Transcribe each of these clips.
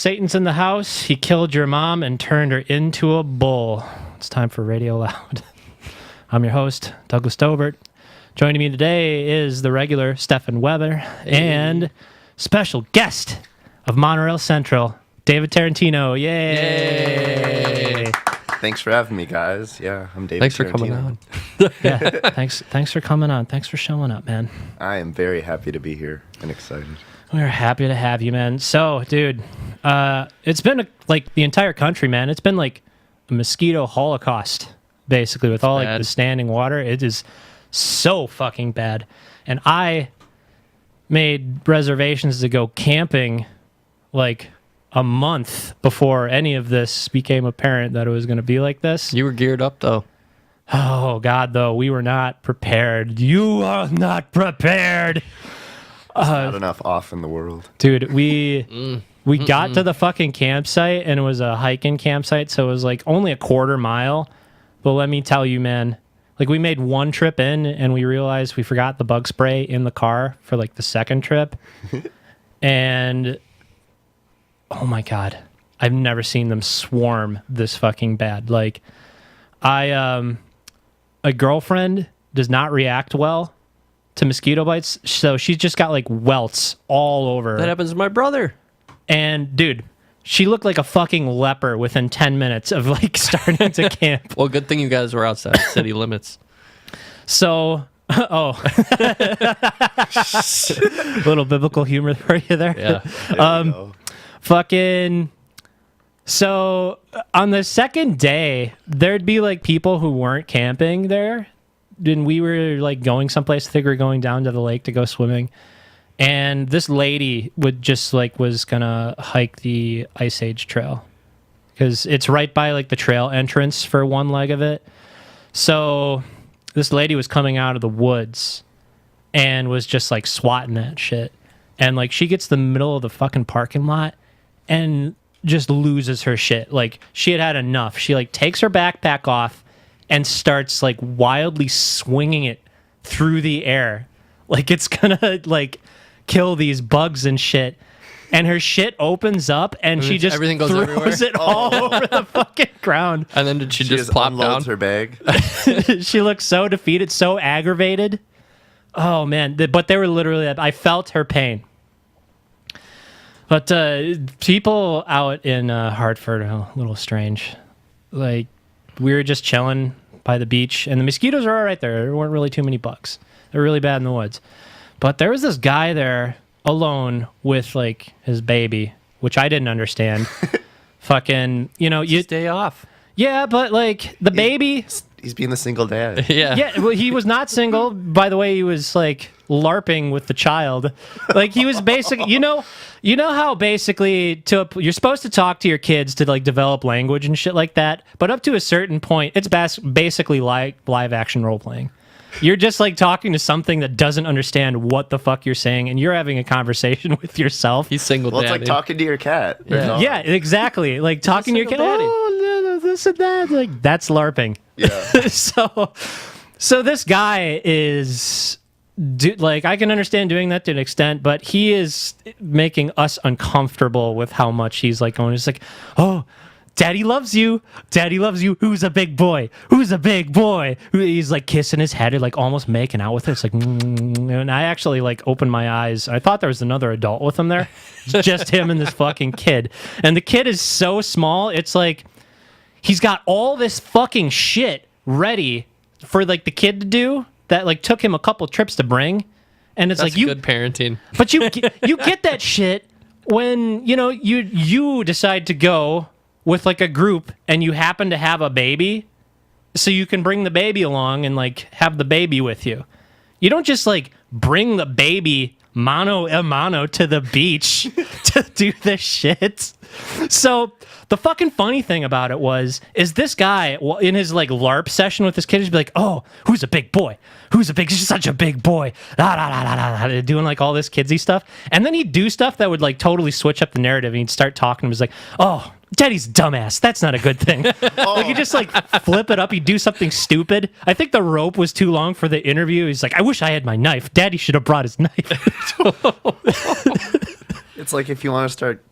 Satan's in the house. He killed your mom and turned her into a bull. It's time for Radio Loud. I'm your host, Douglas Dobert. Joining me today is the regular Stefan Weber and special guest of Monorail Central, David Tarantino. Yay! Thanks for having me, guys. Yeah, I'm David. Thanks for Tarantino. coming on. Yeah, thanks for coming on. Thanks for showing up, man. I am very happy to be here and excited. We're happy to have you, man. So, dude, it's been like the entire country, man. It's been like a mosquito holocaust, basically, with all like the standing water. It is so fucking bad. And I made reservations to go camping like a month before any of this became apparent that it was going to be like this. You were geared up, though. Oh, God, though. We were not prepared. You are not prepared. Not enough off in the world. Dude, we got to the fucking campsite, and it was a hiking campsite, so it was like only a quarter mile. But let me tell you, man, like we made one trip in, and we realized we forgot the bug spray in the car for like the second trip. And oh my God, I've never seen them swarm this fucking bad. Like a girlfriend does not react well to mosquito bites, so she's just got like welts all over. That happens to my brother. And dude, she looked like a fucking leper within 10 minutes of like starting to camp. Well, good thing you guys were outside city limits. So, little biblical humor for you there. Yeah. There we go. Fucking. So on the second day, there'd be like people who weren't camping there. And we were like going someplace. I think we were going down to the lake to go swimming. And this lady would just like was gonna hike the Ice Age Trail because it's right by like the trail entrance for one leg of it. So this lady was coming out of the woods and was just like swatting that shit. And like she gets to the middle of the fucking parking lot and just loses her shit. Like she had enough. She like takes her backpack off and starts like wildly swinging it through the air. Like it's gonna like kill these bugs and shit. And her shit opens up and she just everything goes throws everywhere? it all over the fucking ground. And then did she She just plop down? unloads her bag. She looked so defeated, so aggravated. Oh man, but they were literally, I felt her pain. But people out in Hartford are a little strange. Like, we were just chilling by the beach, and the mosquitoes are all right there. There weren't really too many bugs. They're really bad in the woods. But there was this guy there alone with, like, his baby, which I didn't understand. Fucking, you Stay off. Yeah, but, like, the baby... He's being the single dad. Yeah. Yeah, well, he was not single. By the way, he was like LARPing with the child. Like he was basically, you know how basically you're supposed to talk to your kids to like develop language and shit like that. But up to a certain point, it's basically like live action role playing. You're just like talking to something that doesn't understand what the fuck you're saying, and you're having a conversation with yourself. He's single Well, it's daddy. like talking to your cat. or Yeah. dog. Yeah, exactly. Like talking to your kid. single daddy. Oh, no, this and that. Like that's LARPing. Yeah. So this guy is, like, I can understand doing that to an extent, but he is making us uncomfortable with how much he's like going. It's like, oh, daddy loves you. Daddy loves you. Who's a big boy? Who's a big boy? He's like kissing his head and like almost making out with it. It's like, and I actually like opened my eyes. I thought there was another adult with him there. It's just him and this fucking kid. And the kid is so small. It's like, he's got all this fucking shit ready for like the kid to do that like took him a couple trips to bring, and it's That's like good parenting. but you get that shit when you decide to go with like a group and you happen to have a baby, so you can bring the baby along and like have the baby with you. You don't just like bring the baby mano a mano to the beach to do this shit. So the fucking funny thing about it is this guy in his like LARP session with this kid, he'd be like, "Oh, who's a big boy? He's such a big boy." Da, da, da, da, da, doing like all this kidsy stuff, and then he'd do stuff that would like totally switch up the narrative. And he'd start talking. He was like, "Oh, Daddy's a dumbass. That's not a good thing." Like he'd just like flip it up. He'd do something stupid. I think the rope was too long for the interview. He's like, "I wish I had my knife. Daddy should have brought his knife." It's like if you want to start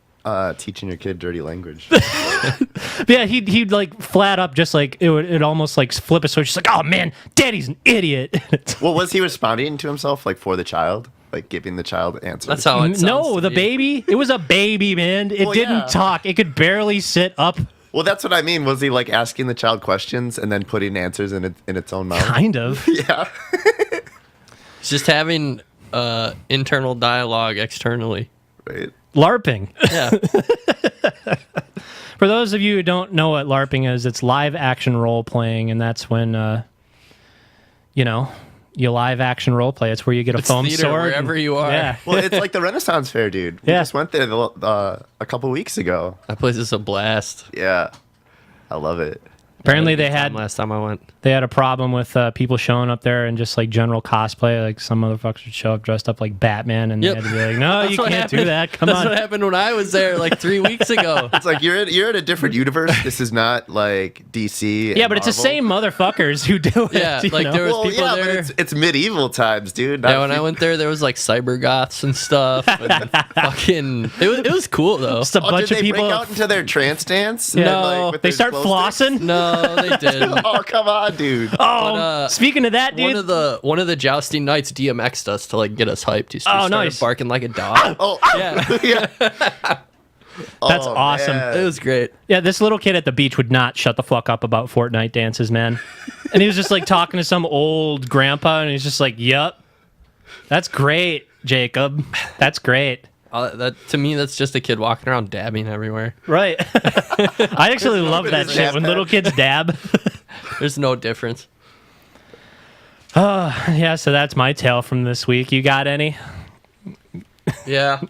teaching your kid dirty language. Yeah, he'd like flat up, just like it almost like flip a switch. Just like, oh man, Daddy's an idiot. Well, was he responding to himself like for the child, like giving the child answers? That's how it sounds. No, to the me. baby. It was a baby, man. It Well, didn't yeah. talk. It could barely sit up. Well, that's what I mean. Was he like asking the child questions and then putting answers in its own mouth? Kind of. Yeah. It's just having internal dialogue externally. Right. LARPing. Yeah. For those of you who don't know what LARPing is, it's live action role playing, and that's when you live action role play. It's where you get a It's foam theater sword. wherever you are. Yeah. Well, it's like the Renaissance Fair, dude. We Yeah. just went there a couple weeks ago. That place is a blast. Yeah. I love it. Apparently I had a they good had time last time I went. they had a problem with people showing up there and just like general cosplay. Like some motherfuckers would show up dressed up like Batman, and Yep. they had to be like, "No, you what can't do happened. that. Come That's on." what happened when I was there like 3 weeks ago. It's like you're in a different universe. This is not like DC. Yeah, and but it's the Marvel. same motherfuckers who do it. Yeah, you like know? there was Well, people yeah, there. but it's medieval times, dude. not Yeah, when I went there was like cyber goths and stuff. And fucking, it was cool though. Just a Oh, bunch did of they people. break out into their trance dance? Yeah. And, No, with They their start glow sticks? flossing. No, they didn't. Oh, come on, dude. Oh, speaking of that, dude. One of the jousting knights DMX'd us to like get us hyped. He started nice. barking like a dog. Oh, Yeah, yeah. That's Oh, awesome. man. it was great. Yeah, this little kid at the beach would not shut the fuck up about Fortnite dances, man. And he was just like talking to some old grandpa, and he's just like, "Yup, that's great, Jacob. That's great." That to me, that's just a kid walking around dabbing everywhere. Right. I actually love bit that of shit when dab. little kids dab. There's no difference. Yeah, so that's my tale from this week. You got any? Yeah.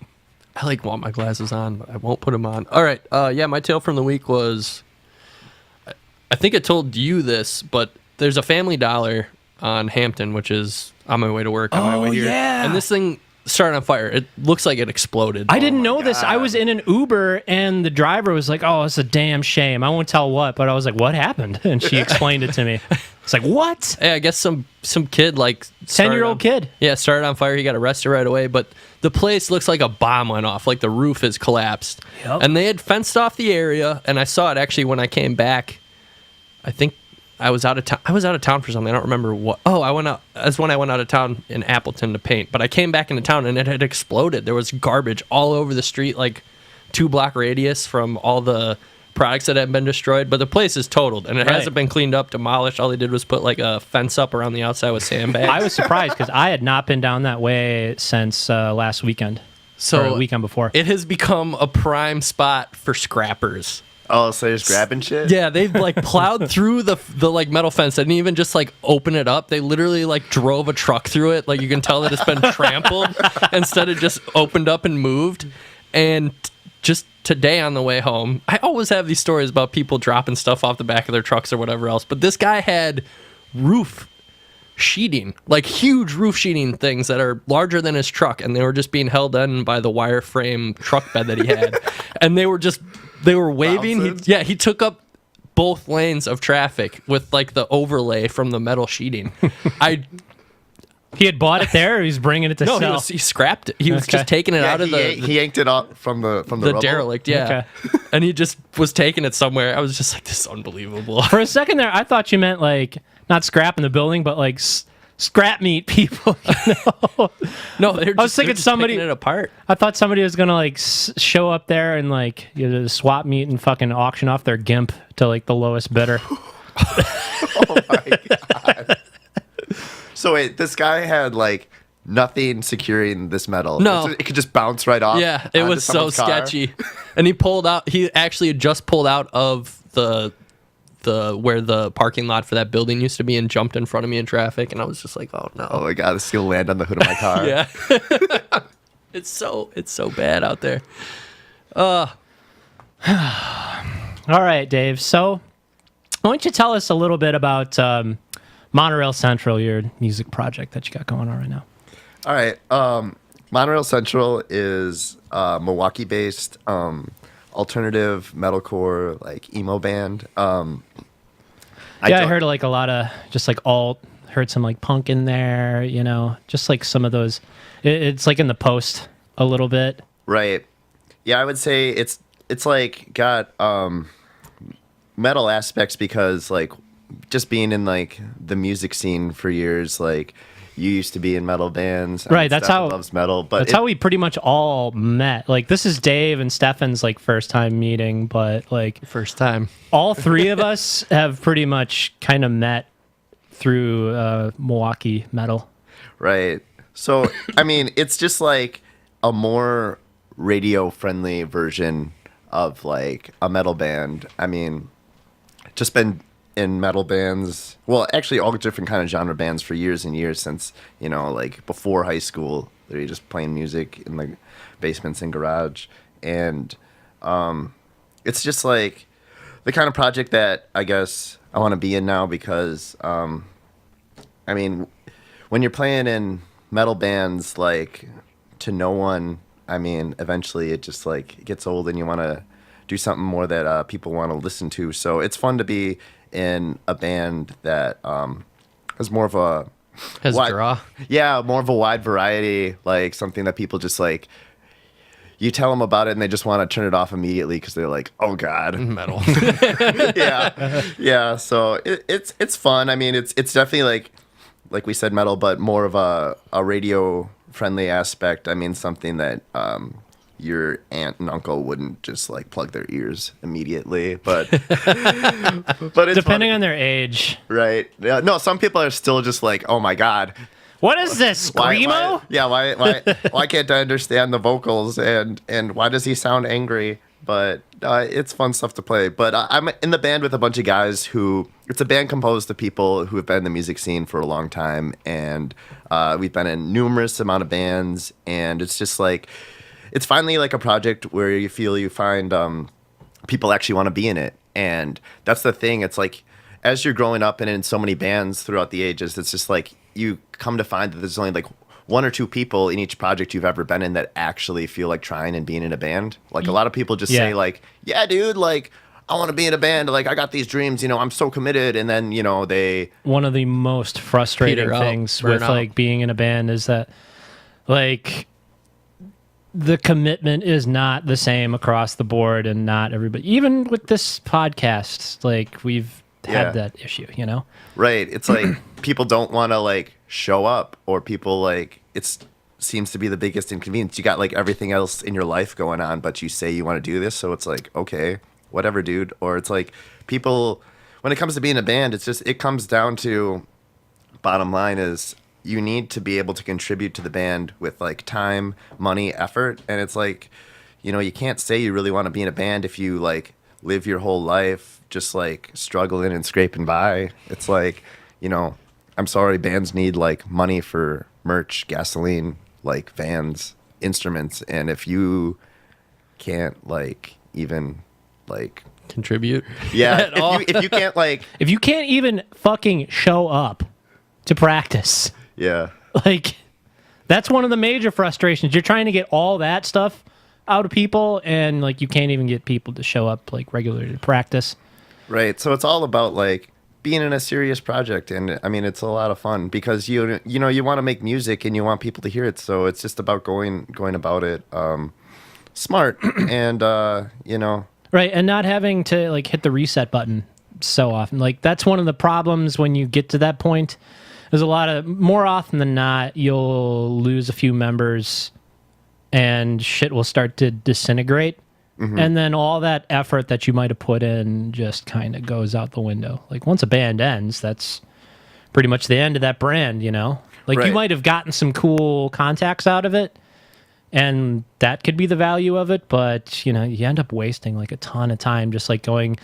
I like want my glasses on, but I won't put them on. All right. Yeah, my tale from the week was, I think I told you this, but there's a Family Dollar on Hampton, which is on my way to work on my way here. yeah. And this thing started on fire. It looks like it exploded. I didn't my know this. I God. was in an Uber, and the driver was like, "Oh, it's a damn shame. I won't tell what," but I was like, "What happened?" And she explained it to me. It's like, "What? Hey, I guess some kid like 10-year-old kid?" Yeah, started on fire. He got arrested right away, but the place looks like a bomb went off. Like the roof is collapsed. Yep. And they had fenced off the area, and I saw it actually when I came back. I think I was out of town. I was out of town for something. I don't remember what. Oh, I went out. That's when I went out of town in Appleton to paint. But I came back into town, and it had exploded. There was garbage all over the street, like 2-block radius from all the products that had been destroyed. But the place is totaled, and it Right. hasn't been cleaned up, demolished. All they did was put like a fence up around the outside with sandbags. I was surprised because I had not been down that way since last weekend. So or the weekend before. it has become a prime spot for scrappers. Oh, so you're just grabbing shit? Yeah, they've like plowed through the like metal fence. They didn't even just like open it up. They literally like drove a truck through it. Like you can tell that it's been trampled instead of just opened up and moved. And just today on the way home, I always have these stories about people dropping stuff off the back of their trucks or whatever else. But this guy had roof sheeting, like huge roof sheeting things that are larger than his truck, and they were just being held in by the wireframe truck bed that he had. And they were waving. He took up both lanes of traffic with like the overlay from the metal sheeting. He had bought it there, or he's bringing it to sell? He scrapped it. He was Okay. just taking it out of he yanked it off from the rubble. derelict. Yeah. And he just was taking it somewhere. I was just like, this is unbelievable. For a second there, I thought you meant like not scrapping the building, but like scrap meat people. You know? No, they're just, I was thinking they're just somebody- picking it apart. I thought somebody was gonna like show up there and like swap meet and fucking auction off their gimp to like the lowest bidder. Oh my god. So wait, this guy had like nothing securing this metal. No. It could just bounce right off. Yeah, it onto was so someone's car. sketchy. And he pulled out. He actually had just pulled out of the where the parking lot for that building used to be and jumped in front of me in traffic. And I was just like, oh no. Oh my god, this is gonna land on the hood of my car. Yeah. It's so bad out there. All right, Dave. So why don't you tell us a little bit about Monorail Central, your music project that you got going on right now? All right. Monorail Central is Milwaukee-based alternative metalcore like emo band. I heard like a lot of just like alt, heard some like punk in there, you know, just like some of those. It's like in the post a little bit. Right. I would say it's like got metal aspects because like just being in like the music scene for years, like you used to be in metal bands. Right, that's Stefan how loves metal, but that's how we pretty much all met. Like this is Dave and Stefan's like first time meeting, but like First time. all three of us have pretty much kind of met through Milwaukee metal. right. So I mean, it's just like a more radio friendly version of like a metal band. I mean, just been in metal bands, well, actually all different kind of genre bands for years and years since, you know, like before high school. They're just playing music in the basements and garage. And it's just like the kind of project that I guess I want to be in now because, I mean, when you're playing in metal bands, like to no one, I mean, eventually it just like gets old and you want to do something more that people want to listen to. So it's fun to be in a band that has more of a Has draw. yeah, more of a wide variety, like something that people just like you tell them about it and they just want to turn it off immediately because they're like, oh god, Metal. yeah. So it's fun. I mean, it's definitely like we said, metal, but more of a radio friendly aspect. I mean, something that your aunt and uncle wouldn't just like plug their ears immediately, but it's Depending fun. on their age. Right. Yeah, no, some people are still just like, oh my god, What is this, Screamo? why can't I understand the vocals and why does he sound angry? But it's fun stuff to play. But I'm in the band with a bunch of guys who, it's a band composed of people who have been in the music scene for a long time, and we've been in numerous amount of bands, and it's just like, it's finally like a project where you feel you find people actually want to be in it. And that's the thing. It's like, as you're growing up and in so many bands throughout the ages, it's just like you come to find that there's only like one or two people in each project you've ever been in that actually feel like trying and being in a band. Like a lot of people just say like, yeah, dude, like I want to be in a band. Like I got these dreams, you know, I'm so committed. And then, you know, they... One of the most frustrating Peter out, things burn with out. like being in a band is that like the commitment is not the same across the board, and not everybody, even with this podcast, like we've had that issue, you know? Right. It's like people don't want to like show up, or people like seems to be the biggest inconvenience. You got like everything else in your life going on, but you say you want to do this, so it's like, okay, whatever, dude. Or it's like people, when it comes to being a band, it's just, it comes down to, bottom line is, you need to be able to contribute to the band with like time, money, effort. And it's like, you know, you can't say you really want to be in a band if you like live your whole life just like struggling and scraping by. It's like, you know, I'm sorry, bands need like money for merch, gasoline, like vans, instruments. And if you can't like even like Contribute. yeah, At all. if you can't like If you can't even fucking show up to practice, yeah. like that's one of the major frustrations. You're trying to get all that stuff out of people, and like you can't even get people to show up like regularly to practice. Right. So it's all about like being in a serious project, and I mean it's a lot of fun because you know you want to make music and you want people to hear it. So it's just about going about it smart and you know. Right, and not having to like hit the reset button so often. Like that's one of the problems when you get to that point. There's a lot of, more often than not, you'll lose a few members and shit will start to disintegrate. Mm-hmm. And then all that effort that you might have put in just kind of goes out the window. Like once a band ends, that's pretty much the end of that brand, you know? Like Right. you might have gotten some cool contacts out of it, and that could be the value of it, but you know, you end up wasting like a ton of time just like going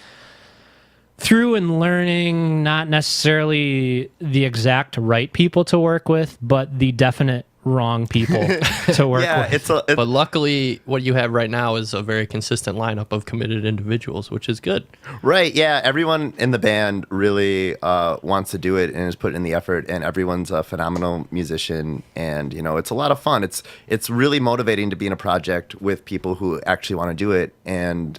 through and learning not necessarily the exact right people to work with, but the definite wrong people to work Yeah, with. But luckily, what you have right now is a very consistent lineup of committed individuals, which is good. right. Yeah, everyone in the band really wants to do it and is putting in the effort, and everyone's a phenomenal musician, and you know it's a lot of fun. It's really motivating to be in a project with people who actually want to do it, and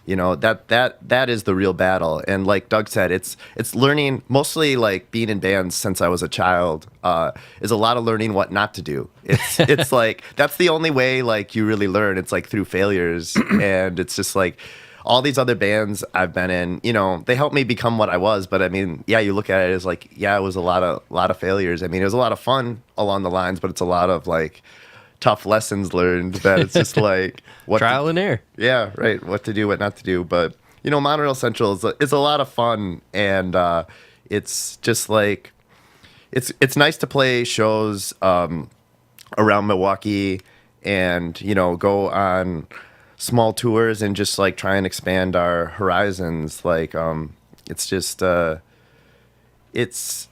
that is the real battle. And like Doug said, it's learning, mostly like being in bands since I was a child, is a lot of learning what not to do. It's like that's the only way like you really learn. It's like through failures. And it's just like all these other bands I've been in, they helped me become what I was. But I mean, yeah, you look at it as like, yeah, it was a lot of failures. I mean, it was a lot of fun along the lines, but it's a lot of like tough lessons learned that it's just like trial and error. Yeah, right. What to do, what not to do. But Monorail Central is a lot of fun, and it's just like it's nice to play shows around Milwaukee, and go on small tours and just like try and expand our horizons. Like it's just it's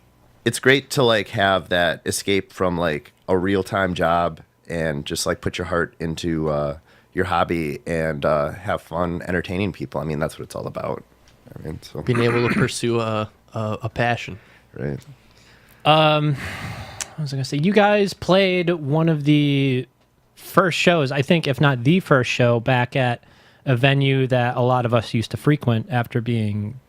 great to like have that escape from like a real-time job and just like put your heart into your hobby and have fun entertaining people. I mean, that's what it's all about. I mean, so Being able to pursue a passion. right. What was I gonna say? You guys played one of the first shows, I think, if not the first show, back at a venue that a lot of us used to frequent after being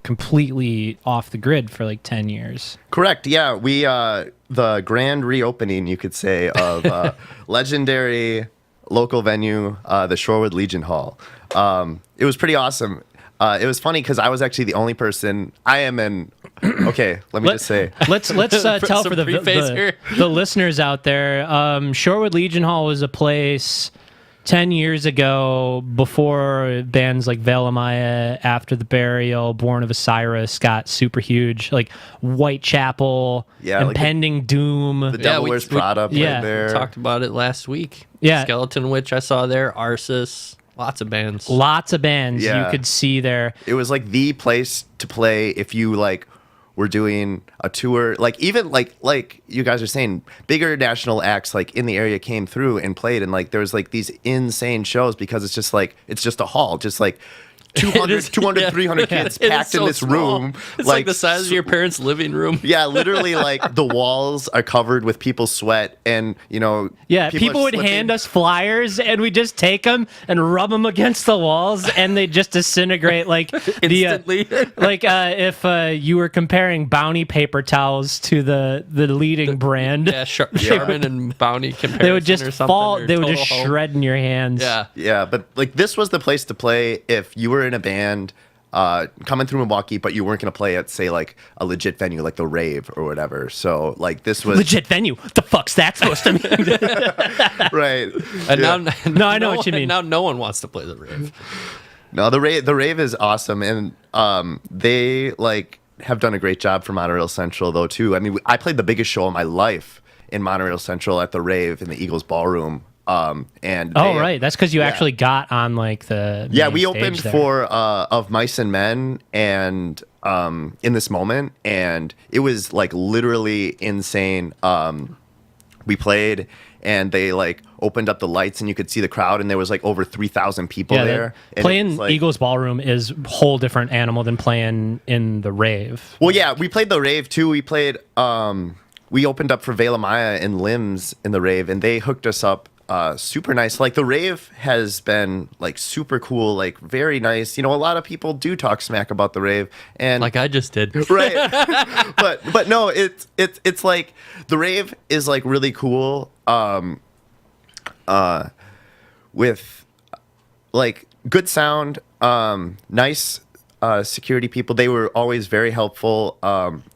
completely off the grid for like 10 years. Correct. Yeah, we the grand reopening, you could say, of legendary local venue, the Shorewood Legion Hall. It was pretty awesome. It was funny because I was actually the only person. Okay, let me just say. Let's tell Some for preface here. the listeners out there. Shorewood Legion Hall was a place 10 years ago, before bands like Veil of Maya, After the Burial, Born of Osiris got super huge, like Whitechapel, Impending Doom. The Devil Wears Prada played there. We talked about it last week. Yeah. Skeleton Witch I saw there, Arsis, lots of bands. You could see there. It was like the place to play if you like were doing a tour, like even like you guys are saying, bigger national acts like in the area came through and played, and like there was like these insane shows because it's just a hall, just like 200, 300 kids packed in this small room. It's like the size of your parents' living room. Yeah, literally, like the walls are covered with people's sweat, and people would hand us flyers, and we just take them and rub them against the walls, and they just disintegrate like Instantly. If you were comparing Bounty paper towels to the leading brand, Yeah, Sherman and Bounty comparison. they would just or something, fall. or They would Total just Hope. shred in your hands. Yeah. but like this was the place to play if you were in a band coming through Milwaukee, but you weren't going to play at, say, like a legit venue like the Rave or whatever. So like this was Legit venue. What the fuck's that supposed to mean? right. And Yeah. now, I know what you mean. Now no one wants to play the Rave. No, the Rave is awesome, and they like have done a great job for Monorail Central though too. I mean, I played the biggest show of my life in Monorail Central at the Rave in the Eagles Ballroom. Right, that's because you actually got on like the main we stage opened there. for Of Mice and Men and In This Moment, and it was like literally insane. We played, and they like opened up the lights, and you could see the crowd, and there was like over 3,000 people there. And playing it's like, Eagles Ballroom is a whole different animal than playing in the Rave. well, yeah, we played the Rave too. We played. We opened up for Veil of Maya and Limbs in the Rave, and they hooked us up. Super nice. Like the Rave has been like super cool, like very nice. A lot of people do talk smack about the Rave, and Like I just did. right. but no, it's like the Rave is like really cool. With like good sound, nice security people. They were always very helpful.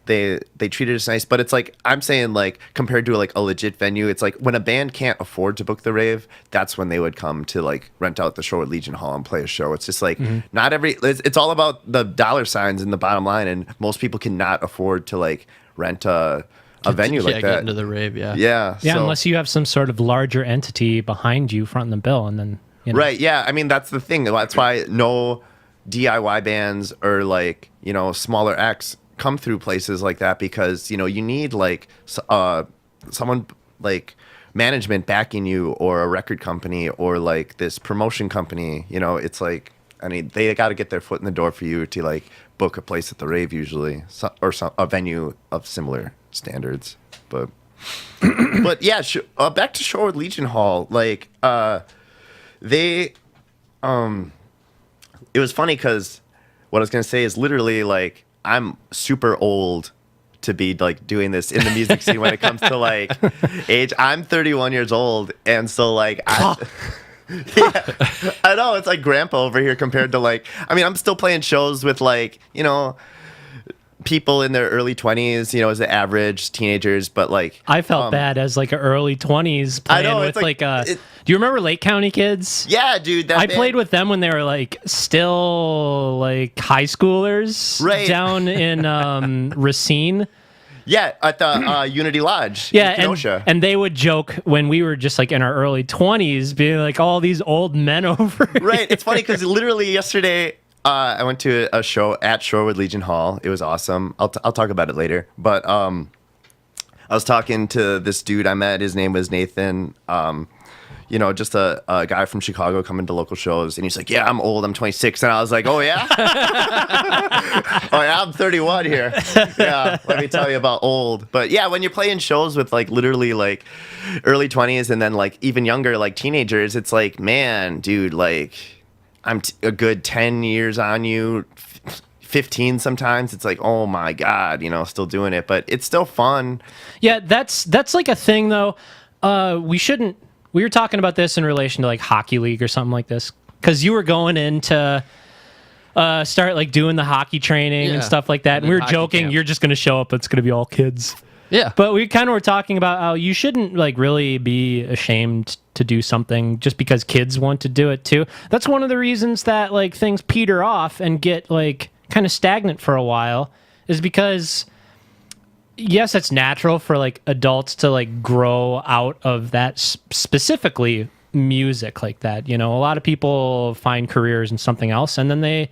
They treated us nice, but it's like I'm saying, like compared to like a legit venue, it's like when a band can't afford to book the Rave, that's when they would come to like rent out the Shorewood Legion Hall and play a show. It's just like not every. It's all about the dollar signs and the bottom line, and most people cannot afford to like rent a venue like Get that. into the Rave, yeah. Yeah, Yeah, so- unless you have some sort of larger entity behind you fronting the bill, and then Right, yeah. I mean, that's the thing. That's why no DIY bands or like, smaller acts come through places like that, because, you need like someone like management backing you, or a record company, or like this promotion company. It's like, I mean, they got to get their foot in the door for you to like book a place at the Rave usually, or a venue of similar standards. But yeah, back to Shorewood Legion Hall. Like, they it was funny because what I was gonna say is literally like I'm super old to be like doing this in the music scene when it comes to like age. I'm 31 years old, and so like yeah, I know it's like grandpa over here compared to like. I mean, I'm still playing shows with like people in their early 20s, as the average teenagers, but like I felt bad as like an early 20s playing with do you remember Lake County Kids? Yeah, dude. I played with them when they were like still like high schoolers down in Racine. Yeah, at the Unity Lodge. Yeah, in Kenosha. and they would joke when we were just like in our early 20s, being like all these old men over here. Right. It's funny because literally yesterday I went to a show at Shorewood Legion Hall. It was awesome. I'll talk about it later. But I was talking to this dude I met. His name was Nathan. Just a guy from Chicago coming to local shows. And he's like, yeah, I'm old. I'm 26. And I was like, oh, yeah? Oh, yeah, I'm 31 here. Yeah, let me tell you about old. But yeah, when you're playing shows with like literally like early 20s and then like even younger, like teenagers, it's like, man, dude, like I'm a good 10 years on you, 15 sometimes. It's like, oh my God, still doing it. But it's still fun. Yeah, that's like a thing, though. We were talking about this in relation to like hockey league or something like this, because you were going in to start like doing the hockey training and stuff like that. And we were joking, camp. You're just going to show up. It's going to be all kids. Yeah. But we kind of were talking about how you shouldn't like really be ashamed to do something just because kids want to do it too. That's one of the reasons that like things peter off and get like kind of stagnant for a while, is because yes, it's natural for like adults to like grow out of that specifically music like that. A lot of people find careers in something else, and then they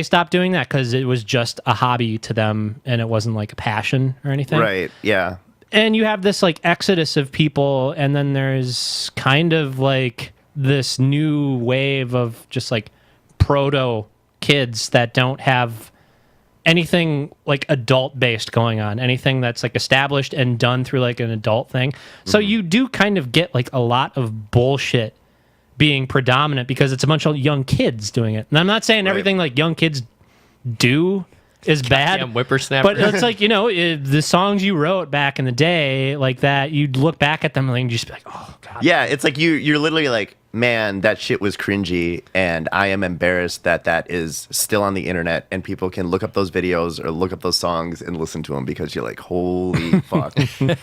stop doing that because it was just a hobby to them and it wasn't like a passion or anything. Right. Yeah. And you have this like exodus of people, and then there's kind of like this new wave of just like proto kids that don't have anything like adult based going on, anything that's like established and done through like an adult thing. So you do kind of get like a lot of bullshit being predominant because it's a bunch of young kids doing it. And I'm not saying everything like young kids do is bad, whippersnapper. But it's like, the songs you wrote back in the day like that, you'd look back at them and you'd just be like, oh God. Yeah, it's like you're literally like, man, that shit was cringy, and I am embarrassed that is still on the internet and people can look up those videos or look up those songs and listen to them, because you're like, holy fuck.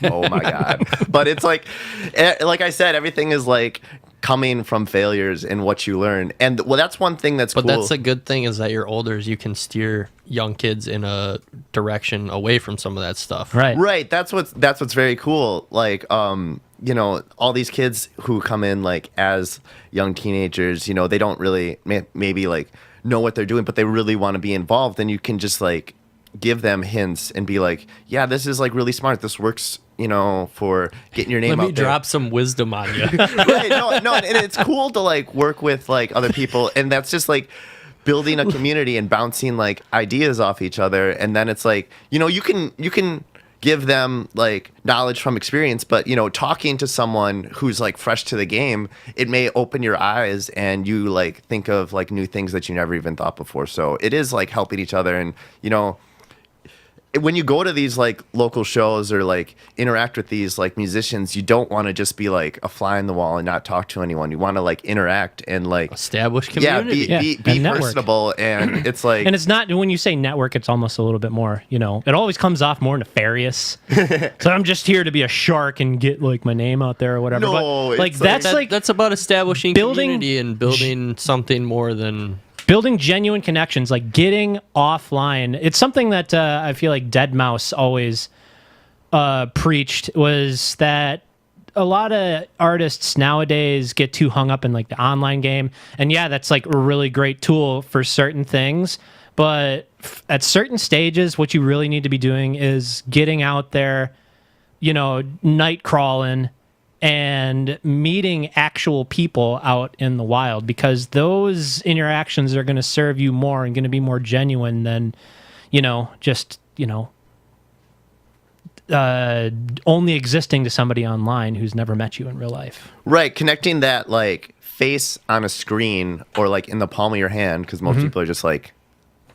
Oh my God. But it's like I said, everything is like coming from failures and what you learn. And well, that's one thing that's cool. But that's a good thing, is that you're older, you can steer young kids in a direction away from some of that stuff. Right. That's what's very cool. Like, all these kids who come in like as young teenagers, they don't really maybe like know what they're doing, but they really want to be involved. And you can just like give them hints and be like, yeah, this is like really smart. This works, for getting your name out there. Let me drop some wisdom on you. Right. No. And it's cool to like work with like other people. And that's just like building a community and bouncing like ideas off each other. And then it's like, you can give them like knowledge from experience, but talking to someone who's like fresh to the game, it may open your eyes and you like think of like new things that you never even thought before. So it is like helping each other. And when you go to these like local shows or like interact with these like musicians, you don't want to just be like a fly on the wall and not talk to anyone. You want to like interact and like establish community. Be personable. And it's like, and it's not, when you say network, it's almost a little bit more, it always comes off more nefarious. So I'm just here to be a shark and get like my name out there or whatever. No, but like that's about establishing community and building something more than building genuine connections, like getting offline. It's something that I feel like Deadmau5 always preached, was that a lot of artists nowadays get too hung up in like the online game. And yeah, that's like a really great tool for certain things. But at certain stages, what you really need to be doing is getting out there, night crawling and meeting actual people out in the wild, because those interactions are going to serve you more and going to be more genuine than, just, only existing to somebody online who's never met you in real life. Right, connecting that like face on a screen or like in the palm of your hand, because most people are just like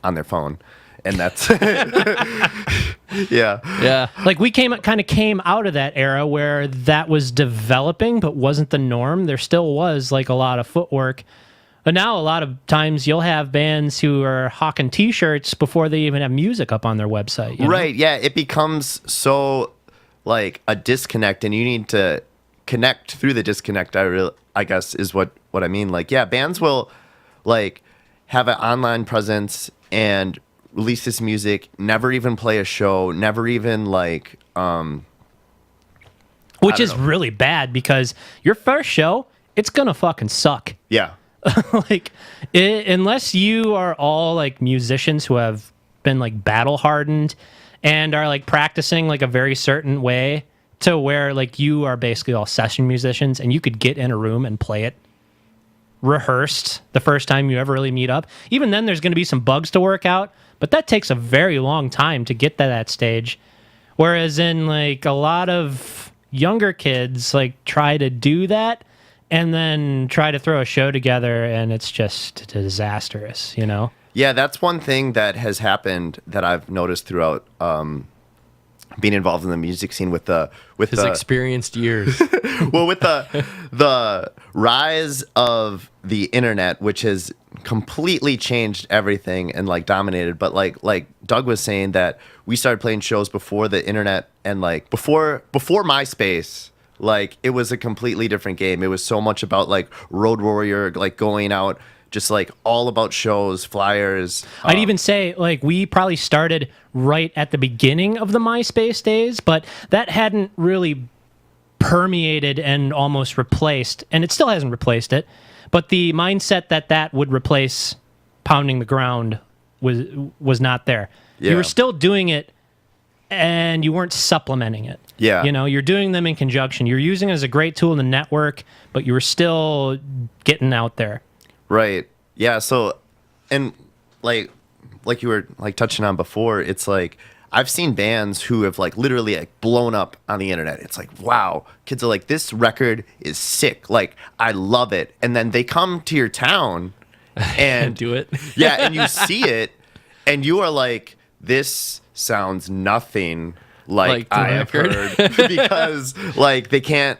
on their phone, and that's Yeah. Like we came out of that era where that was developing but wasn't the norm. There still was like a lot of footwork. But now a lot of times you'll have bands who are hawking T-shirts before they even have music up on their website. You know? right. Yeah, it becomes so like a disconnect, and you need to connect through the disconnect. I guess is what I mean. Like, yeah, bands will like have an online presence and release this music, never even play a show, never even like which is really bad because your first show, it's gonna fucking suck. yeah. Like unless you are all like musicians who have been like battle hardened and are like practicing like a very certain way to where like you are basically all session musicians and you could get in a room and play it rehearsed the first time you ever really meet up. Even then there's going to be some bugs to work out, but that takes a very long time to get to that stage. Whereas in like a lot of younger kids like try to do that and then try to throw a show together, and it's just disastrous, you know? Yeah, that's one thing that has happened that I've noticed throughout being involved in the music scene with His experienced years. well, with the rise of the internet, which has completely changed everything and like dominated. But like Doug was saying, that we started playing shows before the internet and like before MySpace. Like, it was a completely different game. It was so much about like Road Warrior, like going out, just like all about shows, flyers. I'd even say like we probably started right at the beginning of the MySpace days, but that hadn't really permeated and almost replaced, and it still hasn't replaced it, but the mindset that would replace pounding the ground was not there. Yeah. You were still doing it and you weren't supplementing it. Yeah. You know, you're doing them in conjunction. You're using it as a great tool in the network, but you were still getting out there. Right. Yeah. So, and like you were like touching on before, it's like I've seen bands who have like literally like blown up on the internet. It's like, wow, kids are like, this record is sick. Like, I love it. And then they come to your town and do it. Yeah. And you see it and you are like, this sounds nothing like the I have record. heard, because like they can't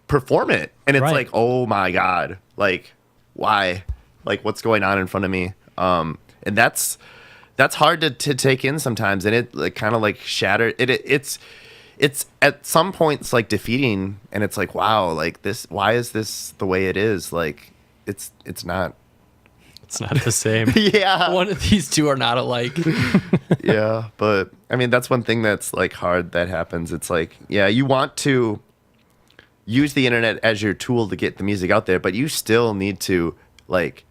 perform it. And it's Right. like, oh my God, like, why? Like, what's going on in front of me? And that's hard to take in sometimes, and it like kind of like shatter it's at some points like defeating, and it's like, wow, like this, why is this the way it is? Like, it's not. It's not the same. Yeah. One of these two are not alike. Yeah, but I mean, that's one thing that's like hard that happens. It's like, yeah, you want to use the internet as your tool to get the music out there, but you still need to, like,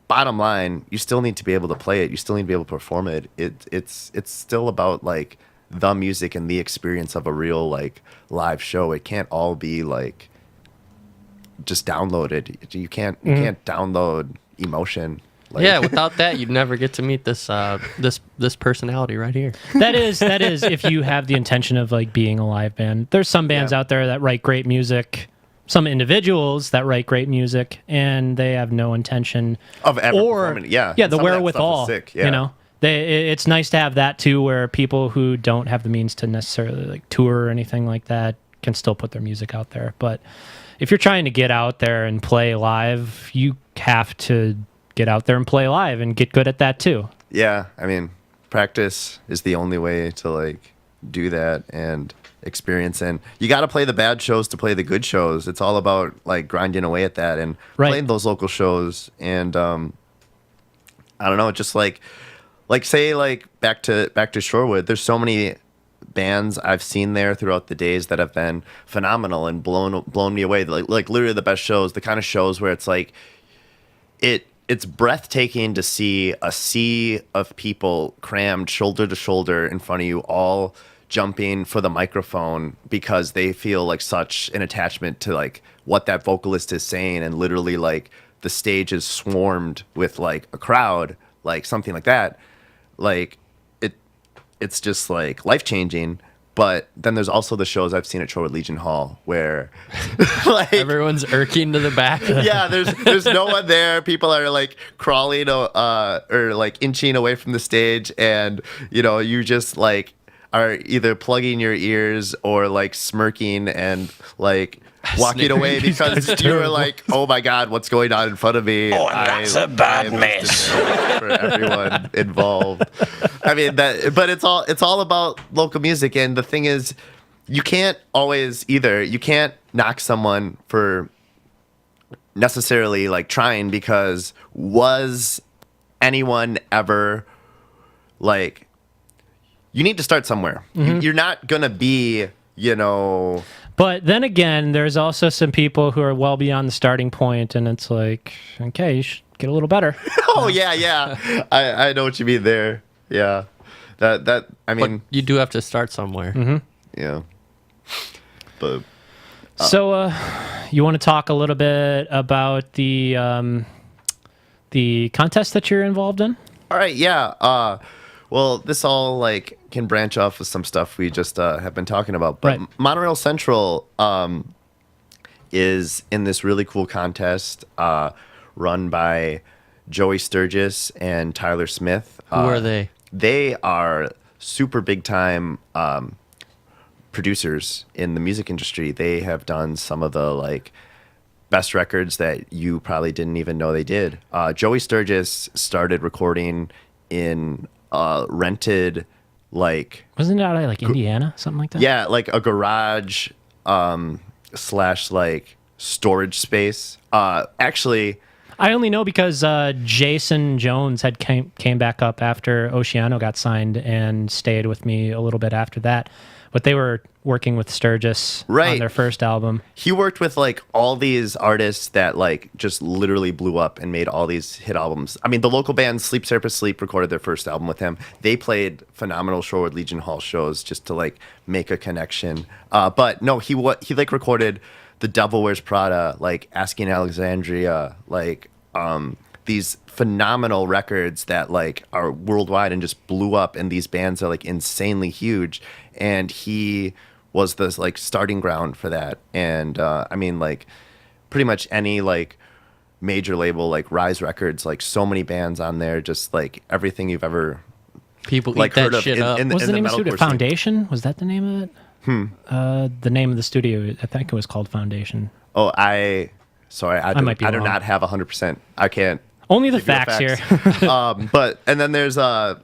bottom line, you still need to be able to play it. You still need to be able to perform it. It's still about like the music and the experience of a real like live show. It can't all be like just downloaded. You can't download emotion. Like, Yeah, without that, you'd never get to meet this this personality right here. That is if you have the intention of like being a live band. There's some bands out there that write great music, some individuals that write great music, and they have no intention of ever performing it. Yeah, the some of that stuff wherewithal. is sick, yeah. You know, it's nice to have that too, where people who don't have the means to necessarily like tour or anything like that can still put their music out there. But if you're trying to get out there and play live, you have to get out there and play live and get good at that too. Yeah, I mean, practice is the only way to like do that and experience. And you got to play the bad shows to play the good shows. It's all about like grinding away at that and playing those local shows. And I don't know, just like say like back to Shorewood. There's so many bands I've seen there throughout the days that have been phenomenal and blown me away. Like literally the best shows, the kind of shows where it's like it's breathtaking to see a sea of people crammed shoulder to shoulder in front of you, all jumping for the microphone because they feel like such an attachment to like what that vocalist is saying, and literally like the stage is swarmed with like a crowd, like something like that. Like it's just like life-changing. But then there's also the shows I've seen at Shorewood Legion Hall where like Everyone's irking to the back. yeah, there's no one there. People are like crawling or like inching away from the stage, and you just like are either plugging your ears or like smirking and like walking away because you were like, oh my god, what's going on in front of me? Oh, that's a bad mess for everyone involved. I mean but it's all about local music, and the thing is, you can't knock someone for necessarily like trying, because was anyone ever like, you need to start somewhere. You're not gonna be But then again, there's also some people who are well beyond the starting point, and it's like, okay, you should get a little better. oh yeah I know what you mean there. Yeah, that I mean, But you do have to start somewhere. yeah, but So, you want to talk a little bit about the contest that you're involved in? all right, yeah. Well, this all like can branch off of some stuff we just have been talking about. But Right. Monorail Central is in this really cool contest run by Joey Sturgis and Tyler Smyth. Who are they? They are super big time producers in the music industry. They have done some of the like best records that you probably didn't even know they did. Joey Sturgis started recording in rented like Wasn't it out of like Indiana, something like that? yeah, like a garage slash like storage space. Actually, I only know because Jason Jones had came back up after Oceano got signed and stayed with me a little bit after that. But they were working with Sturgis on Right. their first album. he worked with like all these artists that like just literally blew up and made all these hit albums. I mean, the local band Sleep Surface Sleep recorded their first album with him. They played phenomenal Shorewood Legion Hall shows just to like make a connection. But no, he like recorded The Devil Wears Prada, like Asking Alexandria, like these phenomenal records that like are worldwide and just blew up, and these bands are like insanely huge, and he was the like starting ground for that. And I mean, like pretty much any like major label like Rise Records, like so many bands on there, just like everything you've ever People like eat that heard of shit up. What's the name of the metalcore studio? scene. Foundation? Was that the name of it? The name of the studio, I think it was called Foundation. Oh, sorry, I might be do wrong. not have 100%. I can't. Only the give you the facts here. But and then there's Tyler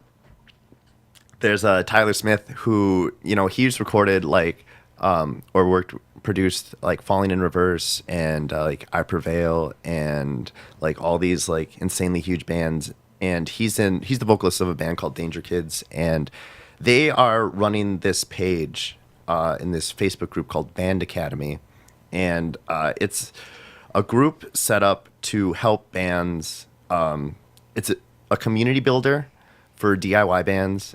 Smyth, who he's recorded like or produced like Falling in Reverse and like I Prevail and like all these like insanely huge bands, and he's the vocalist of a band called Danger Kids, and they are running this page in this Facebook group called Band Academy, and it's a group set up to help bands. It's a community builder for DIY bands.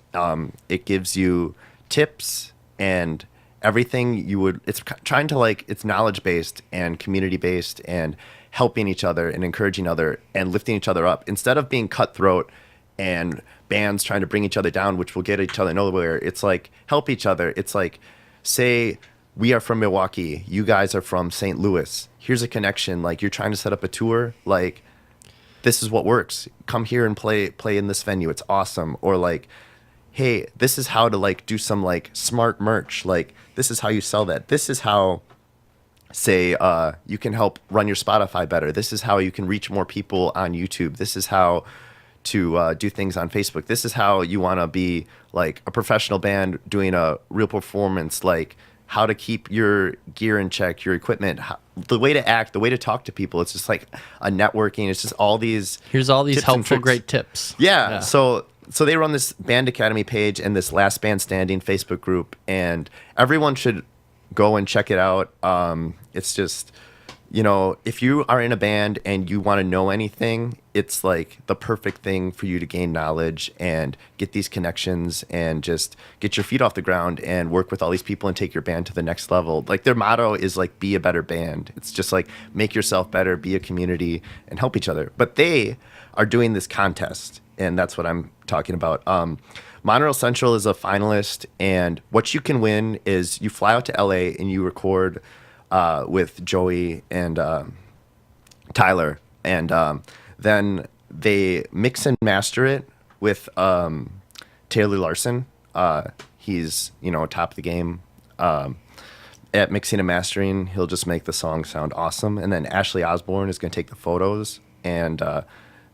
It gives you tips and everything you would. It's trying to like, it's knowledge based and community based and helping each other and encouraging other and lifting each other up, instead of being cutthroat and bands trying to bring each other down, which will get each other nowhere. It's like help each other. It's like, say we are from Milwaukee, you guys are from St. Louis. Here's a connection. Like you're trying to set up a tour, like this is what works. Come here and play in this venue. It's awesome. Or like, hey, this is how to like do some like smart merch. Like this is how you sell that. This is how, say, you can help run your Spotify better. This is how you can reach more people on YouTube. This is how to do things on Facebook. This is how you want to be like a professional band doing a real performance, like how to keep your gear in check, your equipment, the way to act, the way to talk to people. It's just like a networking. It's just all these. Here's all these tips and helpful, tricks. great tips. Yeah. So they run this Band Academy page and this Last Band Standing Facebook group, and everyone should go and check it out. It's just, if you are in a band and you want to know anything, it's like the perfect thing for you to gain knowledge and get these connections and just get your feet off the ground and work with all these people and take your band to the next level. Like their motto is like, be a better band. It's just like, make yourself better, be a community and help each other. But they are doing this contest, and that's what I'm talking about. Monorail Central is a finalist, and what you can win is you fly out to LA and you record with Joey and Tyler, and then they mix and master it with Taylor Larson. He's top of the game at mixing and mastering. He'll just make the song sound awesome, and then Ashley Osborne is going to take the photos, and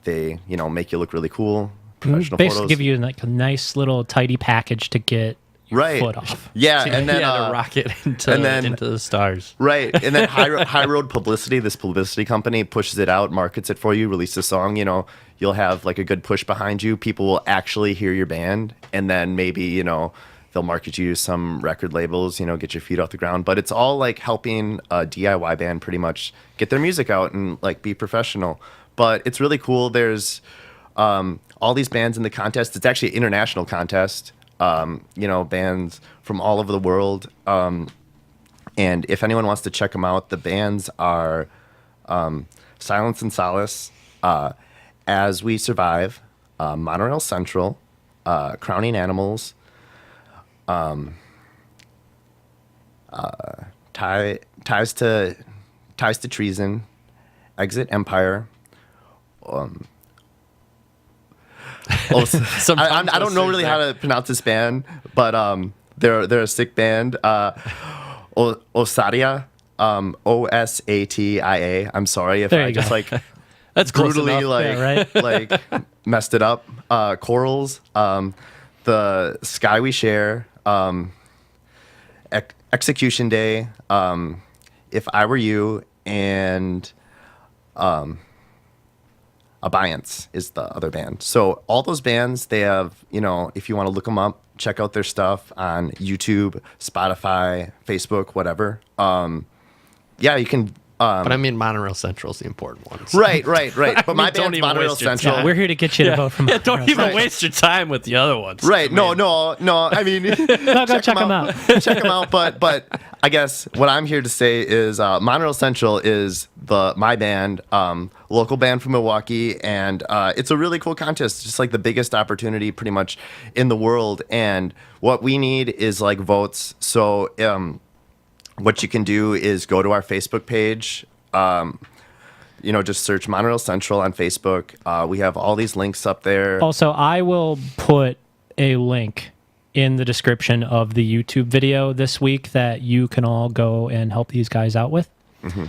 they make you look really cool. Professional Basically photos. give you like a nice little tidy package to get your foot off. Yeah, and then to rocket into the stars. right, and then High Road Publicity, this publicity company, pushes it out, markets it for you, release the song. You'll have like a good push behind you. People will actually hear your band, and then maybe they'll market you to some record labels. Get your feet off the ground. But it's all like helping a DIY band pretty much get their music out and like be professional. But it's really cool. There's all these bands in the contest. It's actually an international contest. Bands from all over the world. And if anyone wants to check them out, the bands are Silence and Solace, As We Survive, Monorail Central, Crowning Animals, Ties to Treason, Exit Empire. I don't know really how to pronounce this band, but they're a sick band. Osatia, Osatia. I'm sorry if There I you just go. like That's close brutally enough. right. like messed it up. Corals, the Sky We Share, Execution Day, If I Were You, and Abeyance is the other band. So all those bands, they have, if you want to look them up, check out their stuff on YouTube, Spotify, Facebook, whatever. Yeah, you can. But I mean, Monorail Central is the important one. So. Right. But my don't band's even Monorail waste your Central. Yeah, we're here to get you to vote for Don't Monorail. even waste your time with the other ones. Right. No. I mean, No, go check them out. Check them out. But I guess what I'm here to say is Monorail Central is my band, local band from Milwaukee, and it's a really cool contest. It's just like the biggest opportunity pretty much in the world. And what we need is like votes. So what you can do is go to our Facebook page. Just search Monorail Central on Facebook. We have all these links up there. Also, I will put a link in the description of the YouTube video this week that you can all go and help these guys out with. Mm-hmm.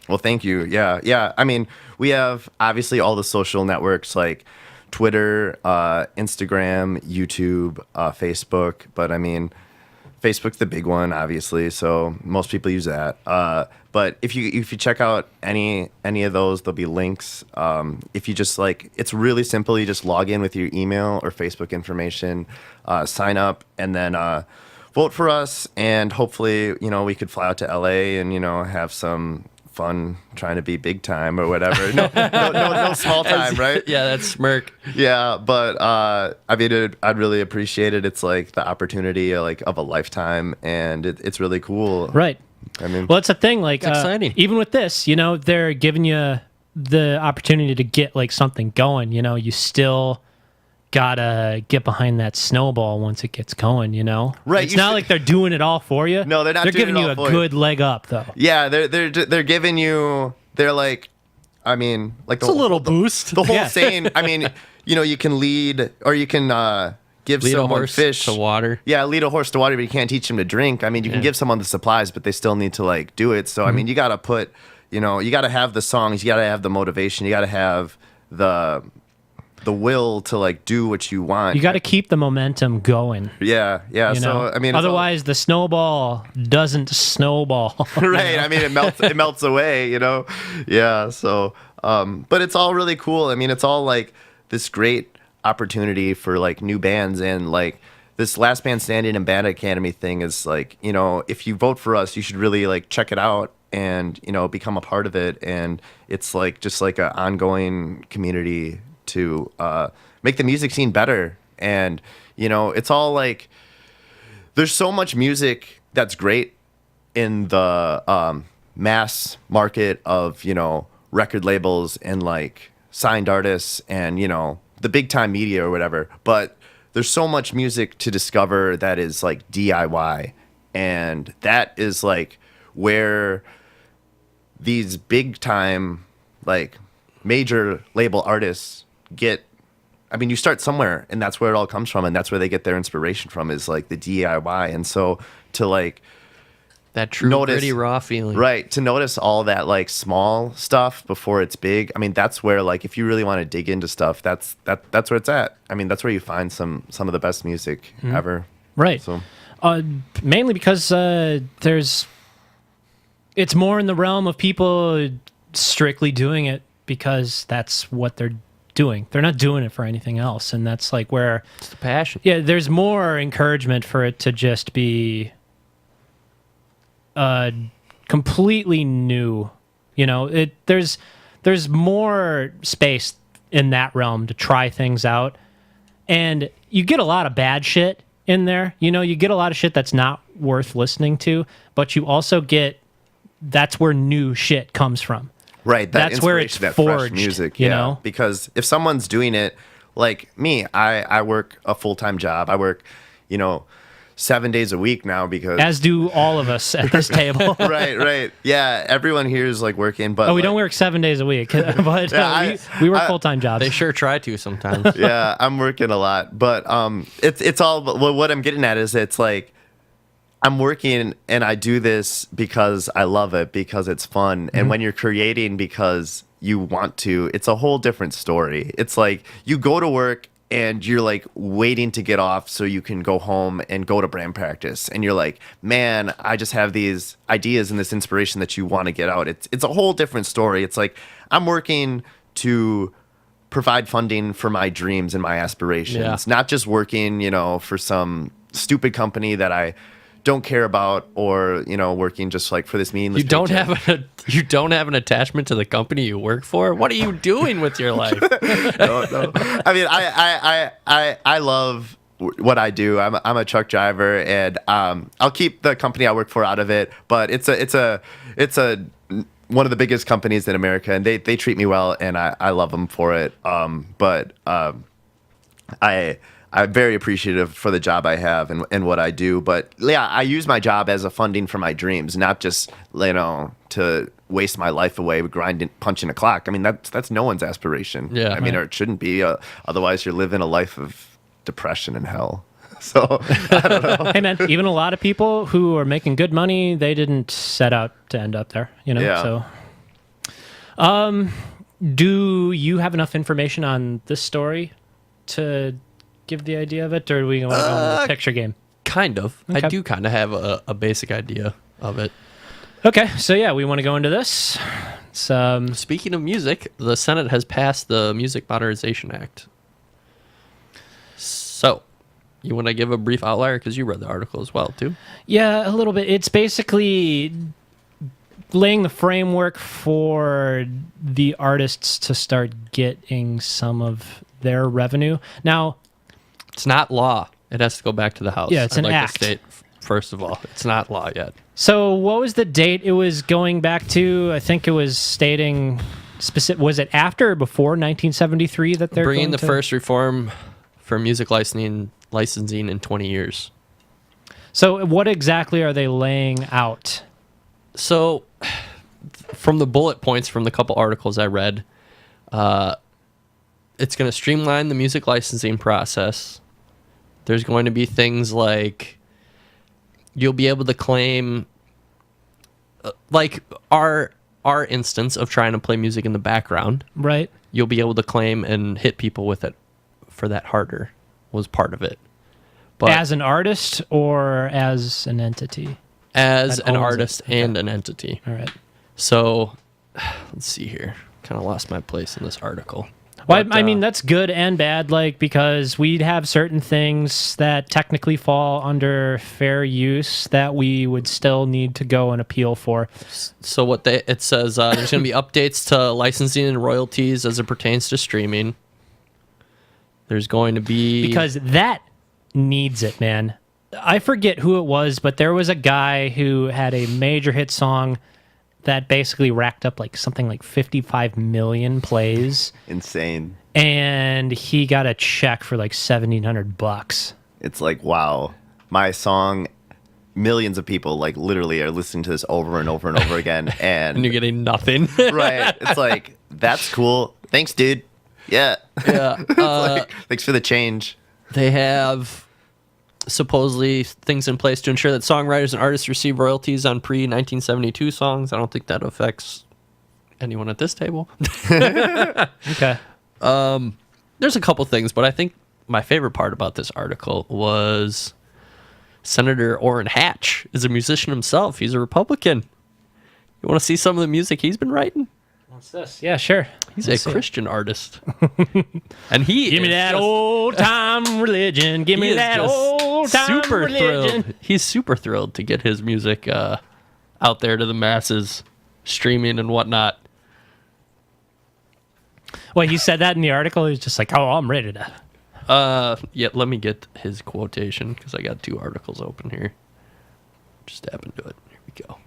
Well, thank you. Yeah. I mean, we have obviously all the social networks like Twitter, Instagram, YouTube, Facebook. But I mean, Facebook's the big one, obviously. So most people use that. But if you check out any of those, there'll be links. If you just it's really simple. You just log in with your email or Facebook information, sign up, and then vote for us. And hopefully, we could fly out to LA and have some fun trying to be big time or whatever. No small time, right? Yeah, that's smirk. Yeah, but I mean, I'd really appreciate it. It's like the opportunity of a lifetime, and it's really cool. Right. I mean, Well, it's a thing. Like, exciting. Even with this, they're giving you the opportunity to get something going. You still gotta get behind that snowball once it gets going. Right, It's not like they're doing it all for you. No, they're not They're doing giving it you all a for you. good leg up, though. yeah, they're giving you. They're like, I mean, like It's a little boost. the whole Yeah. saying. I mean, you can lead or you can give Lead a someone horse fish to water. Yeah, lead a horse to water, but you can't teach him to drink. I mean, you can give someone the supplies, but they still need to do it. So I mean, you got to put, you got to have the songs, you got to have the motivation, you got to have the will to do what you want. You got to keep the momentum going. Yeah. So I mean, it's all- otherwise the snowball doesn't snowball. right. I mean, it melts away, Yeah. So, but it's all really cool. I mean, it's all this great opportunity for new bands, and this Last Band Standing and Band Academy thing is if you vote for us, you should really check it out and become a part of it. And it's just an ongoing community to make the music scene better. And it's all there's so much music that's great in the mass market of record labels and signed artists and the big time media or whatever, but there's so much music to discover that is like DIY, and that is like where these big time like major label artists get. I mean, you start somewhere, and that's where it all comes from, and that's where they get their inspiration from, is like the DIY. And so to like that true gritty raw feeling, right? To notice all that like small stuff before it's big. I mean, that's where like if you really want to dig into stuff, that's where it's at. I mean, that's where you find some of the best music ever. Right. So mainly because it's more in the realm of people strictly doing it because that's what they're doing. They're not doing it for anything else, and that's like where it's the passion. Yeah, there's more encouragement for it to just be completely new. You know, there's more space in that realm to try things out, and you get a lot of bad shit in there. You know, you get a lot of shit that's not worth listening to, but you also get that's where new shit comes from. Right, that that's where it's that forged, fresh music, you know? Because if someone's doing it, like me, I work a full-time job. I work, 7 days a week now because as do all of us at this table. right. Yeah, everyone here is like working, but we don't work 7 days a week, but we work full-time jobs. They sure try to sometimes. Yeah, I'm working a lot, but it's all. What I'm getting at is it's like, I'm working and I do this because I love it, because it's fun. And when you're creating because you want to, it's a whole different story. It's like you go to work and you're like waiting to get off so you can go home and go to brand practice. And you're like, man, I just have these ideas and this inspiration that you want to get out. It's a whole different story. It's like I'm working to provide funding for my dreams and my aspirations, not just working, for some stupid company that I don't care about, or working just like for this meaningless. You don't have an attachment to the company you work for. What are you doing with your life? No. I mean, I love what I do. I'm a truck driver, and I'll keep the company I work for out of it. But it's a one of the biggest companies in America, and they treat me well, and I love them for it. I'm very appreciative for the job I have and what I do. But yeah, I use my job as a funding for my dreams, not just, to waste my life away grinding, punching a clock. I mean, that's no one's aspiration. Yeah. I mean, or it shouldn't be. Otherwise, you're living a life of depression and hell. So, I don't know. Hey, man, even a lot of people who are making good money, they didn't set out to end up there, Yeah. So, do you have enough information on this story to give the idea of it, or do we want to go into the picture game? Kind of. Okay. I do kind of have a basic idea of it. Okay, so yeah, we want to go into this. It's, Speaking of music, the Senate has passed the Music Modernization Act. So, you want to give a brief outlier, because you read the article as well, too? yeah, a little bit. It's basically laying the framework for the artists to start getting some of their revenue. Now, It's not law. It has to go back to the House. Yeah, it's I'd an like act. to state, first of all, it's not law yet. so what was the date it was going back to? I think it was stating specific. Was it after or before 1973 that they're Bringing going the to? first reform for music licensing in 20 years. So what exactly are they laying out? So, from the bullet points from the couple articles I read, it's going to streamline the music licensing process. There's going to be things like you'll be able to claim, like our instance of trying to play music in the background. Right. You'll be able to claim and hit people with it for that harder was part of it. But As an artist or as an entity? as that an owns it. artist Okay. and an entity. All right. So, let's see here. Kind of lost my place in this article. Well, But, I mean, that's good and bad, like, because we'd have certain things that technically fall under fair use that we would still need to go and appeal for. So what it says, there's going to be updates to licensing and royalties as it pertains to streaming. There's going to be... Because that needs it, man. I forget who it was, but there was a guy who had a major hit song, that basically racked up like something like 55 million plays, Insane. and he got a check for like $1,700. It's like, wow, my song, millions of people like literally are listening to this over and over and over again, And you're and getting nothing. right, it's like, that's cool. Thanks, dude. Yeah. Yeah. Like, thanks for the change. They have supposedly things in place to ensure that songwriters and artists receive royalties on pre-1972 songs. I don't think that affects anyone at this table. Okay. There's a couple things, but I think my favorite part about this article was Senator Orrin Hatch is a musician himself. He's a Republican. You want to see some of the music he's been writing? What's this? Yeah, sure. He's Let's a see. Christian artist. And he Give me is that just- old time religion. Give he me is that just old time super religion. thrilled. He's super thrilled to get his music out there to the masses, streaming and whatnot. Well, he said that in the article. He was just like, "Oh, I'm ready to." Yeah, let me get his quotation because I got two articles open here. Just tap into it. Here we go.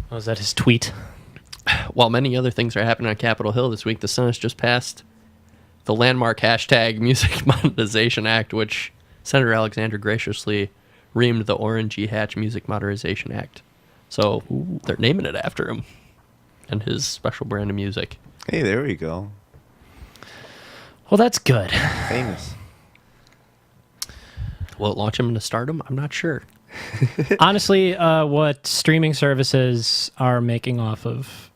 Was that his tweet? While many other things are happening on Capitol Hill this week, the Senate's just passed the landmark hashtag Music Monetization Act, which Senator Alexander graciously reamed the Orrin G. Hatch Music Modernization Act. So they're naming it after him and his special brand of music. Hey, there we go. Well, that's good. Famous. Will it launch him into stardom? I'm not sure. Honestly, what streaming services are making off of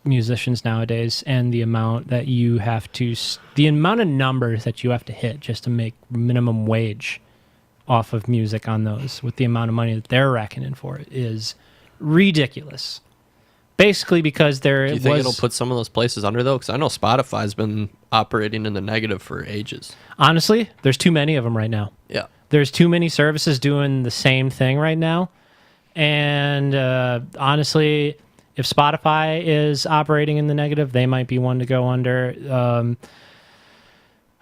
musicians nowadays, and the amount that you have to, the amount of numbers that you have to hit just to make minimum wage off of music on those, with the amount of money that they're reckoning for it, is ridiculous. Basically, because there Do you think it'll put some of those places under, though? Because I know Spotify's been operating in the negative for ages. honestly, there's too many of them right now. Yeah. There's too many services doing the same thing right now. And honestly, if Spotify is operating in the negative, they might be one to go under.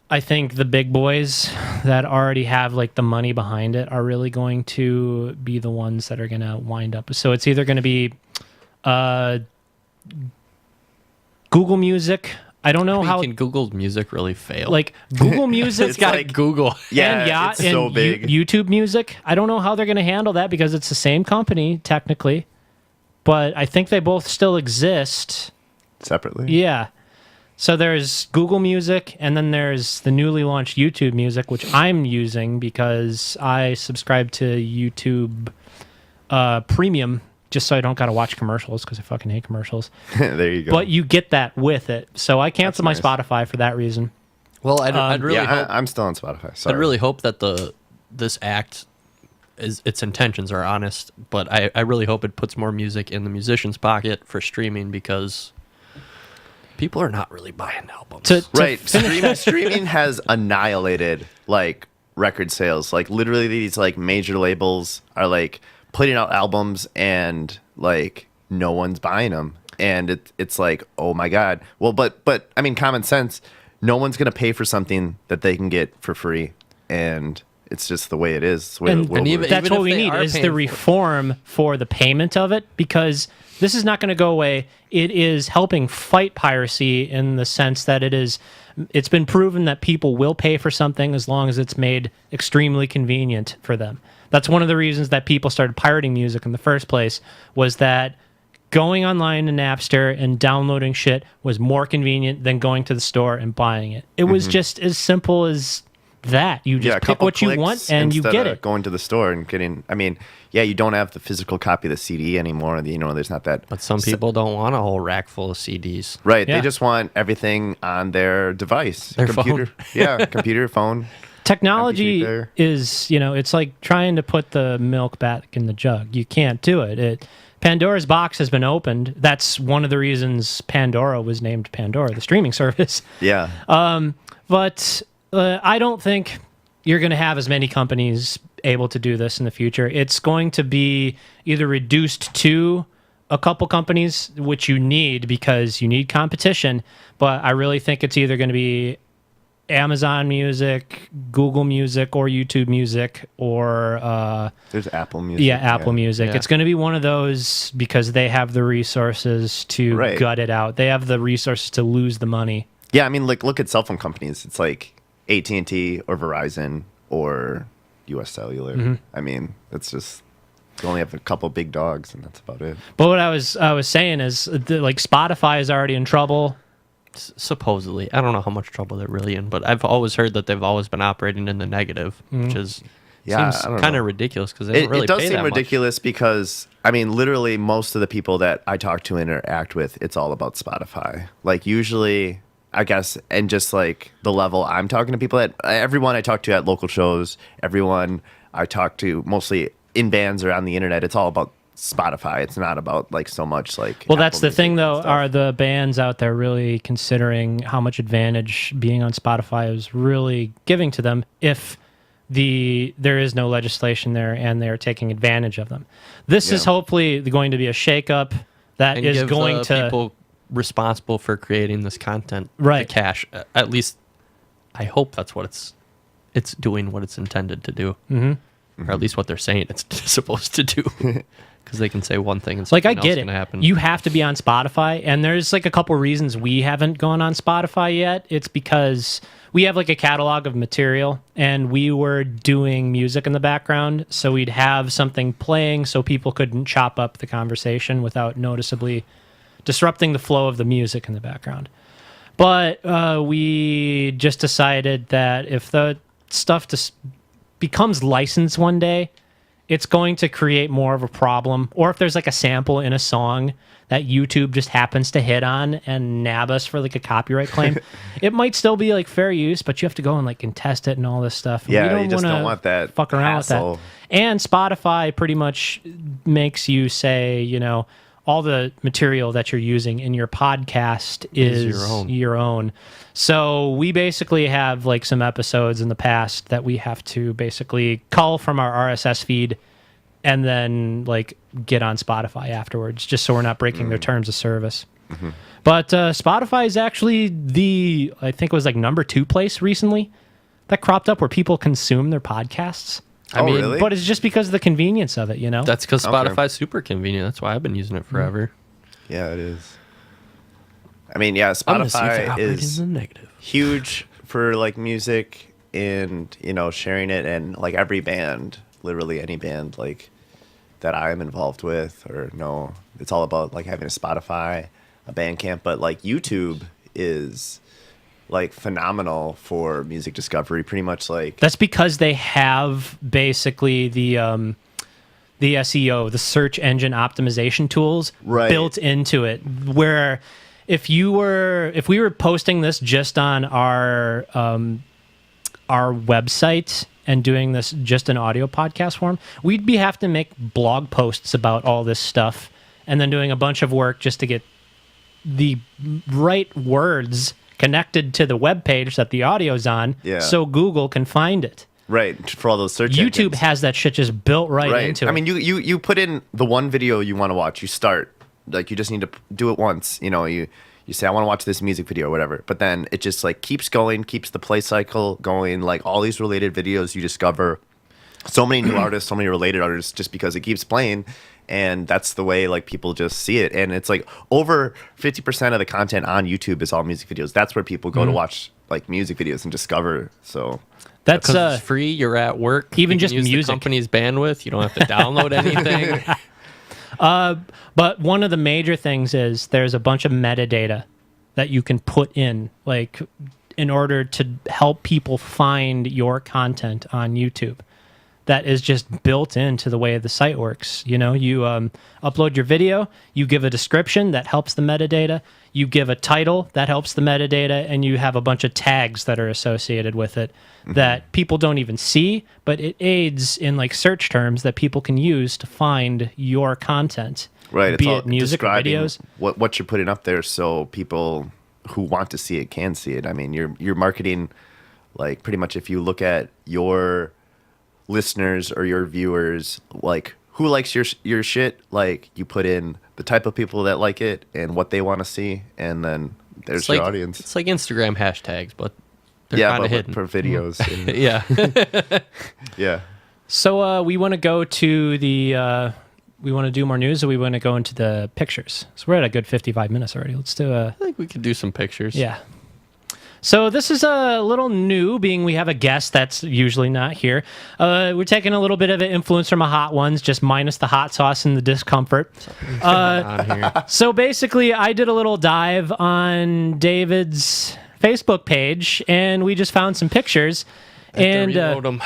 I think the big boys that already have like the money behind it are really going to be the ones that are going to wind up. So it's either going to be Google Music. I don't know how Can Google's music really fail? like Google Music It's got like- Google. Yeah, it's so big. YouTube Music. I don't know how they're going to handle that because it's the same company technically, but I think they both still exist. Separately? Yeah. So there's Google Music, and then there's the newly launched YouTube Music, which I'm using because I subscribe to YouTube Premium just so I don't got to watch commercials because I fucking hate commercials. There you go. But you get that with it. So I cancel my nice. Spotify for that reason. Well, I'd really yeah, hope I'm still on Spotify. Sorry. I'd really hope that this act is its intentions are honest, but I really hope it puts more music in the musician's pocket for streaming because people are not really buying albums. To Right. finish Streaming has annihilated like record sales. Like literally these like major labels are like putting out albums and like no one's buying them. And it's like, oh my God. Well, but I mean, common sense, no one's going to pay for something that they can get for free. And it's just the way it is. It's the way And- the world and even- works. That's if what we they need are is paying the for it. reform for the payment of it, because this is not going to go away. It is helping fight piracy in the sense that it's been proven that people will pay for something as long as it's made extremely convenient for them. That's one of the reasons that people started pirating music in the first place, was that going online to Napster and downloading shit was more convenient than going to the store and buying it. It was just as simple as that. You just a pick couple what you clicks want and you instead get of it. going to the store and getting, I mean, yeah, you don't have the physical copy of the CD anymore. You know, there's not that. But some people don't want a whole rack full of CDs. Right. Yeah. They just want everything on their device. Their computer. phone. Yeah. Computer, phone. Technology MP3 player. is, it's like trying to put the milk back in the jug. You can't do it. Pandora's box has been opened. That's one of the reasons Pandora was named Pandora, the streaming service. Yeah. But I don't think you're going to have as many companies able to do this in the future. It's going to be either reduced to a couple companies, which you need because you need competition. But I really think it's either going to be Amazon Music, Google Music, or YouTube Music, or There's Apple Music. Apple Music. Yeah. It's going to be one of those because they have the resources to gut it out. They have the resources to lose the money. Yeah, I mean, like, look at cell phone companies. It's like AT&T or Verizon or U.S. Cellular. Mm-hmm. I mean, it's just you only have a couple big dogs, and that's about it. But what I was saying is, like, Spotify is already in trouble. Supposedly. I don't know how much trouble they're really in, but I've always heard that they've always been operating in the negative, which is Yeah, seems I don't kind know. of ridiculous because they don't really it does pay seem that much. ridiculous because, I mean, literally most of the people that I talk to and interact with, it's all about Spotify. Like, usually, I guess, and just like the level I'm talking to people at, everyone I talk to at local shows, everyone I talk to mostly in bands or on the internet, it's all about Spotify. It's not about like so much like. Well, that's Apple the thing, Music and though. stuff. Are the bands out there really considering how much advantage being on Spotify is really giving to them if there is no legislation there and they're taking advantage of them? This is Yeah. hopefully going to be a shakeup that And is give going the to people responsible for creating this content Right. the cash. At least, I hope that's what it's doing what it's intended to do, or at least what they're saying it's supposed to do. Because they can say one thing and like, I something get else it. gonna happen. You have to be on Spotify, and there's like a couple reasons we haven't gone on Spotify yet. It's because we have like a catalog of material, and we were doing music in the background, so we'd have something playing so people couldn't chop up the conversation without noticeably disrupting the flow of the music in the background. But we just decided that if the stuff just becomes licensed one day, it's going to create more of a problem. Or if there's like a sample in a song that YouTube just happens to hit on and nab us for like a copyright claim, it might still be like fair use, but you have to go and like contest it and all this stuff. And Yeah, we you just wanna don't want that fuck around hassle. with that. And Spotify pretty much makes you say, you know, all the material that you're using in your podcast is your own. So we basically have like some episodes in the past that we have to basically cull from our RSS feed and then like get on Spotify afterwards, just so we're not breaking their terms of service. But Spotify is actually I think it was like number 2 place recently that cropped up where people consume their podcasts. I mean, really? But it's just because of the convenience of it, you know? that's because Okay. Spotify's super convenient. That's why I've been using it forever. Yeah, it is. I mean, yeah, I'm gonna see if they Spotify operate is in the negative. huge for like music and, you know, sharing it, and like every band, literally any band like that I'm involved with or no, it's all about like having a Spotify, a Bandcamp, but like YouTube is like phenomenal for music discovery, pretty much like That's because they have basically the SEO, the search engine optimization tools Right. built into it. Where if we were posting this just on our website and doing this just in audio podcast form, we'd have to make blog posts about all this stuff and then doing a bunch of work just to get the right words connected to the web page that the audio's on, Yeah. so Google can find it. right for all those search YouTube engines. has that shit just built right into it. I mean, you put in the one video you want to watch. You start like you just need to do it once. You know, you say I want to watch this music video or whatever, but then it just like keeps going, keeps the play cycle going. Like all these related videos you discover, so many new artists, so many related artists, just because it keeps playing. And that's the way like people just see it. And it's like over 50% of the content on YouTube is all music videos. That's where people go to watch like music videos and discover. So That's Because it's free. You're at work. even you can just use music. the company's bandwidth. You don't have to download anything. but one of the major things is there's a bunch of metadata that you can put in, like in order to help people find your content on YouTube. That is just built into the way the site works. You know, you upload your video, you give a description that helps the metadata, you give a title that helps the metadata, and you have a bunch of tags that are associated with it that people don't even see, but it aids in like search terms that people can use to find your content. right, Be it's all it music or describing videos. what you're putting up there, so people who want to see it can see it. I mean, you're marketing like pretty much if you look at your listeners or your viewers, like who likes your shit, like you put in the type of people that like it and what they want to see, and then there's It's your like, audience. It's like Instagram hashtags, but They're yeah, kind of but hidden. for videos. and- Yeah. yeah. So we want to go to the. We want to do more news, or we want to go into the pictures. So we're at a good 55 minutes already. Let's do a. I think we could do some pictures. Yeah. So this is a little new, being we have a guest that's usually not here. We're taking a little bit of an influence from a Hot Ones, just minus the hot sauce and the discomfort. On here. So basically, I did a little dive on David's Facebook page, and we just found some pictures. And Reload 'em.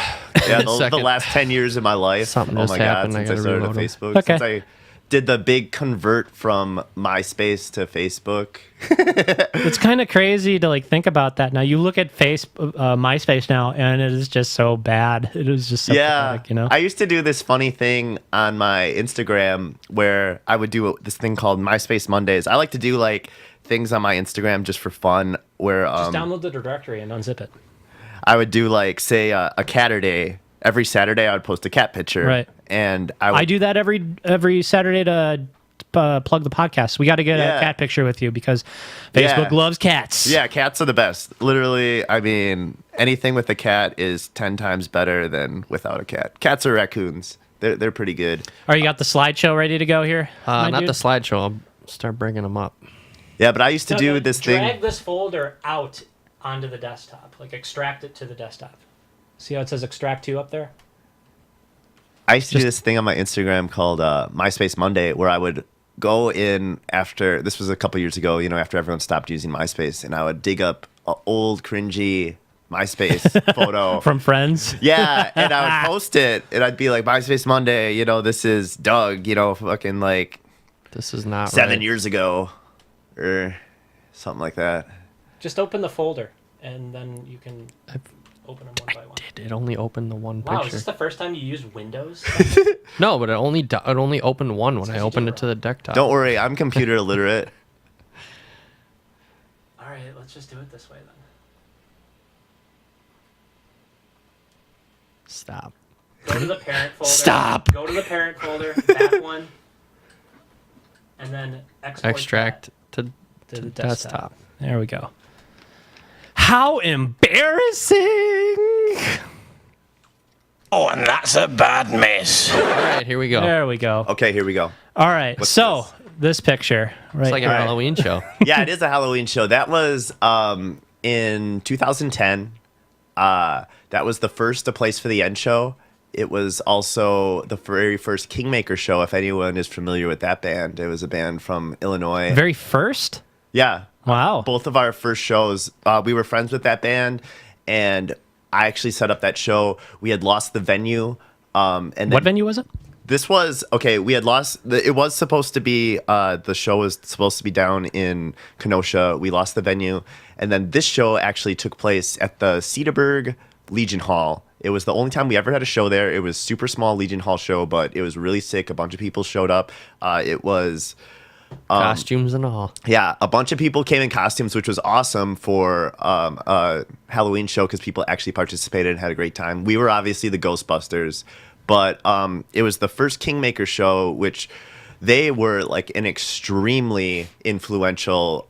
Yeah, In a the second. last 10 years of my life. Something oh just my God, happened. I since I gotta started on reload 'em. Facebook. Okay. Since I did the big convert from MySpace to Facebook. it's kind of crazy to like think about that. Now you look at MySpace now, and it is just so bad. It is just so Yeah. pathetic, you know. I used to do this funny thing on my Instagram where I would do this thing called MySpace Mondays. I like to do like things on my Instagram just for fun where Just download the directory and unzip it. I would do like say a catter day. Every Saturday I would post a cat picture. Right. And I would I do that every Saturday to plug the podcast. We got to get Yeah. a cat picture with you because Facebook Yeah. loves cats. Yeah, cats are the best. Literally, I mean, anything with a cat is 10 times better than without a cat. Cats or raccoons. They're pretty good. All right, you got the slideshow ready to go here? my Not dude? the slideshow. I'll start bringing them up. Yeah, but I used to do this Drag thing. this folder out onto the desktop. Like extract it to the desktop. See how it says extract to up there? I used to do this thing on my Instagram called MySpace Monday where I would go in after, this was a couple years ago, you know, after everyone stopped using MySpace, and I would dig up an old cringy MySpace photo. From Friends? Yeah, and I would post it, and I'd be like, MySpace Monday, you know, this is Doug, you know, fucking like This is not 7 right. years ago, or something like that. Just open the folder, and then you can open them one by one. It only opened the one Wow, is picture. this the first time you used Windows? No, but it only opened one when I 'cause you opened do it to the desktop. Don't worry, I'm computer illiterate. All right, let's just do it this way then. Stop. Go to the parent folder. Stop. Go to the parent folder, that one, and then Extract to to the desktop. There we go. How embarrassing! Oh, and that's a bad mess. All right, here we go. There we go. Okay, here we go. All right, What's so this picture, right? It's like a All right. Halloween show. Yeah, it is a Halloween show. That was in 2010. That was the first A Place for the End show. It was also the very first Kingmaker show, if anyone is familiar with that band. It was a band from Illinois. Very first. Yeah. Wow. Both of our first shows, we were friends with that band, and I actually set up that show. We had lost the venue. And then What venue was it? This was, okay, we had lost, it was supposed to be, the show was supposed to be down in Kenosha. We lost the venue. And then this show actually took place at the Cedarburg Legion Hall. It was the only time we ever had a show there. It was super small Legion Hall show, but it was really sick. A bunch of people showed up. It was... Costumes and all. Yeah, a bunch of people came in costumes, which was awesome for a Halloween show because people actually participated and had a great time. We were obviously the Ghostbusters, but it was the first Kingmaker show, which they were like an extremely influential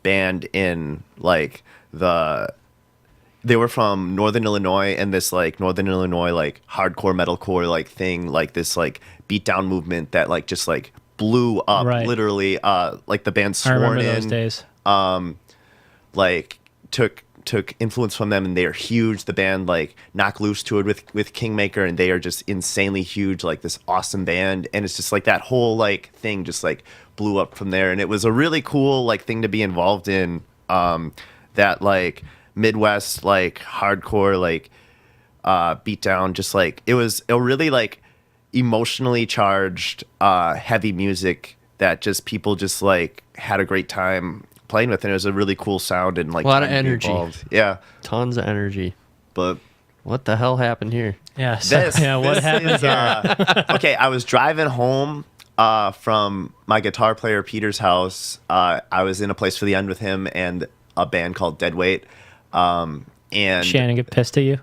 band in like they were from Northern Illinois, and this like Northern Illinois like hardcore metalcore like thing, like this like beatdown movement that like just like blew up, Right. literally. Like the band I Sworn remember In, those days. like took influence from them, and they are huge. The band like Knock Loose toured with Kingmaker, and they are just insanely huge, like this awesome band. And it's just like that whole like thing just like blew up from there, and it was a really cool like thing to be involved in. That like Midwest like hardcore like beatdown, just like it was a really like emotionally charged heavy music that just people just like had a great time playing with, and it was a really cool sound and like A lot of time to be energy. involved. Yeah, Tons of energy. but What the hell happened here? Yeah. So, what this happened is, here? okay, I was driving home from my guitar player Peter's house. I was in A Place for the End with him and a band called Deadweight. And Shannon get pissed at you.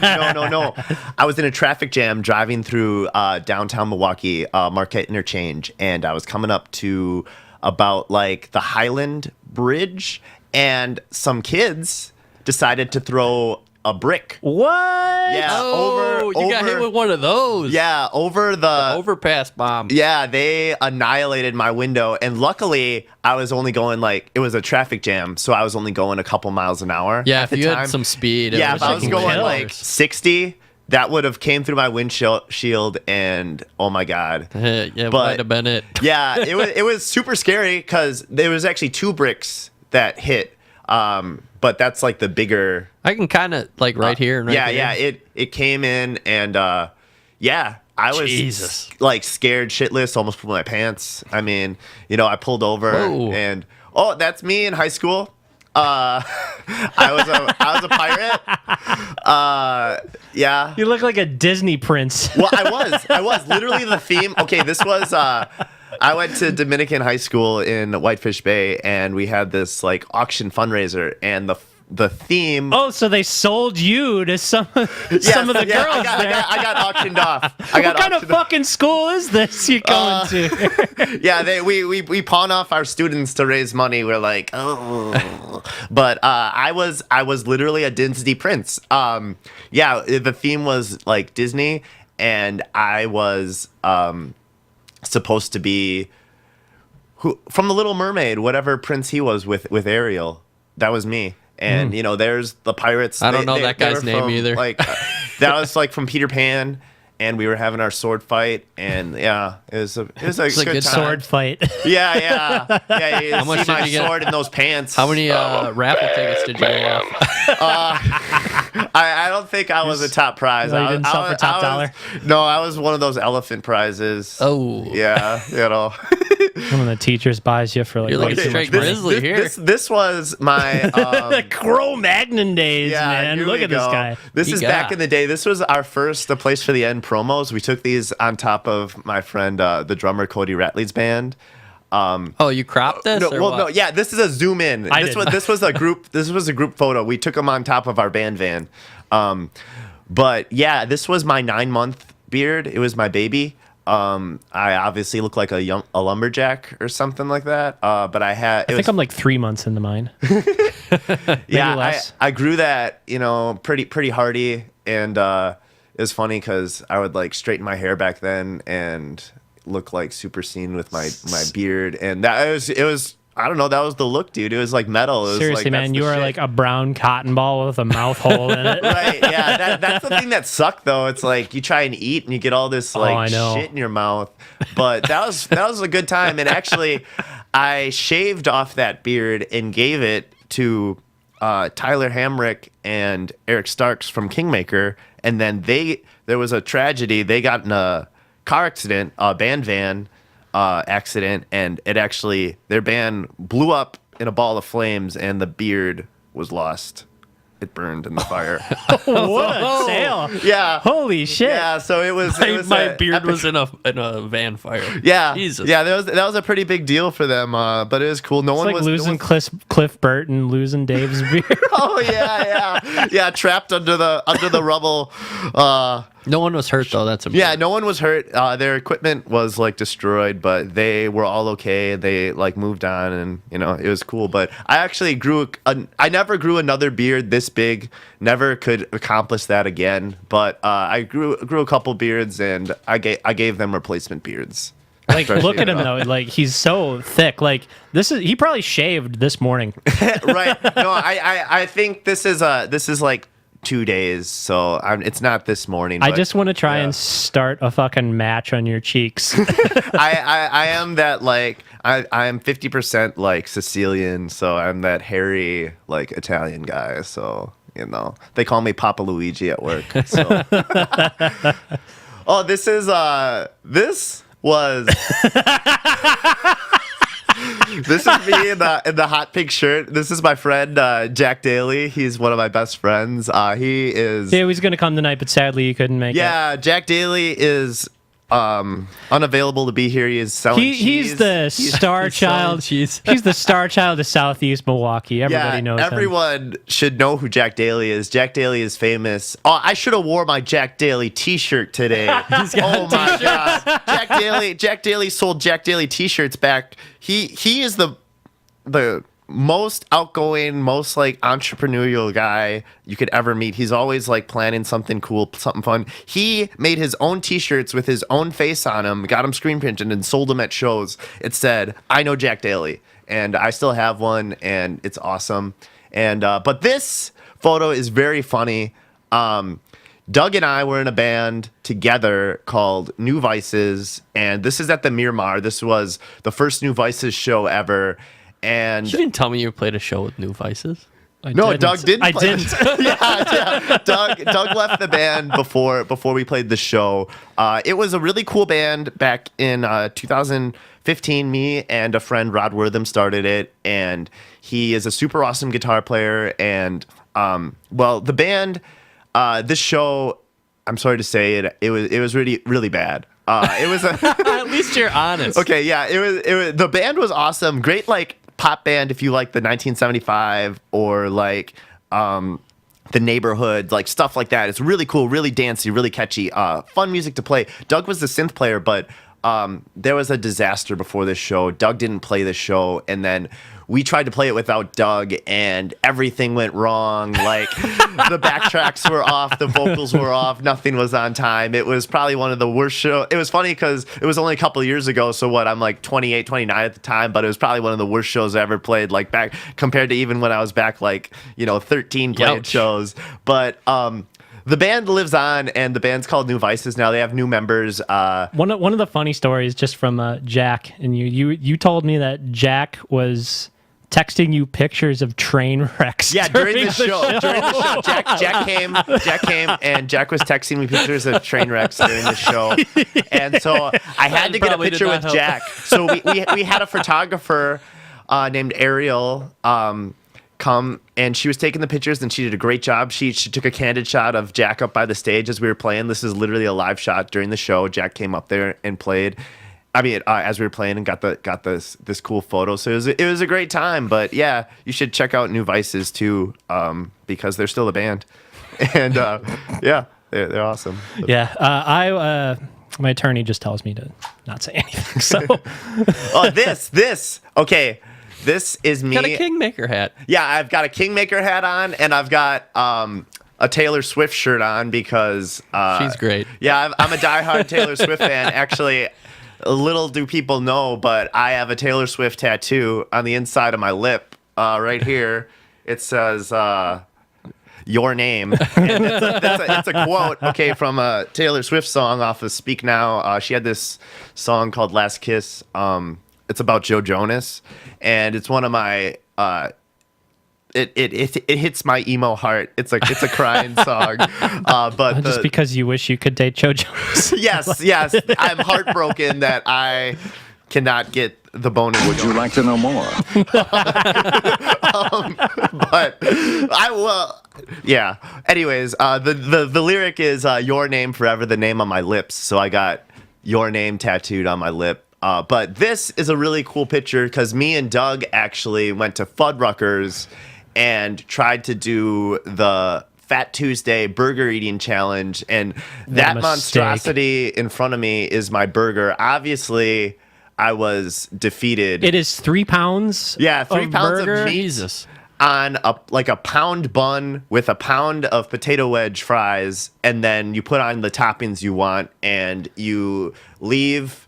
no. I was in a traffic jam driving through downtown Milwaukee, Marquette Interchange, and I was coming up to about like the Highland Bridge, and some kids decided to throw a brick. What? Yeah, Oh, you got hit with one of those. Yeah, over the Overpass bomb. Yeah, they annihilated my window, and luckily I was only going it was a traffic jam, so I was only going a couple miles an hour. Yeah, at if the you time. had some speed. Yeah, if I was going like 60, that would have came through my windshield, and oh my god. yeah, but- might have been it. Yeah, it was super scary because there was actually 2 bricks that hit. But that's like the bigger. I can kind of right here and right yeah, there. yeah. It came in, and yeah, I was Jesus. Scared shitless, almost put my pants. I mean, I pulled over Whoa. and that's me in high school. I was a pirate. Yeah. You look like a Disney prince. Well, I was literally the theme. Okay, this was. I went to Dominican high school in Whitefish Bay, and we had this auction fundraiser, and the theme. Oh, so they sold you to some of the girls there. I got auctioned off. What kind of fucking school is this you're going to? Yeah, we pawn off our students to raise money. We're like, oh, but I was literally a Disney prince. Yeah, the theme was Disney, and I was supposed to be from the Little Mermaid, whatever prince he was with Ariel. That was me. And there's the pirates. I don't know that guy's name either. That was from Peter Pan, and we were having our sword fight, and yeah, it was a good time. Sword fight. Yeah. You How much see did my you get? sword in those pants. How many raffle tickets did you get off? I don't think I was a top prize. No, you didn't sell for top dollar? No, I was one of those elephant prizes. Oh. Yeah, One of the teachers buys you for You're like way a too straight much money. grizzly here. This was my The Cro-Magnon days, man. here Look we at this go. guy. This You is got- back in the day. This was our first The Place for the End promos. We took these on top of my friend, the drummer Cody Ratley's band. Oh, you cropped this? No, or well, what? no, yeah. This is a zoom in. This was a group. This was a group photo. We took them on top of our band van. But yeah, this was my 9-month beard. It was my baby. I obviously look like a lumberjack or something like that. But I think I'm 3 months into mine. yeah. less. I grew that pretty hardy, and it was funny because I would straighten my hair back then and look super seen with my beard, and that it was. I don't know. That was the look, dude. It was metal. It was Seriously, man, you are a brown cotton ball with a mouth hole in it. Right, yeah. That's the thing that sucked, though. It's you try and eat and you get all this I know. shit in your mouth. But that was a good time. And actually, I shaved off that beard and gave it to Tyler Hamrick and Eric Starks from Kingmaker. And then there was a tragedy. They got in a car accident, a band van accident, and their band blew up in a ball of flames, and the beard was lost. It burned in the fire. What a sale. Yeah. Holy shit. Yeah, so it was My a beard epic- was in a van fire. Yeah. Jesus. Yeah, that was a pretty big deal for them, but it was cool. No It's one like was losing Cliff Burton, losing Dave's beard. Oh yeah. Yeah, trapped under the rubble. No one was hurt though. That's important. Yeah, no one was hurt. Their equipment was destroyed, but they were all okay. They moved on, and it was cool. But I actually I never grew another beard this big. Never could accomplish that again. But I grew a couple beards, and I gave them replacement beards. Look at him though. He's so thick. He probably shaved this morning. Right. No, I think this is 2 days, so it's not this morning. I but, just want to try yeah. and start a fucking match on your cheeks. I am that I am 50% Sicilian, so I'm that hairy Italian guy. So they call me Papa Luigi at work. So. Oh, this was. This is me in the hot pink shirt. This is my friend Jack Daly. He's one of my best friends. He is. Yeah, he was gonna come tonight, but sadly he couldn't make it. Yeah, Jack Daly is unavailable to be here. He is selling cheese. He's the star child. cheese. He's the star child of Southeast Milwaukee. Everybody knows him. everyone should know who Jack Daly is. Jack Daly is famous. Oh, I should have wore my Jack Daly T-shirt today. Oh my god, Jack Daly sold Jack Daly T-shirts back. He is the most outgoing, most like entrepreneurial guy you could ever meet. He's always like planning something cool, something fun. He made his own t-shirts with his own face on them, got them screen printed and sold them at shows. It said, "I know Jack Daly," and I still have one, and it's awesome. And but this photo is very funny. Doug and I were in a band together called New Vices, and this is at the Miramar. This was the first New Vices show ever. And You didn't tell me you played a show with New Vices. Doug didn't. I didn't. yeah. Doug left the band before we played the show. It was a really cool band back in 2015. Me and a friend, Rod Wortham, started it, and he is a super awesome guitar player. And the band, this show, I'm sorry to say it was really really bad. It was At least you're honest. okay. Yeah, it was. The band was awesome. Great, like pop band if you like the 1975 or like the Neighborhood, like stuff like that. It's really cool, really dancey, really catchy, fun music to play. Doug was the synth player, but there was a disaster before this show. Doug didn't play the show, and then we tried to play it without Doug, and everything went wrong. Like the backtracks were off, the vocals were off, nothing was on time. It was probably one of the worst shows. It was funny because it was only a couple of years ago. So what? I'm like 28, 29 at the time, but it was probably one of the worst shows I ever played. Like back compared to even when I was back, like 13 playing Youch. shows. But the band lives on, and the band's called New Vices now. They have new members. One of the funny stories just from Jack and you told me that Jack was texting you pictures of train wrecks. Yeah, during the show. During the show, Jack came, and Jack was texting me pictures of train wrecks during the show, and so I had to get a probably picture did with not help. Jack. So we had a photographer named Ariel come, and she was taking the pictures, and she did a great job. She took a candid shot of Jack up by the stage as we were playing. This is literally a live shot during the show. Jack came up there and played. I mean, as we were playing, and got this cool photo. So it was a great time. But yeah, you should check out New Vices too, because they're still a band, and yeah, they're awesome. Yeah, my attorney just tells me to not say anything. So Okay, this is me. Got a Kingmaker hat. Yeah, I've got a Kingmaker hat on, and I've got a Taylor Swift shirt on because She's great. Yeah, I'm a diehard Taylor Swift fan. Actually, little do people know, but I have a Taylor Swift tattoo on the inside of my lip, right here. It says "Your Name." And it's a quote, okay, from a Taylor Swift song off of Speak Now. She had this song called "Last Kiss." It's about Joe Jonas, and it's one of my. It hits my emo heart. It's a crying song, but just because you wish you could date Joe Jonas. yes, I'm heartbroken that I cannot get the bonus. Would you like to know more? But I will. Yeah. Anyways, the lyric is "Your name forever, the name on my lips." So I got "Your name" tattooed on my lip. But this is a really cool picture because me and Doug actually went to Fuddruckers and tried to do the Fat Tuesday burger eating challenge, and that monstrosity in front of me is my burger. Obviously, I was defeated. It is 3 pounds. Yeah, 3 pounds burger. of meat Jesus. on a pound bun with a pound of potato wedge fries, and then you put on the toppings you want, and you leave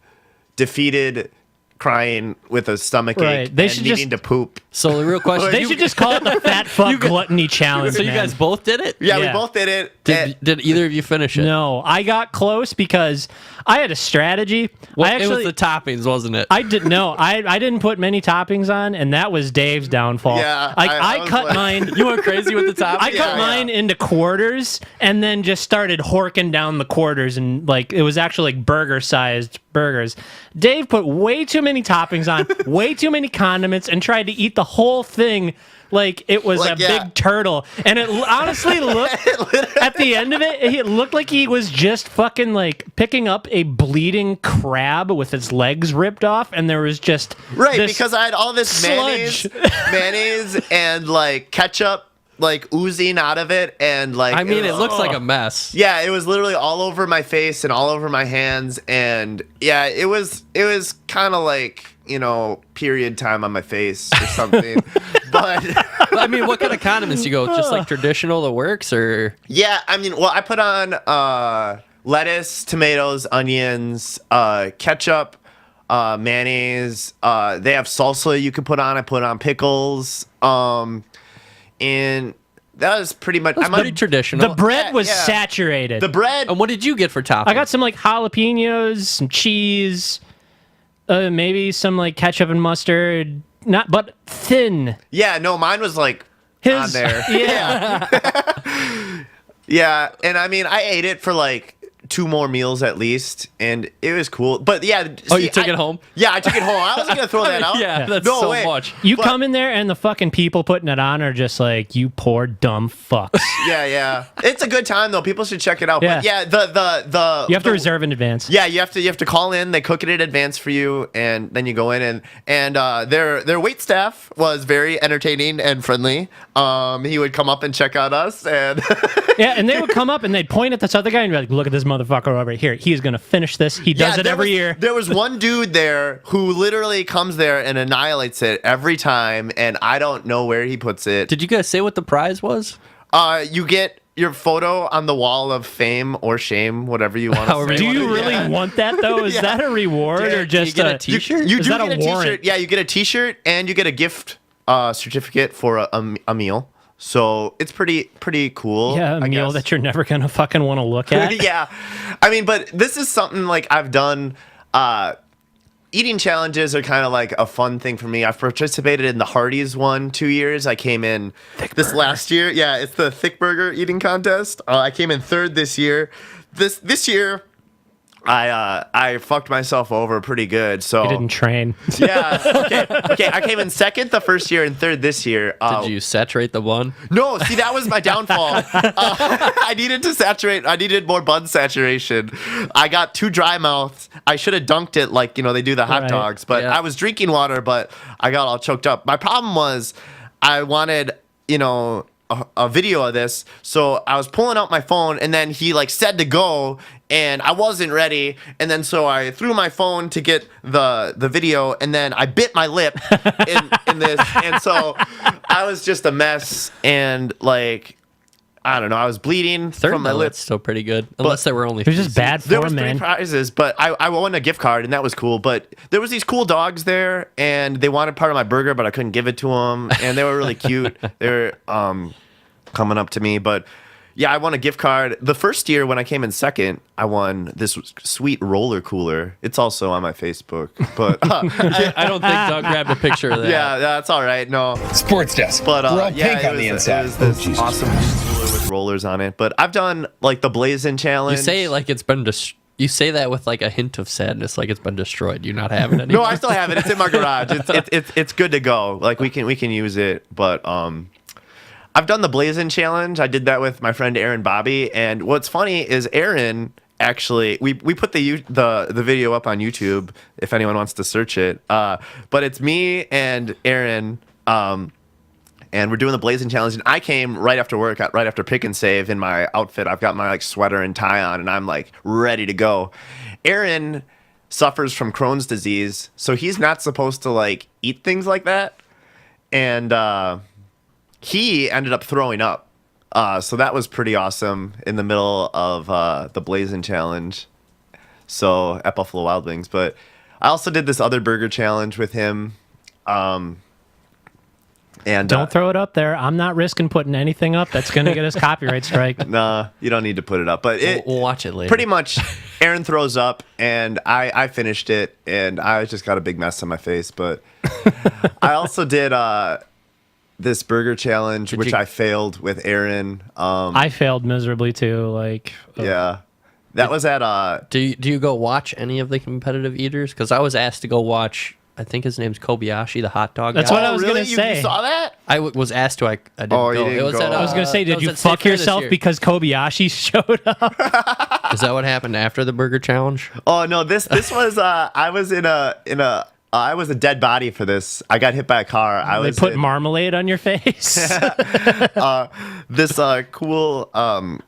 defeated, crying with a stomach Right. ache, They and should needing to poop. So the real question: They should just call it the Fat Fuck Gluttony Challenge. So you man. guys both did it? Yeah, we Yeah. both did it. Did either of you finish it? No, I got close because I had a strategy. Well, I it was actually, the toppings, wasn't it? I didn't know. I didn't put many toppings on, and that was Dave's downfall. Yeah, I I was cut like- mine. You went crazy with the toppings. I cut mine into quarters and then just started horking down the quarters, and like it was actually like burger-sized burgers. Dave put way too many toppings on, way too many condiments, and tried to eat the whole thing like it was Like, a yeah. big turtle. And it honestly looked at the end of it, it looked like he was just fucking like picking up a bleeding crab with its legs ripped off, and there was just Right, this because I had all this sludge. mayonnaise and like ketchup like oozing out of it, and like I mean, it looks like a mess. yeah, it was literally all over my face and all over my hands, and yeah, it was kind of like, you know, period time on my face or something. But I mean, what kind of condiments you go? Just like traditional that works, or yeah, I mean, well, I put on lettuce, tomatoes, onions, ketchup, mayonnaise. They have salsa you can put on. I put on pickles. And that was pretty much. that's pretty traditional. The bread was yeah. saturated. The bread. And what did you get for topping? I got some like jalapenos, some cheese, maybe some like ketchup and mustard. Not, but thin. Yeah, no, mine was like on there. Yeah. Yeah, and I mean, I ate it for like 2 more meals at least, and it was cool. But yeah, you took it home? Yeah, I took it home. I wasn't gonna throw that out. Yeah, that's no so way. much. You But- come in there and the fucking people putting it on are just like, you poor dumb fucks. Yeah, it's a good time though. People should check it out. Yeah. But yeah, the You have to reserve in advance. Yeah, you have to call in. They cook it in advance for you, and then you go in, and their wait staff was very entertaining and friendly. He would come up and check out us, and Yeah, and they would come up and they'd point at this other guy and be like, look at this motherfucker over here. He's going to finish this. He does it there every was- year. There was one dude there who literally comes there and annihilates it every time, and I don't know where he puts it. Did you guys say what the prize was? You get your photo on the wall of fame or shame, whatever you want to However say. you Do you wanna- really Yeah. want that, though? Is Yeah. that a reward Yeah, or just get a a t-shirt? You Is do that a get a warrant? t-shirt. Yeah, you get a t-shirt and you get a gift certificate for a meal. So it's pretty cool. Yeah, a I meal guess. that you're never going to fucking want to look at. Yeah, I mean, but this is something like I've done. Eating challenges are kind of like a fun thing for me. I've participated in the Hardee's one 2 years. I came in last year. Yeah, it's the thick burger eating contest. I came in 3rd this year. This year, I fucked myself over pretty good. So You didn't train. yeah, okay. I came in 2nd the first year and 3rd this year. Did you saturate the bun? No, see, that was my downfall. I needed to saturate. I needed more bun saturation. I got too dry mouths. I should have dunked it like, you know, they do the hot Right. dogs. But Yeah. I was drinking water, but I got all choked up. My problem was I wanted, you know, a video of this. So I was pulling out my phone, and then he like said to go, and I wasn't ready. And then so I threw my phone to get the video, and then I bit my lip in this. And so I was just a mess, and like, I don't know, I was bleeding Third from my though, that's lips. still pretty good. Unless there were only It was just three bad There for was 3 men. prizes, but I won a gift card, and that was cool. But there was these cool dogs there, and they wanted part of my burger, but I couldn't give it to them, and they were really cute. They were coming up to me, but yeah, I won a gift card. The first year when I came in 2nd, I won this sweet roller cooler. It's also on my Facebook, but I don't think Doug grabbed a picture of that. yeah, that's all right. No, Sports desk. but We're all yeah, pink on the inside. It was this awesome cooler with rollers on it. But I've done like the Blazing Challenge. You say it like it's been you say that with like a hint of sadness, like it's been destroyed. You not have it anymore. No, I still have it. It's in my garage. It's good to go. Like we can use it. But I've done the Blazing Challenge. I did that with my friend Aaron Bobby. And what's funny is Aaron actually we put the video up on YouTube if anyone wants to search it. But it's me and Aaron. And we're doing the Blazing Challenge, and I came right after work, right after Pick and Save in my outfit. I've got my like sweater and tie on, and I'm like ready to go. Aaron suffers from Crohn's disease, so he's not supposed to like eat things like that, and he ended up throwing up. So that was pretty awesome in the middle of the Blazing Challenge. So at Buffalo Wild Wings, but I also did this other burger challenge with him. And Don't throw it up there. I'm not risking putting anything up that's going to get us copyright strike. Nah, you don't need to put it up. But We'll watch it later. pretty much, Aaron throws up, and I finished it, and I just got a big mess on my face. But I also did this burger challenge, which I failed with Aaron. I failed miserably too. Like, Yeah, that was at Do you go watch any of the competitive eaters? Because I was asked to go watch. I think his name's Kobayashi, the hot dog That's guy. what I was really? gonna say. You saw that? I was asked to. I didn't Oh, you go. didn't It was go. at, I I was going to say, that did was you at State fuck Fair this yourself year. because Kobayashi showed up? Is that what happened after the burger challenge? Oh no, this was I was in a I was a dead body for this. I got hit by a car. They put marmalade on your face. This cool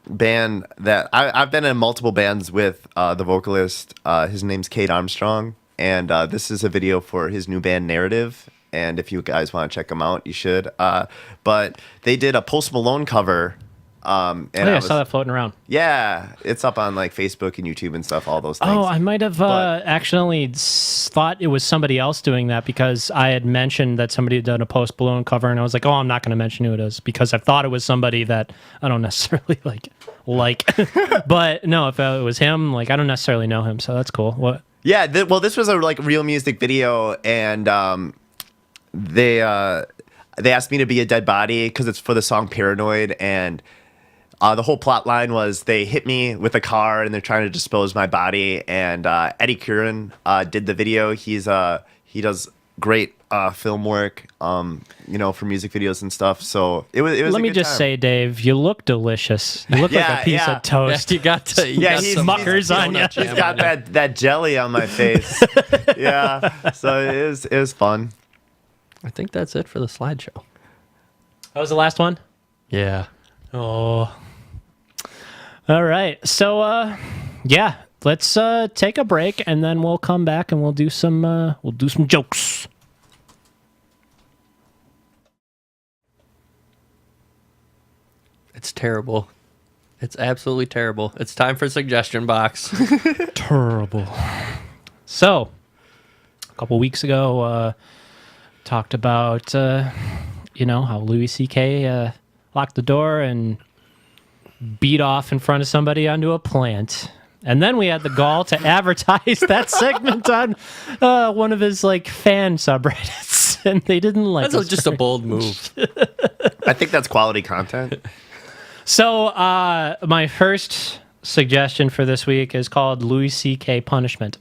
band that I've been in multiple bands with the vocalist. His name's Kate Armstrong, and this is a video for his new band Narrative. And if you guys want to check them out, you should. But they did a Post Malone cover. And I saw that floating around. Yeah, it's up on like Facebook and YouTube and stuff. All those things. Oh, I might have accidentally thought it was somebody else doing that because I had mentioned that somebody had done a Post Malone cover, and I was like, oh, I'm not going to mention who it is because I thought it was somebody that I don't necessarily like. But no, if it was him, like I don't necessarily know him, so that's cool. What? Yeah, this was a like real music video, and they asked me to be a dead body because it's for the song Paranoid, and the whole plot line was they hit me with a car and they're trying to dispose my body. And Eddie Curran did the video. He does great film work, for music videos and stuff. So it was. Let me just say, Dave, you look delicious. You look like a piece of toast. Yeah, you got he's muckers on you. He's got that jelly on my face. Yeah, so it was fun. I think that's it for the slideshow. That was the last one? Yeah. Oh. All right. So, let's take a break, and then we'll come back and we'll do some jokes. It's terrible. It's absolutely terrible. It's time for suggestion box. Terrible. So, a couple weeks ago, talked about, how Louis C.K. locked the door and beat off in front of somebody onto a plant. And then we had the gall to advertise that segment on one of his fan subreddits, and they didn't like. That's just a bold move. I think that's quality content. So my first suggestion for this week is called Louis C.K. Punishment.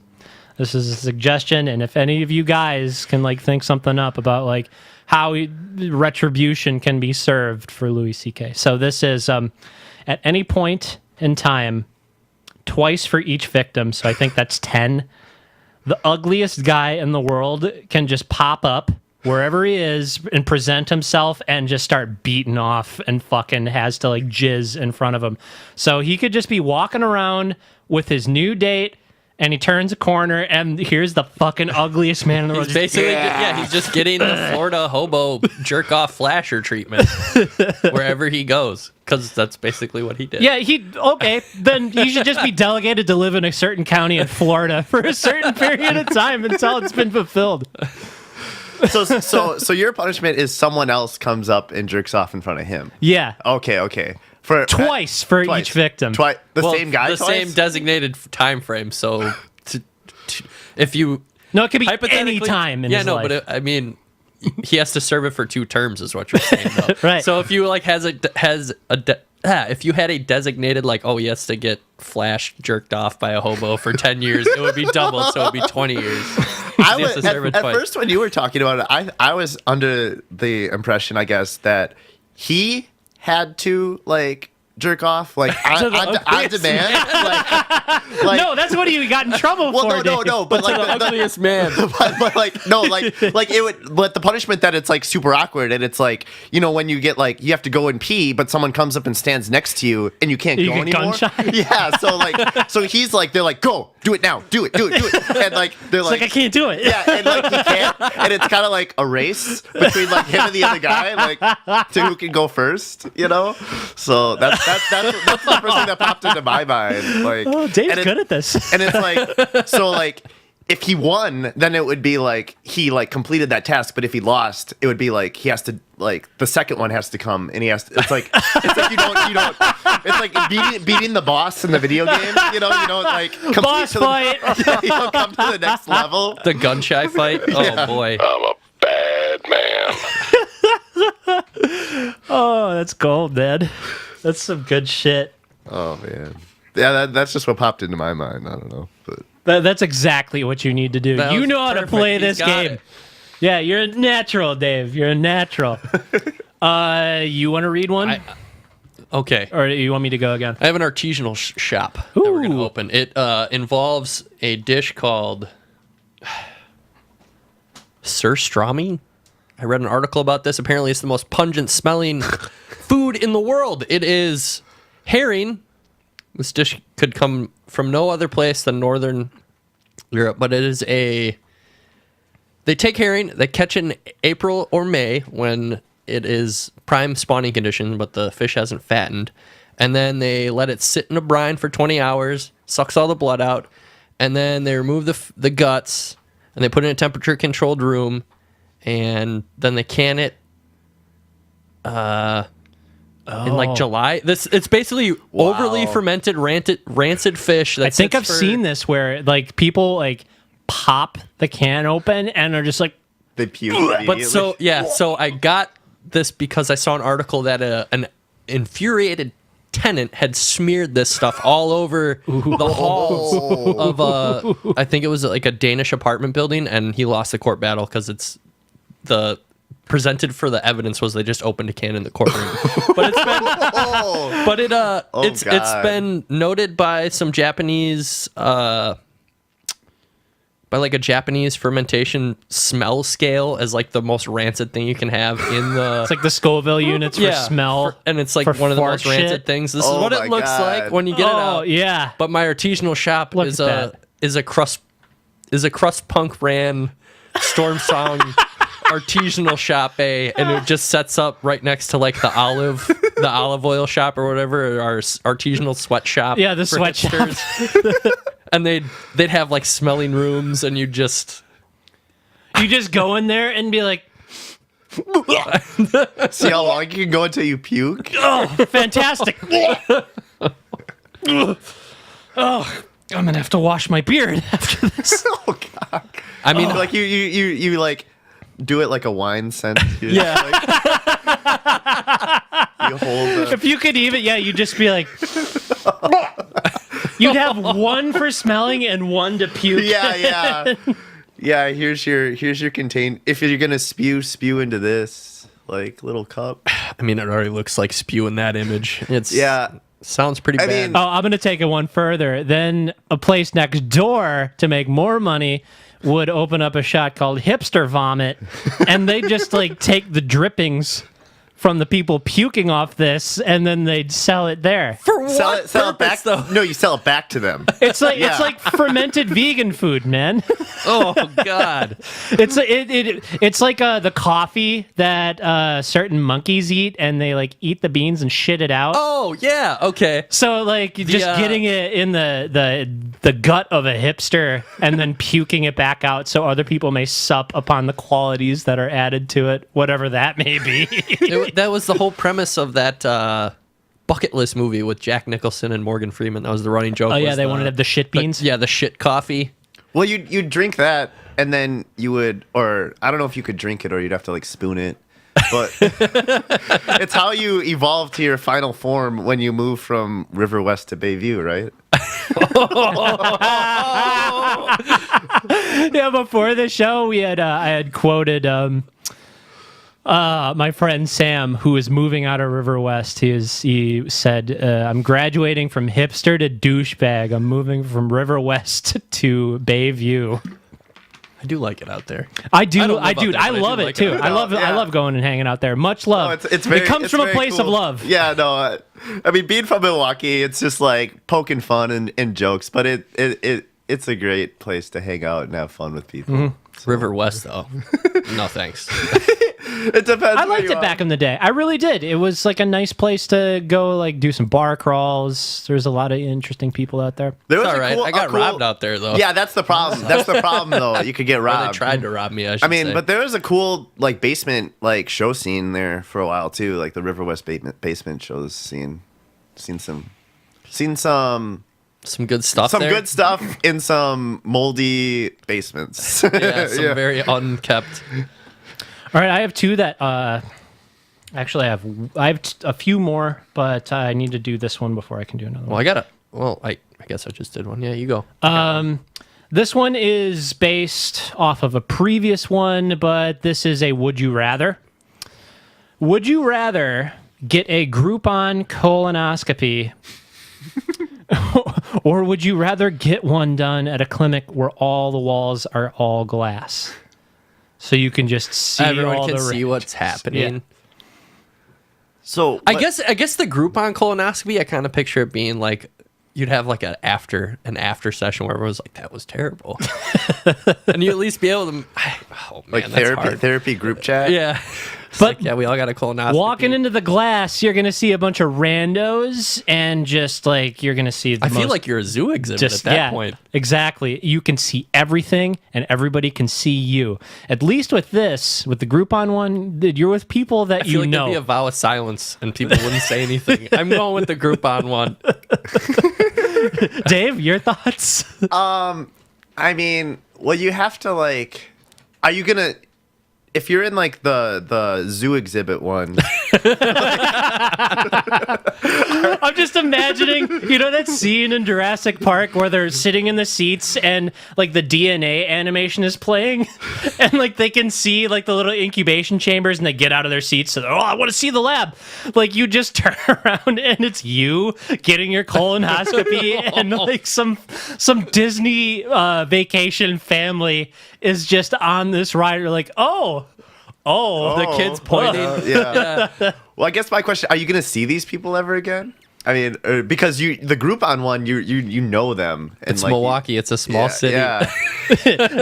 This is a suggestion, and if any of you guys can think something up about how retribution can be served for Louis C.K. So this is at any point in time, twice for each victim. So I think that's 10. The ugliest guy in the world can just pop up wherever he is and present himself and just start beating off and fucking has to jizz in front of him. So he could just be walking around with his new date, and he turns a corner, and here's the fucking ugliest man in the world. He's basically, he's just getting the Florida hobo jerk-off flasher treatment wherever he goes, because that's basically what he did. Yeah, then he should just be delegated to live in a certain county in Florida for a certain period of time until it's been fulfilled. So your punishment is someone else comes up and jerks off in front of him. Yeah. Okay. Twice for each victim. Same guy. The same designated time frame. So, if you it could be any time in his life. but he has to serve it for 2 terms, is what you're saying, though. Right. So if you if you had a designated he has to get flash jerked off by a hobo for 10 years, it would be double, so it would be 20 years. At first, when you were talking about it, I was under the impression, I guess, that he had to jerk off on demand. No, that's what he got in trouble for. No, but the ugliest man. But it would. But the punishment that it's super awkward, and it's when you get you have to go and pee, but someone comes up and stands next to you, and you can't go anymore. Gun-shy? Yeah, so he's they're go, do it now, do it, and they're I can't do it. Yeah, and he can't, and it's kind of a race between him and the other guy, to who can go first, So that's the first thing that popped into my mind. Dave's good at this. And it's if he won, then it would be he completed that task. But if he lost, it would be he has to the second one has to come, and he has to. It's you don't. It's beating the boss in the video game. You don't boss fight. You don't come to the next level. The gun shy fight. Oh boy. I'm a bad man. Oh, that's gold, Dad. That's some good shit. Oh man. Yeah, that's just what popped into my mind. I don't know, but that's exactly what you need to do. You know how to play this game. Yeah, you're a natural, Dave. You're a natural. You want to read one? Okay. Or you want me to go again? I have an artisanal shop that we're going to open. It involves a dish called surströmming. I read an article about this. Apparently, it's the most pungent smelling food in the world. It is herring. This dish could come from no other place than Northern Europe, but it is they take herring, they catch it in April or May when it is prime spawning condition, but the fish hasn't fattened. And then they let it sit in a brine for 20 hours, sucks all the blood out, and then they remove the guts, and they put it in a temperature-controlled room, and then they can it in like July. It's basically overly fermented, rancid fish. That I think I've seen this where like people like pop the can open and are just like, They puke immediately. But so I got this because I saw an article that an infuriated tenant had smeared this stuff all over the halls of I think it was like a Danish apartment building, and he lost the court battle because it's the presented for the evidence was they just opened a can in the courtroom. But it's been noted by some Japanese by like a Japanese fermentation smell scale as like the most rancid thing you can have in the... It's like the Scoville units for smell. And it's like for one of the most fart rancid shit. things. This is what it looks like when you get it out. Oh, yeah. But my artisanal shop Look is at a crust punk ran Storm Song artisanal shop, and it just sets up right next to like the olive oil shop or whatever, our artisanal sweatshop. Yeah, the for sweatshop. hipsters. And they'd have like smelling rooms, and you just go in there and be like, See how long you can go until you puke? oh, fantastic. Oh, I'm going to have to wash my beard after this. Oh god. I mean, Like you like do it like a wine scent. You yeah. you hold If you could even, you'd just be like, you'd have one for smelling and one to puke. yeah. Here's your contain. If you're gonna spew into this like little cup. I mean, it already looks like spew in that image. Sounds pretty I bad. mean- Oh, I'm going to take it one further. Then a place next door to make more money would open up a shop called Hipster Vomit, and they just like take the drippings from the people puking off this, and then they'd sell it there. For what Sell it back. purpose, though? No, you sell it back to them. It's like fermented vegan food, man. Oh God! It's like the coffee that certain monkeys eat, and they like eat the beans and shit it out. Oh yeah. Okay. So like just getting it in the gut of a hipster and then puking it back out so other people may sup upon the qualities that are added to it, whatever that may be. That was the whole premise of that Bucket List movie with Jack Nicholson and Morgan Freeman. That was the running joke. Oh yeah, they wanted to have the shit beans. the shit coffee. Well, you'd drink that, and then you would, or I don't know if you could drink it, or you'd have to like spoon it. But it's how you evolve to your final form when you move from River West to Bayview, right? Yeah, before the show, I had quoted my friend Sam, who is moving out of River West. He said, "I'm graduating from hipster to douchebag. I'm moving from River West to Bayview." I do like it out there. I do. don't live I out do. there, I but I love do it like too. it. I love going and hanging out there. Much love. It's very, it comes it's from a very place of cool. love. Yeah, no. I mean, being from Milwaukee, it's just like poking fun and jokes, but it's a great place to hang out and have fun with people. Mm-hmm. River West, though. No thanks. It depends. I where liked you it are. back in the day. I really did. It was like a nice place to go, like do some bar crawls. There's a lot of interesting people out there. There was It's all a right. cool- I got a cool- robbed out there, though. Yeah, that's the problem. That's the problem, though. You could get Or robbed. they tried to rob me. I should I mean, say. but there was a cool like basement like show scene there for a while too, like the River West basement shows scene. Seen some some good stuff. there. good stuff in some moldy basements. Yeah, some very unkept. All right, I have two that actually I have a few more, but I need to do this one before I can do another one. I guess I just did one. Yeah, you go. This one is based off of a previous one, but this is a would you rather. Would you rather get a Groupon colonoscopy or would you rather get one done at a clinic where all the walls are all glass? so you can just see Everyone all can the see what's happening. Yeah. So I guess the Groupon colonoscopy, I kind of picture it being like you'd have like an after session where everyone's like, that was terrible. And you at least be able to oh man, like that's hard. therapy group chat. Yeah. It's But like, yeah, we all got a colonoscopy. Walking into the glass, you're gonna see a bunch of randos, and just like you're gonna see. I feel like you're a zoo exhibit at that point. Exactly. You can see everything, and everybody can see you. At least with this, with the Groupon one, you're with people that I feel you like know. there'd be a vow of silence and people wouldn't say anything. I'm going with the Groupon one. Dave, your thoughts? I mean, well, you have to like. Are you gonna? If you're in like the zoo exhibit one, I'm just imagining, that scene in Jurassic Park where they're sitting in the seats and like the DNA animation is playing, and like they can see like the little incubation chambers, and they get out of their seats. So, I want to see the lab. Like you just turn around and it's you getting your colonoscopy, and like some Disney vacation family is just on this ride. You're like, oh, The kid's pointing. yeah. Well, I guess my question: are you gonna see these people ever again? I mean, because the Groupon one, you know them. And It's like, Milwaukee. It's a small city. Yeah.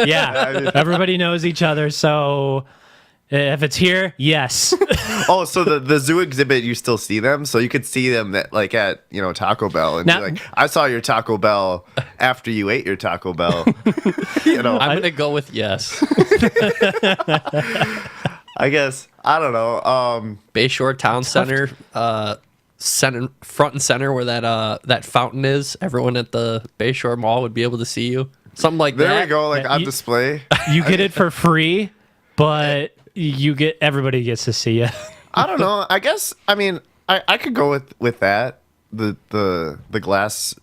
yeah, everybody knows each other. So if it's here, yes. Oh, so the zoo exhibit, you still see them, so you could see them at Taco Bell, and Now- be like, I saw your Taco Bell after you ate your Taco Bell. I'm gonna go with yes. I guess I don't know. Bayshore Town Center, front and center where that fountain is. Everyone at the Bayshore Mall would be able to see you. Something like There that. we go, like Yeah, on you- display. You get it for free, but everybody gets to see you. I don't know. I guess I mean I could go with that. The glass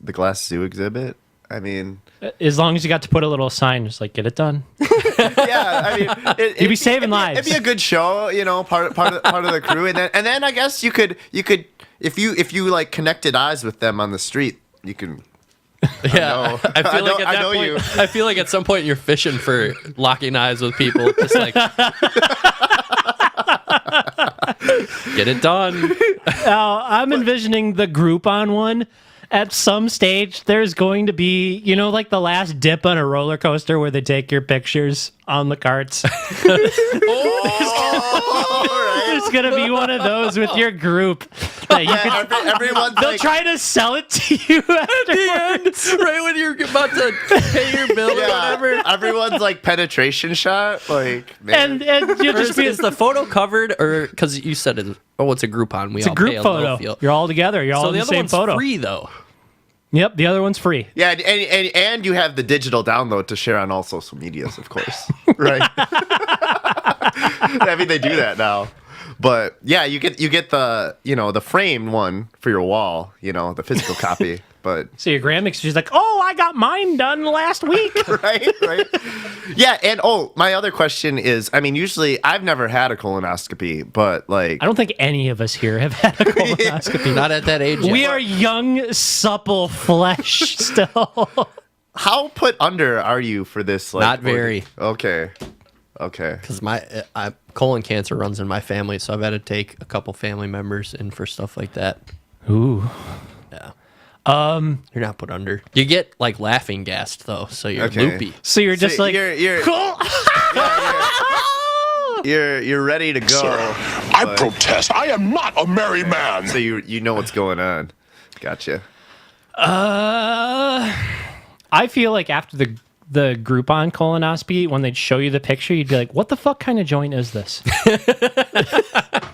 zoo exhibit. I mean, As long as you got to put a little sign, just like get it done. yeah. I mean, You'd be saving lives. It'd be a good show, part of the crew, and then I guess you could if you like connected eyes with them on the street, you can. Yeah, I feel like at that point, I feel like at some point you're fishing for locking eyes with people, just like get it done. Now, I'm envisioning the Groupon one. At some stage, there's going to be, like the last dip on a roller coaster where they take your pictures on the carts. There's going to be one of those with your group. That you can, Everyone's they'll like, try to sell it to you afterwards. Right when you're about to pay your bill or whatever. everyone's like penetration shot, like man. And you'll Or just be is the photo covered, or because you said it's a Groupon? We it's a all group pay photo. low fee. You're all together. You're all So in the the other same one's photo. free though. Yep, the other one's free. Yeah, and you have the digital download to share on all social medias, of course. Right. I mean, they do that now. But yeah, you get the the framed one for your wall, the physical copy. But So your grandma, she's like, "Oh, I got mine done last week." right. Yeah, and my other question is, I mean, usually I've never had a colonoscopy, but like I don't think any of us here have had a colonoscopy. Not at that age yet. We are young, supple flesh still. how put under are you for this? Like, Not very. Okay. Because my colon cancer runs in my family, so I've had to take a couple family members in for stuff like that. Ooh. Yeah. You're not put under. You get like laughing gassed though, so you're Okay. loopy. So you're just like, you're ready to go. I protest. I am not a merry man. So you know what's going on. Gotcha. I feel like after the Groupon colonoscopy, when they'd show you the picture, you'd be like, "What the fuck kind of joint is this?"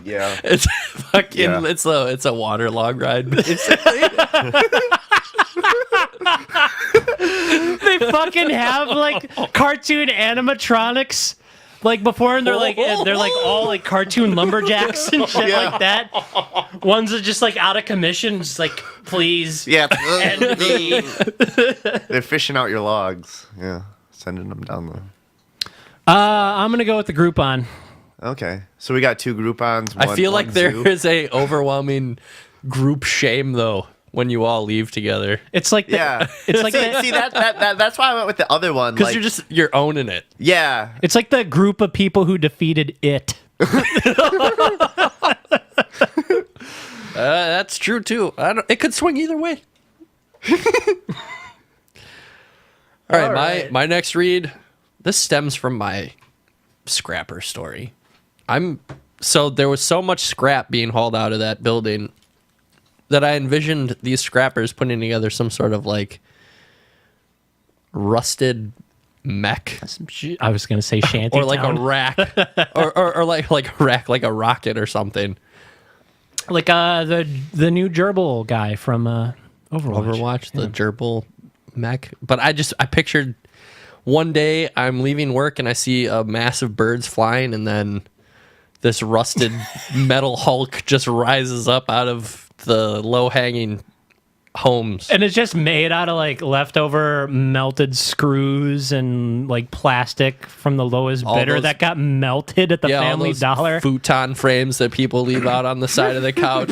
Yeah. It's fucking. Yeah. It's a waterlog ride, basically. They fucking have like cartoon animatronics. Like before, and they're like all like cartoon lumberjacks and shit Yeah. like that. Ones are just like out of commission, just like please. Yeah. end me. They're fishing out your logs. Yeah. Sending them down the. I'm gonna go with the Groupon. Okay. So we got two Groupons. I feel like there zoo. is a overwhelming group shame though when you all leave together. It's like Yeah. it's like See that's why I went with the other one. Because Like, you're owning it. yeah. it's like the group of people who defeated it. That's true too. It could swing either way. All right, my next read. This stems from my scrapper story. So there was so much scrap being hauled out of that building that I envisioned these scrappers putting together some sort of like rusted mech. I was gonna say shanty Or like a town. rack, or like a rack, like a rocket or something. Like the new gerbil guy from Overwatch, the gerbil mech. But I pictured one day I'm leaving work and I see a massive birds flying, and then this rusted metal Hulk just rises up out of the low hanging homes. And it's just made out of like leftover melted screws and like plastic from the lowest All bidder those- that got melted at the all Family those Dollar. futon frames that people leave out on the side of the couch.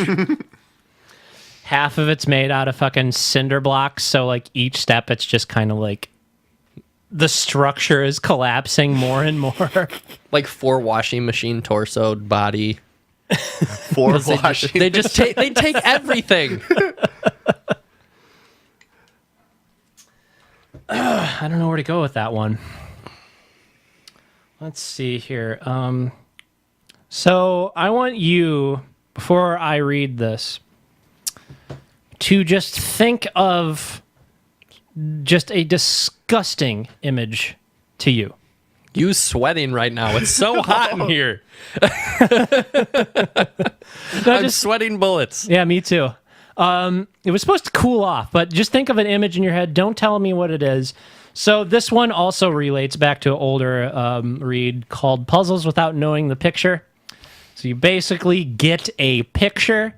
Half of it's made out of fucking cinder blocks, so like each step it's just kind of like the structure is collapsing more and more. Like 4 washing machine torsoed body. For They washing. they take everything. I don't know where to go with that one. Let's see here. So I want you, before I read this, to just think of just a disgusting image to you. You sweating right now. It's so hot in here. I'm sweating bullets. Yeah, me too. It was supposed to cool off, but just think of an image in your head. Don't tell me what it is. So this one also relates back to an older read called Puzzles Without Knowing the Picture. So you basically get a picture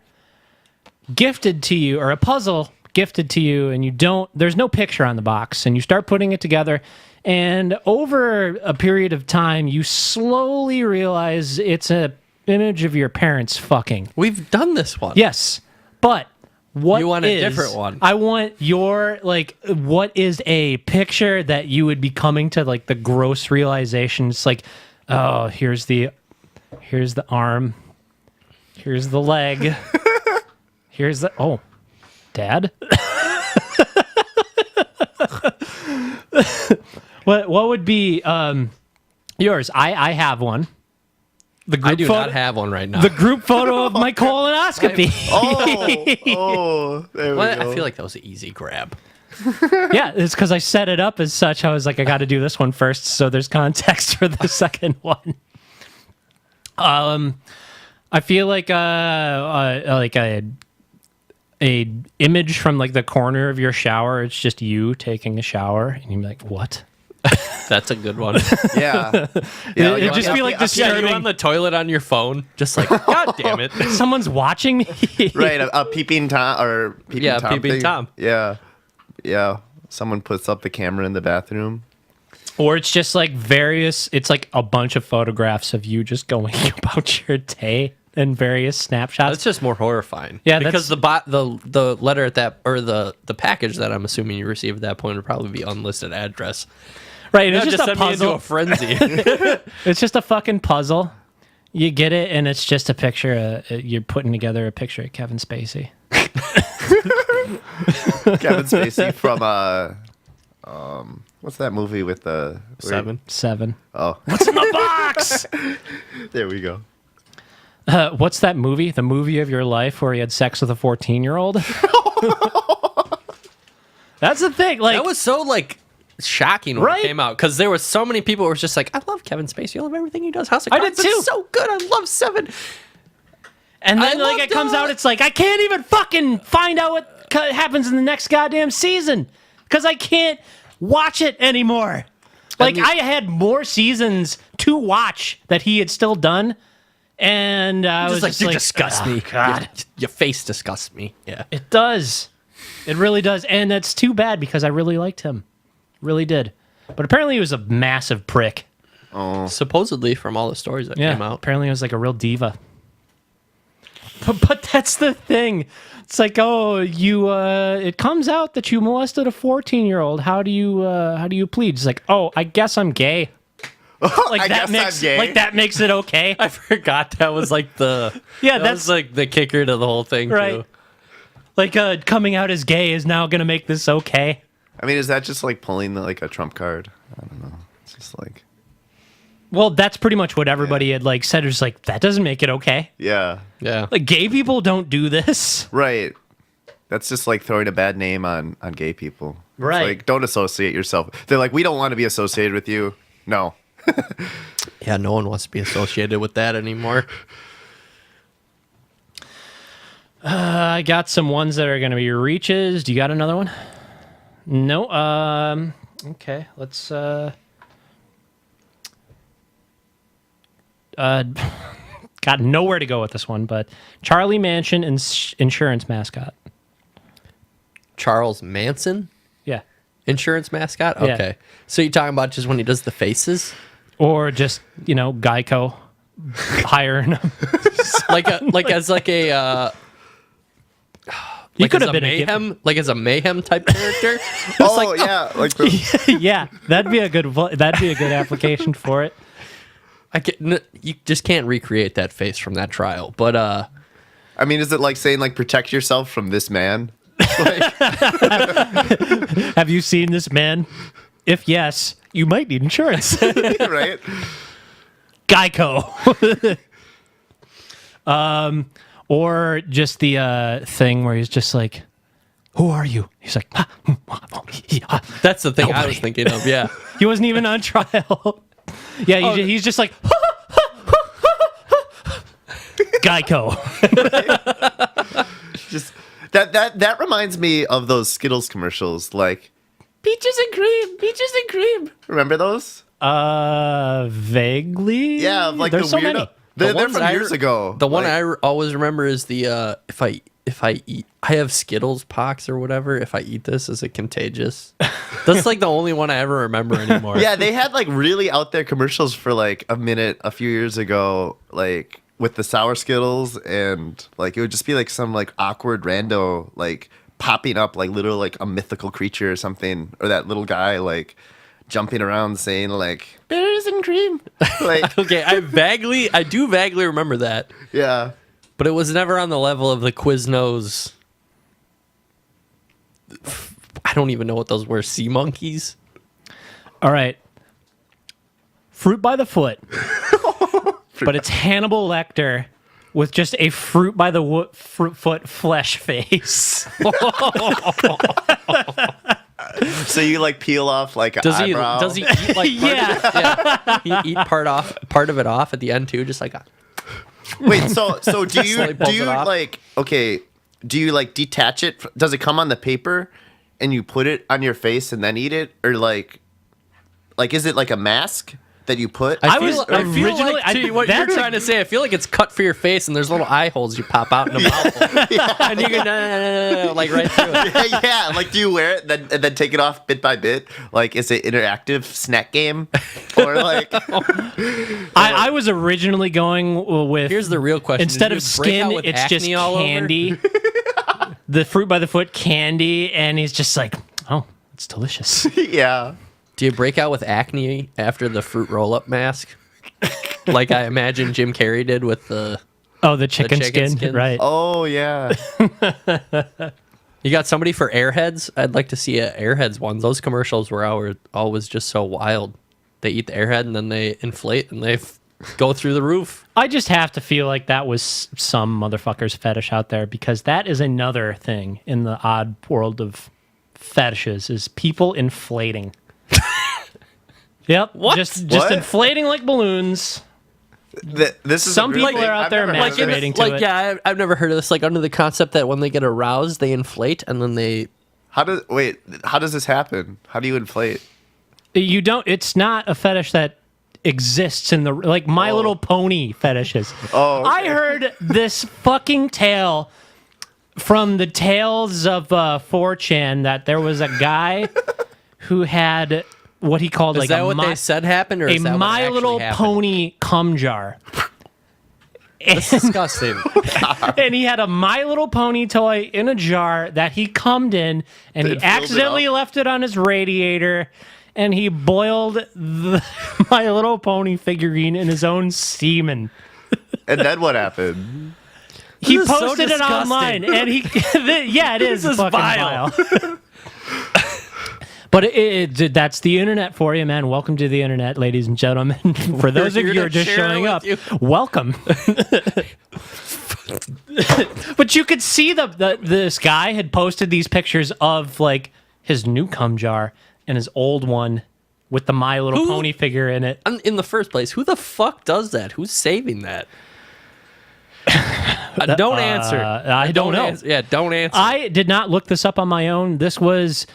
gifted to you, or a puzzle gifted to you, and there's no picture on the box, and you start putting it together, and over a period of time, you slowly realize it's an image of your parents fucking. We've done this one. Yes, but what You want a is- different one. I want your, like, what is a picture that you would be coming to, like, the gross realization? It's like, oh, here's the arm, here's the leg, here's the, oh, Dad? What would be yours? I have one. The group I do photo, not have one right now. the group photo of my colonoscopy. There we Well, go. I feel like that was an easy grab. Yeah, it's because I set it up as such. I was like, I got to do this one first, so there's context for the second one. I feel like a image from like the corner of your shower. It's just you taking a shower, and you're like, what? That's a good one. Yeah. It'd just be like Yeah, you disturbing. on the toilet on your phone, just like, God damn it. Someone's watching me. Right, a peeping Tom or peeping Yeah, Tom peeping thing. Tom. Yeah. Yeah. Someone puts up the camera in the bathroom. Or it's just like it's like a bunch of photographs of you just going about your day and various snapshots. That's just more horrifying. Yeah, because the letter at that, or the package that I'm assuming you received at that point would probably be unlisted address. Right, No, it's just a send me into puzzle. a frenzy. It's just a fucking puzzle. You get it, and it's just a picture. You're putting together a picture of Kevin Spacey. Kevin Spacey from what's that movie with the 7. Oh, What's in the box? there we go. What's that movie? The movie of your life where he had sex with a 14-year-old? That's the thing. Like, That was so like shocking when Right? it came out, because there were so many people who were just like, I love Kevin Spacey. I love everything he does. House of I Cards did is too. so good. I love 7. and I then like loved it comes it. out, it's like I can't even fucking find out what happens in the next goddamn season because I can't watch it anymore. Like I had more seasons to watch that he had still done, and I was Just like, just you like, disgust me. God. Your face disgusts me. Yeah. It does. It really does. And that's too bad because I really liked him. Really did. But apparently he was a massive prick. Supposedly, from all the stories that Yeah. came out. Apparently he was like a real diva. But that's the thing. It's like, oh, you. It comes out that you molested a 14-year-old. How do you plead? It's like, oh, I guess I'm gay. Like I guess I'm gay. Like that makes it okay. I forgot that was like the that's like the kicker to the whole thing right. too. Like coming out as gay is now gonna make this okay. I mean, is that just like pulling like a trump card? I don't know. It's just like, Well, that's pretty much what everybody had like said. It's like that doesn't make it okay. yeah, Yeah. Like gay people don't do this. right. That's just like throwing a bad name on gay people. It's Right. like, don't associate yourself. They're like, we don't want to be associated with you. No. Yeah, no one wants to be associated with that anymore. I got some ones that are going to be reaches. Do you got another one? No. Okay. Let's. Got nowhere to go with this one, but Charlie Manson insurance mascot. Charles Manson, Yeah. insurance mascot. Yeah. Okay, so you're talking about just when he does the faces, Or just Geico hiring him. like as a. He Like could as have a been a mayhem, like as a mayhem type character. Oh, yeah. Like the, Yeah, that'd be a good application for it. You just can't recreate that face from that trial. But I mean, is it like saying like protect yourself from this man? Like, Have you seen this man? If yes, you might need insurance. right? Geico. Or just the thing where he's just like, "Who are you?" He's like, that's the thing I Nobody. was thinking of. Yeah. he wasn't even on trial. Yeah, he's just like, Geico. Just that reminds me of those Skittles commercials, like peaches and cream. Remember those? Vaguely. Yeah, like There's the so weird. many. They're ones from years ago. The one Like, I always remember is the if I eat, I have Skittles pox or whatever. If I eat this, is it contagious? That's like the only one I ever remember anymore. Yeah, they had like really out there commercials for like a minute a few years ago, like with the sour Skittles, and like it would just be like some like awkward rando like popping up like literal like a mythical creature or something, or that little guy like jumping around saying like berries and cream. Like Okay, I do vaguely remember that, yeah. but it was never on the level of the Quiznos. I don't even know what those were. Sea monkeys. All right. Fruit by the foot. But it's Hannibal Lecter with just a fruit by the foot flesh face. So you like peel off like an Does eyebrow. he eat like Yeah. he eat part of it off at the end too, just like Wait, so do you Slowly pulls it off. like okay? Do you like detach it? Does it come on the paper, and you put it on your face and then eat it, or like is it like a mask that you put? I was feel originally- like, to what that's you're trying to say. I feel like it's cut for your face, and there's little eye holes you pop out in the mouth, and you can like right through it. Yeah, like do you wear it and then take it off bit by bit? Like is it interactive snack game, or like I was originally going with Here's the real question: instead Did of you break out skin, with it's just acne all over? candy. The fruit by the foot candy, and he's just like, oh, it's delicious. yeah? Do you break out with acne after the fruit roll-up mask, like I imagine Jim Carrey did with the? Oh, the chicken chicken skin, skins. right? Oh yeah. You got somebody for Airheads? I'd like to see a Airheads one. Those commercials were always just so wild. They eat the Airhead and then they inflate and they go through the roof. I just have to feel like that was some motherfucker's fetish out there, because that is another thing in the odd world of fetishes is people inflating. Yep. What? Just What? inflating like balloons. This is Some a real people thing. are out I've there never heard of this. masturbating to it. Yeah, I've never heard of this. Like under the concept that when they get aroused, they inflate and then they. How does this happen? How do you inflate? You don't. It's not a fetish that exists in the like My Little Pony fetishes. Oh, okay. I heard this fucking tale from the tales of 4chan that there was a guy who had what he called Is like that a what My, they said happened, or a is that what My actually Little happened? Pony cum jar. That's disgusting. And he had a My Little Pony toy in a jar that he cummed in, and he Then filled it accidentally up. left it on his radiator, and he boiled the My Little Pony figurine in his own semen. And then what happened? He This is so posted it disgusting. online, and he, yeah, it is This is fucking vile. vile. But that's the internet for you, man. Welcome to the internet, ladies and gentlemen. For those of here you who to are just share showing with up, you. welcome. But you could see this guy had posted these pictures of like his new cum jar and his old one with the My Little Who- Pony figure in it. In the first place, who the fuck does that? Who's saving that? Don't answer. I don't know. Yeah, don't answer. I did not look this up on my own. This was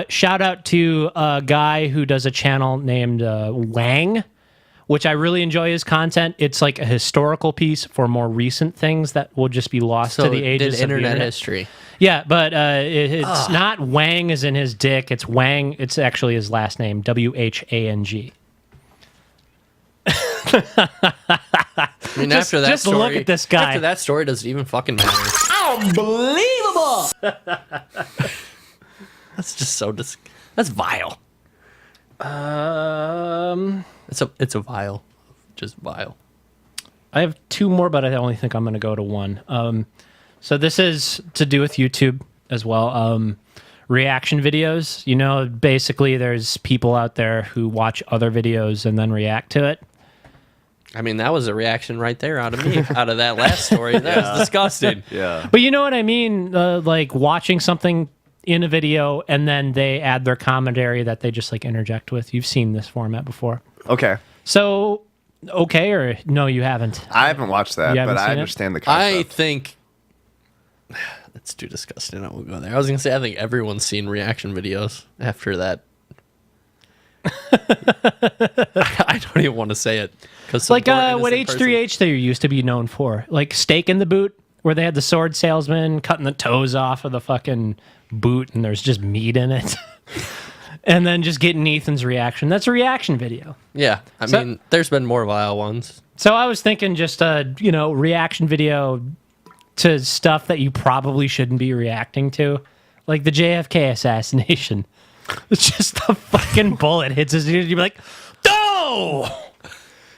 shout out to a guy who does a channel named Wang, which I really enjoy his content. It's like a historical piece for more recent things that will just be lost so to the ages did of the internet internet. history. Yeah, but it's not Wang as in his dick. It's Wang. It's actually his last name, Whang. I mean, after that just story, look at this guy. After that story, does it even fucking matter? Unbelievable. That's just so that's vile. It's a vile, just vile. I have two more, but I only think I'm going to go to one. So this is to do with YouTube as well. Reaction videos. You know, basically there's people out there who watch other videos and then react to it. I mean, that was a reaction right there out of me, out of that last story. That was disgusting. Yeah. But you know what I mean? Like watching something in a video and then they add their commentary that they just like interject with. You've seen this format before. Okay. So, okay, or no, you haven't. I haven't watched that, You haven't but I seen it? understand the I concept. think that's too disgusting. I won't go there. I was gonna say I think everyone's seen reaction videos after that. I don't even want to say it because Like what H3H they used to be known for. Like Steak in the Boot, where they had the sword salesman cutting the toes off of the fucking boot and there's just meat in it. And then just getting Ethan's reaction. That's a reaction video. Yeah, I So- mean, there's been more vile ones. So I was thinking just a, reaction video to stuff that you probably shouldn't be reacting to. Like the JFK assassination. It's just a fucking bullet hits his ear. You'd be like, oh!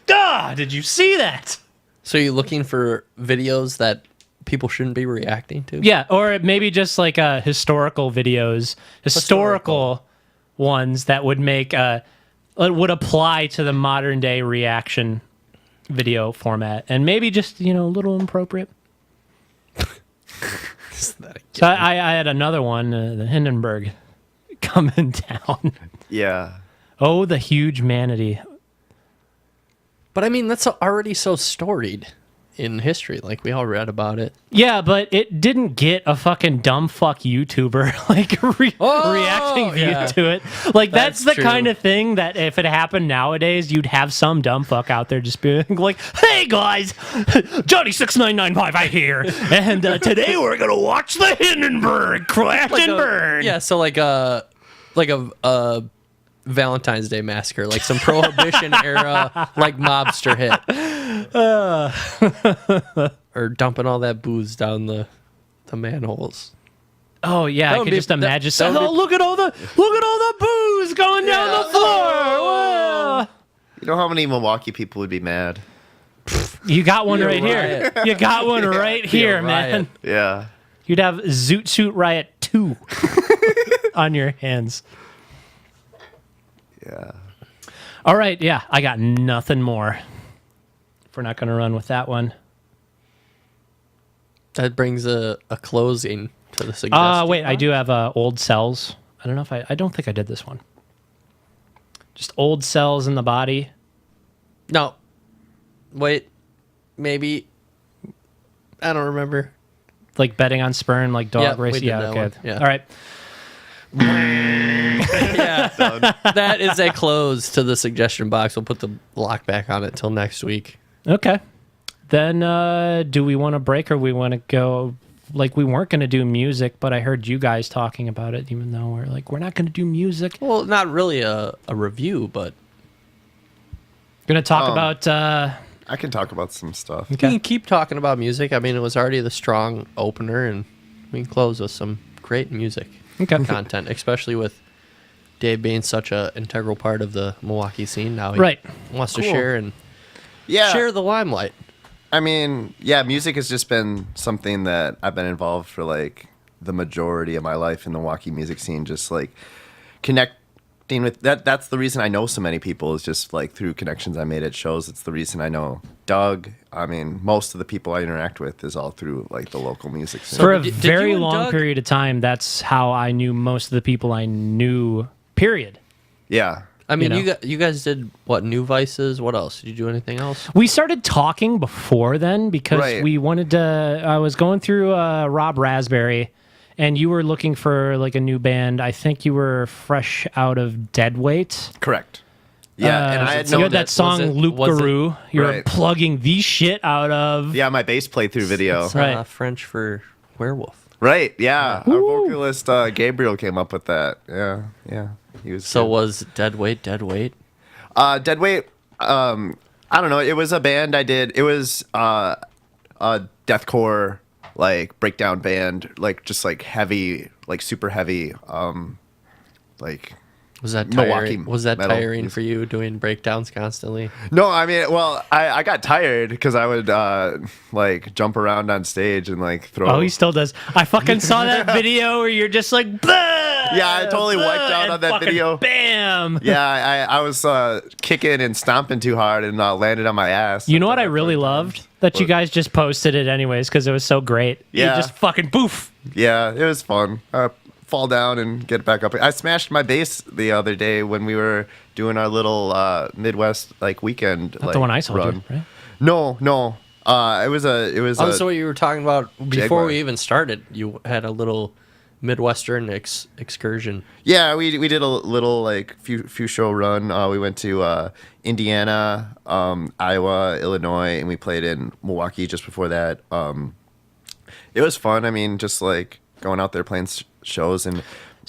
Duh! Did you see that? So you're looking for videos that people shouldn't be reacting to? Yeah, or maybe just like historical videos, historical ones that would make would apply to the modern day reaction video format, and maybe just a little inappropriate. So I had another one, the Hindenburg coming down. Yeah. Oh, the huge manatee. But I mean, that's already so storied in history. Like, we all read about it. Yeah, but it didn't get a fucking dumb fuck YouTuber like reacting yeah. to it. Like that's the true. kind of thing that if it happened nowadays, you'd have some dumb fuck out there just being like, "Hey guys, Johnny6995 I here, and today we're gonna watch the Hindenburg crash and burn." Yeah, so like a Valentine's Day massacre, like some Prohibition era, like mobster hit, or dumping all that booze down the manholes. Oh yeah, I would could be- just imagine. that would be- Look at all the booze going down the floor. Whoa. You know how many Milwaukee people would be mad? You got one Be a right here. You got one right Be a here, riot. man. Yeah. You'd have Zoot Suit Riot 2 on your hands. Yeah. All right, yeah, I got nothing more. If we're not going to run with that one. That brings a closing to the suggestion. Wait, I do have old cells. I don't know if I don't think I did this one. Just old cells in the body. No. Wait. Maybe. I don't remember. Like betting on sperm, like dog Yeah, we racing. did Yeah, that okay. one, yeah. All right. Yeah. That is a close to the suggestion box. We'll put the lock back on it till next week. Okay. Then do we want to break or we want to go? Like, we weren't going to do music, but I heard you guys talking about it, even though we're not going to do music. Well, not really a review, but Going to talk about I can talk about some stuff. You can keep talking about music. I mean, it was already the strong opener, and we can close with some great music content, especially with Dave being such an integral part of the Milwaukee scene now. He wants to share and share the limelight. I mean, yeah, music has just been something that I've been involved for like the majority of my life in the Milwaukee music scene. Just like connecting with that. That's the reason I know so many people, is just like through connections I made at shows. It's the reason I know Doug. I mean, most of the people I interact with is all through like the local music scene. For a did very you and long Doug- period of time, that's how I knew most of the people I knew, period. Yeah. I mean, You know? you guys did what, New Vices? What else? Did you do anything else? We started talking before then because Right. we wanted to. I was going through Rob Raspberry, and you were looking for like a new band. I think you were fresh out of Deadweight. Correct. Yeah, and I had you known had that song Loop was it- Guru. You were Right. plugging the shit out of. Yeah, my bass playthrough video. Right. French for werewolf. Right, yeah. Our vocalist Gabriel came up with that. Yeah. He was So good. was Deadweight? Deadweight, I don't know. It was a band I did. It was a deathcore, like, breakdown band, like, just, like, heavy, like, super heavy, like... Was that Milwaukee tiring? Was that metal tiring music. for you doing breakdowns constantly? No, I mean, well, I got tired because I would, like, jump around on stage and, like, throw... Oh, he still does. I fucking saw that video where you're just like, "Blah!" Yeah, I totally wiped out and on that fucking video. Bam. Yeah, I was kicking and stomping too hard and landed on my ass. You know what I really loved? That you guys just posted it anyways because it was so great. Yeah. You just fucking poof. Yeah, it was fun. Fall down and get back up. I smashed my bass the other day when we were doing our little Midwest like weekend. Not the one I sold run. you, right? No. It was Oh, so what you were talking about before Jaguar. we even started, you had a little Midwestern excursion. Yeah, we did a little like few show run. We went to Indiana, Iowa, Illinois, and we played in Milwaukee just before that. It was fun. I mean, just like going out there playing shows and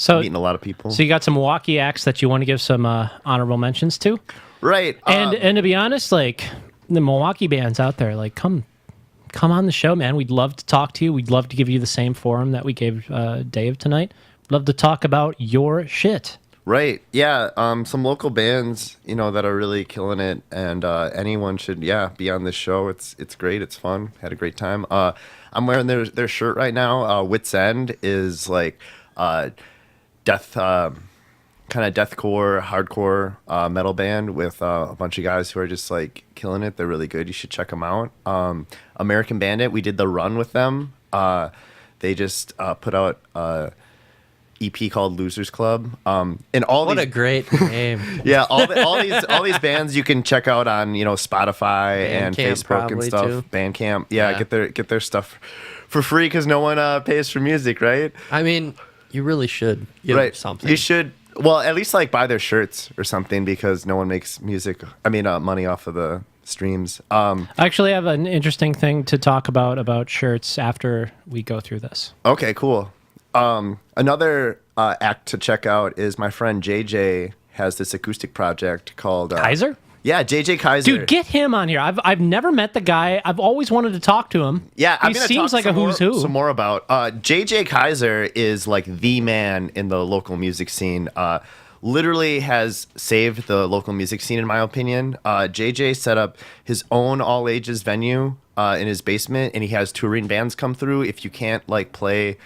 meeting a lot of people. So you got some Milwaukee acts that you want to give some honorable mentions to, Right. and to be honest, like the Milwaukee bands out there, like come on the show, man. We'd love to talk to you. We'd love to give you the same forum that we gave Dave tonight. Love to talk about your shit. Right. Yeah. Some local bands, that are really killing it, and anyone should, be on this show. It's great. It's fun. Had a great time. I'm wearing their shirt right now. Wits End is like death, kind of deathcore, hardcore metal band with a bunch of guys who are just like killing it. They're really good. You should check them out. American Bandit. We did the run with them. They just put out EP called Losers Club. And all What these, a great name. yeah, all these bands you can check out on Spotify and Bandcamp Facebook and probably, stuff. too. Bandcamp, yeah, Yeah. get their stuff for free because no one pays for music, right? I mean, you really should give Right. something. You should. Well, at least like buy their shirts or something because no one makes money off of the streams. I actually have an interesting thing to talk about shirts after we go through this. Okay, cool. Another act to check out is my friend JJ has this acoustic project called Kaiser? Yeah, JJ Kaiser. Dude, get him on here. I've never met the guy. I've always wanted to talk to him. Yeah, he I'm gonna seems talk like a who's who. some more about JJ Kaiser is like the man in the local music scene. Literally has saved the local music scene in my opinion. JJ set up his own all ages venue in his basement, and he has touring bands come through. If you can't like play,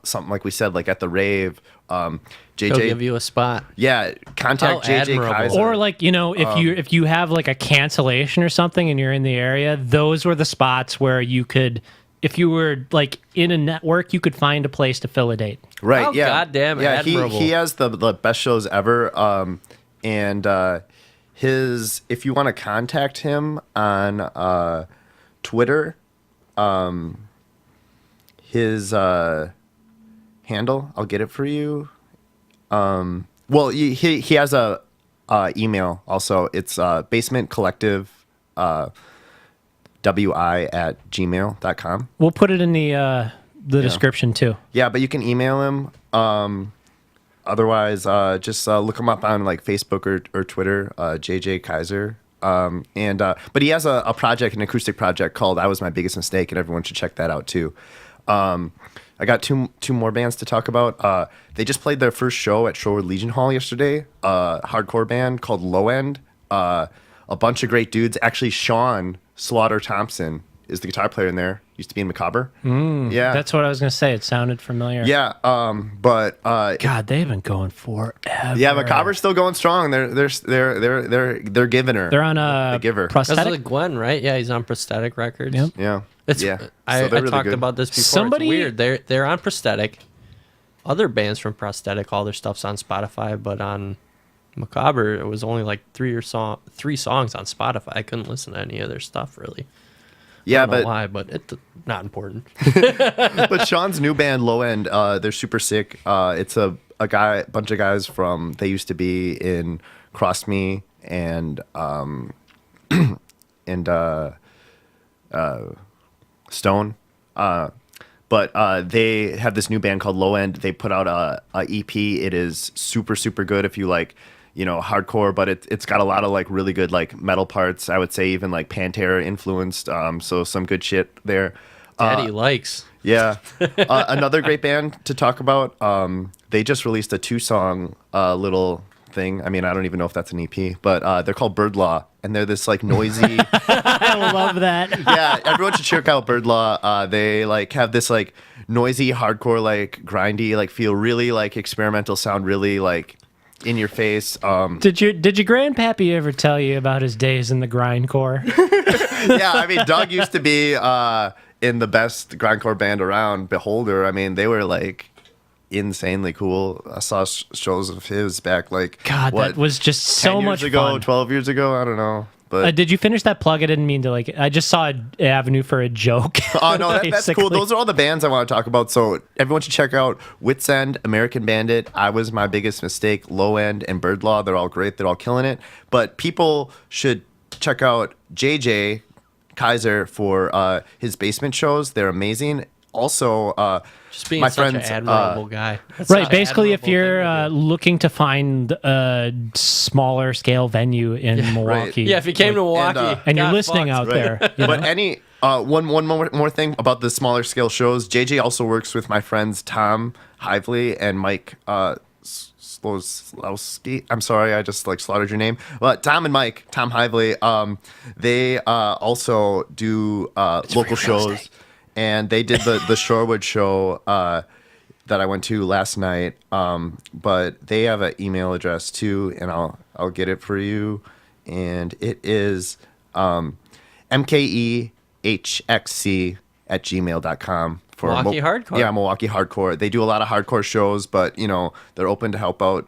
something like we said, like at the rave, JJ He'll give you a spot. Yeah, contact How JJ admirable. Kaiser. Or like, if you have like a cancellation or something and you're in the area, those were the spots where you could, if you were like in a network, you could find a place to fill a date. Right, How yeah. goddamn yeah, admirable. he has the best shows ever. And if you want to contact him on Twitter, his handle, I'll get it for you. Well, he has a email also. It's basementcollectivewi @gmail.com. We'll put it in the description too. Yeah, but you can email him. Otherwise, just look him up on like Facebook or Twitter, JJ Kaiser. But he has a project, an acoustic project called "I Was My Biggest Mistake," and everyone should check that out too. I got two more bands to talk about. They just played their first show at Shorewood Legion Hall yesterday. Hardcore band called Low End. A bunch of great dudes. Actually, Sean Slaughter Thompson is the guitar player in there. Used to be in Macabre. Yeah, That's what I was gonna say. It sounded familiar. yeah. But God, they've been going forever. yeah, Macabre's still going strong. They're giving her. They're on the giver. That's prosthetic. like Gwen, right? Yeah, he's on Prosthetic Records. Yep. Yeah, It's, yeah. I, So they're I really talked good. about this before. Somebody- It's weird. They're on Prosthetic. Other bands from Prosthetic, all their stuff's on Spotify, but on Macabre, it was only like three songs on Spotify. I couldn't listen to any of their stuff really. Yeah, I don't know but why, but it's not important. but Sean's new band, Low End, they're super sick. It's a bunch of guys from. They used to be in Cross Me and Stone. But they have this new band called Low End. They put out a EP. It is super, super good if you like, hardcore, but it's got a lot of like really good like metal parts. I would say even like Pantera influenced. So some good shit there. Daddy likes. Yeah. Another great band to talk about. They just released a 2-song little thing. I mean, I don't even know if that's an EP, but they're called Bird Law, and they're this like noisy. I love that. Yeah, everyone should check out Bird Law. They like have this like noisy, hardcore, like grindy, like feel really like experimental sound, really like in your face. Did your grandpappy ever tell you about his days in the grindcore? Yeah, I mean, Doug used to be in the best grindcore band around, Beholder. I mean, they were like insanely cool. I saw shows of his back like God, that was just 10 so years much ago, fun. 12 years ago. I don't know. But Did you finish that plug? I didn't mean to like. I just saw an avenue for a joke. oh no, that's cool. basically. Those are all the bands I want to talk about. So everyone should check out Wits End, American Bandit, I Was My Biggest Mistake, Low End, and Bird Law. They're all great. They're all killing it. But people should check out JJ Kaiser for his basement shows. They're amazing. Also, Just being my such friends, an admirable guy. That's Right, such an basically, if admirable you're thing to do. looking to find a smaller scale venue in Milwaukee, Yeah, if you came to Milwaukee and you're got listening fucked. out there, you But know? any one more thing about the smaller scale shows. JJ also works with my friends Tom Hively and Mike Slowski. I'm sorry, I just like slaughtered your name. But Tom Hively, they also do local shows, and they did the Shorewood show that I went to last night. But they have an email address too, and I'll get it for you, and it is mkehxc@gmail.com for Milwaukee Hardcore. Yeah, Milwaukee Hardcore. They do a lot of hardcore shows, but they're open to help out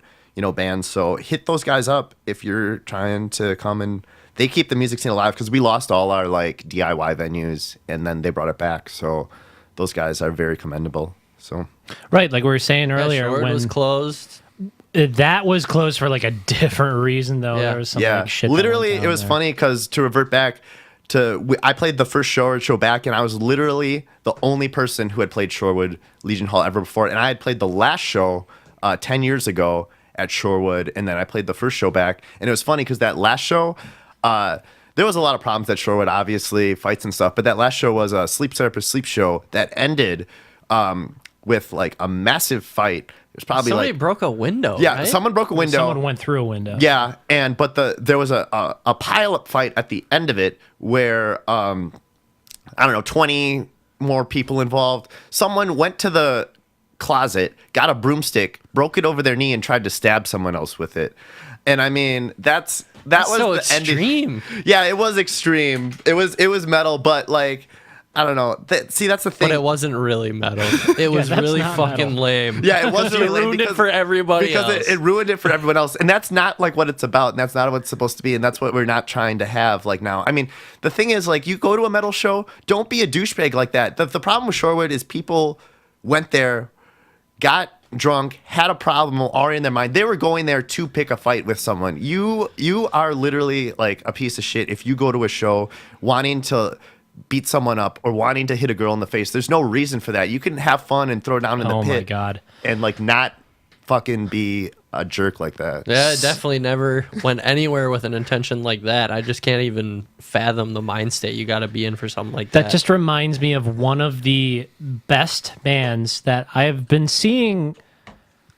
bands. So hit those guys up if you're trying to come, and they keep the music scene alive because we lost all our like DIY venues and then they brought it back. So those guys are very commendable. So right, like we were saying earlier, Short when was closed. that was closed for like a different reason, though. Yeah. There was some yeah, like, shit. that literally, went it down was there. funny because to revert back to, I played the first show back, and I was literally the only person who had played Shorewood Legion Hall ever before, and I had played the last show 10 years ago at Shorewood, and then I played the first show back, and it was funny because that last show, there was a lot of problems at Shorewood, obviously, fights and stuff, but that last show was a Sleep Therapist Sleep show that ended with like a massive fight. It was probably Somebody like, broke a window. yeah, right? someone broke a window. Someone went through a window. Yeah, but there was a pile-up fight at the end of it where I don't know, 20 more people involved. Someone went to the closet, got a broomstick, broke it over their knee, and tried to stab someone else with it. And I mean, that was so the ending. extreme. Yeah, it was extreme. It was metal, but like, I don't know. See, that's the thing. But it wasn't really metal. It was that's really not fucking metal. lame. Yeah, it was It really lame ruined it for everybody because else. it ruined it for everyone else, and that's not like what it's about, and that's not what it's supposed to be, and that's what we're not trying to have like now. I mean, the thing is, like, you go to a metal show, don't be a douchebag like that. The problem with Shorewood is people went there, got drunk, had a problem already in their mind. They were going there to pick a fight with someone. You are literally like a piece of shit if you go to a show wanting to beat someone up or wanting to hit a girl in the face. There's no reason for that. You can have fun and throw down in the Oh pit. my God. And like not fucking be a jerk like that. Yeah, I definitely never went anywhere with an intention like that. I just can't even fathom the mind state you got to be in for something like that. That just reminds me of one of the best bands that I've been seeing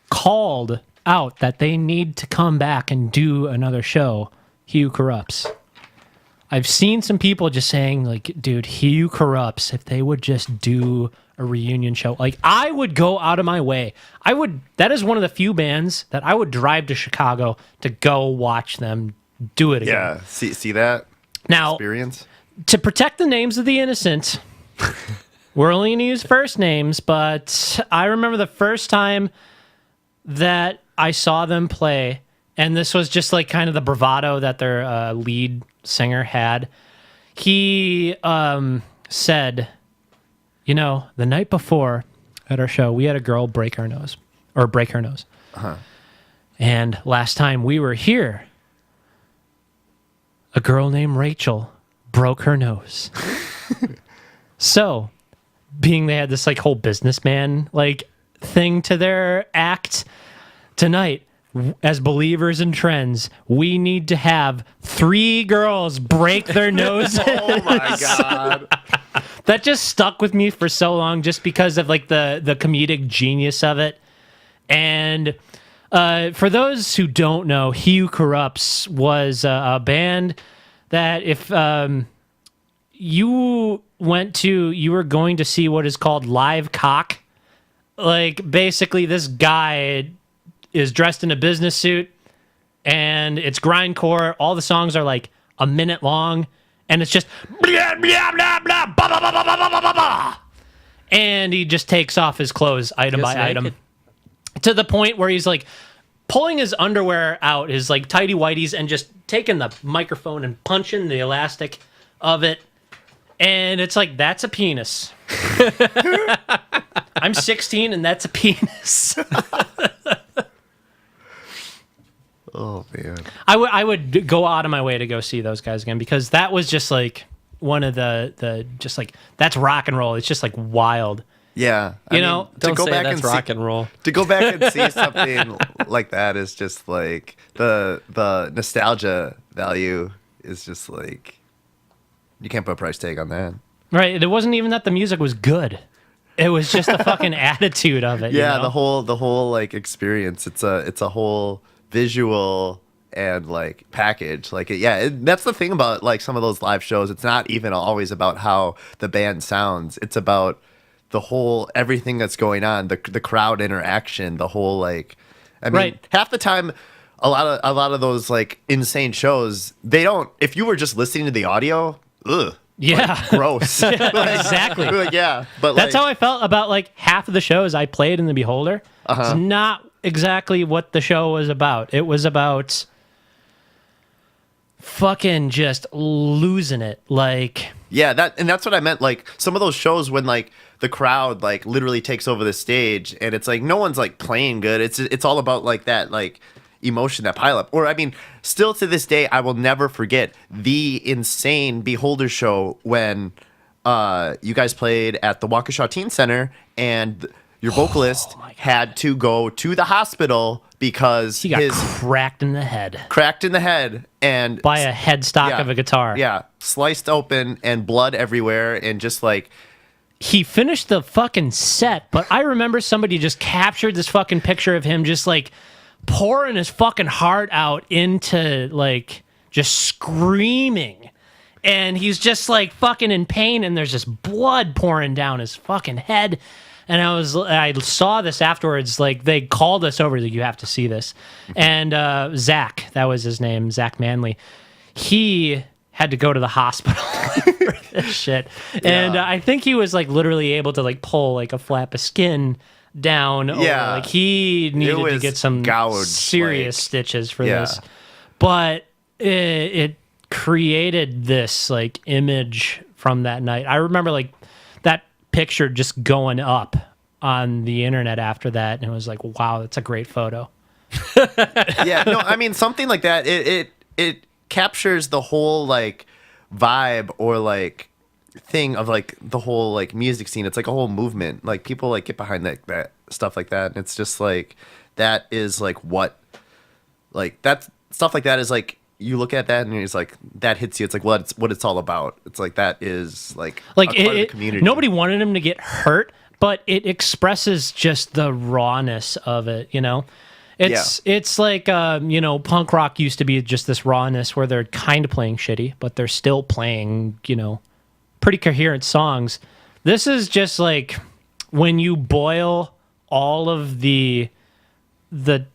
called out that they need to come back and do another show. He Who Corrupts. I've seen some people just saying, like, dude, He Who Corrupts, if they would just do a reunion show, like, I would go out of my way. That is one of the few bands that I would drive to Chicago to go watch them do it again. Yeah, see that Now, experience? to protect the names of the innocent, we're only going to use first names, but I remember the first time that I saw them play, and this was just like kind of the bravado that their lead singer had. He said, you know, the night before at our show, we had a girl break her nose. And last time we were here, a girl named Rachel broke her nose. So, being they had this like whole businessman like thing to their act tonight, as believers in trends, we need to have 3 girls break their noses. Oh my god. That just stuck with me for so long just because of like the comedic genius of it. And for those who don't know, He Who Corrupts was a band that if you were going to see what is called live cock. Like, basically, this guy is dressed in a business suit, and it's grindcore. All the songs are like a minute long, and it's just blah, blah, blah, blah, blah, blah, blah, blah, blah, blah, blah. And he just takes off his clothes item by item to the point where he's like pulling his underwear out, his like tighty whities, and just taking the microphone and punching the elastic of it. And it's like, that's a penis. I'm 16 and that's a penis. Oh man. I would go out of my way to go see those guys again, because that was just like one of the just like, that's rock and roll. It's just like wild. Yeah. You know, Don't say that's rock and roll. To go back and see something like that is just like the nostalgia value is just like, you can't put a price tag on that. Right. It wasn't even that the music was good. It was just the fucking attitude of it. Yeah, you know? the whole like experience. It's a whole visual and like package. Like that's the thing about like some of those live shows. It's not even always about how the band sounds. It's about the whole everything that's going on, the crowd interaction, the whole like. I mean, Right. half the time, a lot of those like insane shows, they don't. If you were just listening to the audio, ugh. Yeah. Like, gross. Exactly. Like, yeah, but That's like, how I felt about like half of the shows I played in the Beholder. It's not exactly what the show was about. It was about fucking just losing it. Like, yeah, that's what I meant. Like some of those shows when like the crowd like literally takes over the stage and it's like no one's like playing good. It's all about like that like emotion, that pile up. Or I mean, still to this day, I will never forget the insane Beholder show when you guys played at the Waukesha Teen Center and your vocalist had to go to the hospital because he got his cracked in the head and by a headstock of a guitar. Yeah, sliced open and blood everywhere and just like. He finished the fucking set, but I remember somebody just captured this fucking picture of him just like pouring his fucking heart out into like just screaming. And he's just like fucking in pain and there's just blood pouring down his fucking head. And I saw this afterwards, like they called us over, like, you have to see this. And Zach, that was his name, Zach Manley, he had to go to the hospital for this shit. And I think he was like literally able to like pull like a flap of skin down. Yeah. Like he needed to get some gouged, serious like, stitches for this. But it created this like image from that night. I remember like that picture just going up on the internet after that, and it was like, wow, that's a great photo. Yeah, no, I mean something like that. It captures the whole like vibe or like thing of like the whole like music scene. It's like a whole movement. Like people like get behind that stuff like that, and it's just like that is like what like that stuff like that is like you look at that and it's like that hits you. It's like what it's all about. It's like that is like a part of the community. Nobody wanted him to get hurt, but it expresses just the rawness of it. It's like punk rock used to be just this rawness where they're kind of playing shitty, but they're still playing pretty coherent songs. This is just like when you boil all of the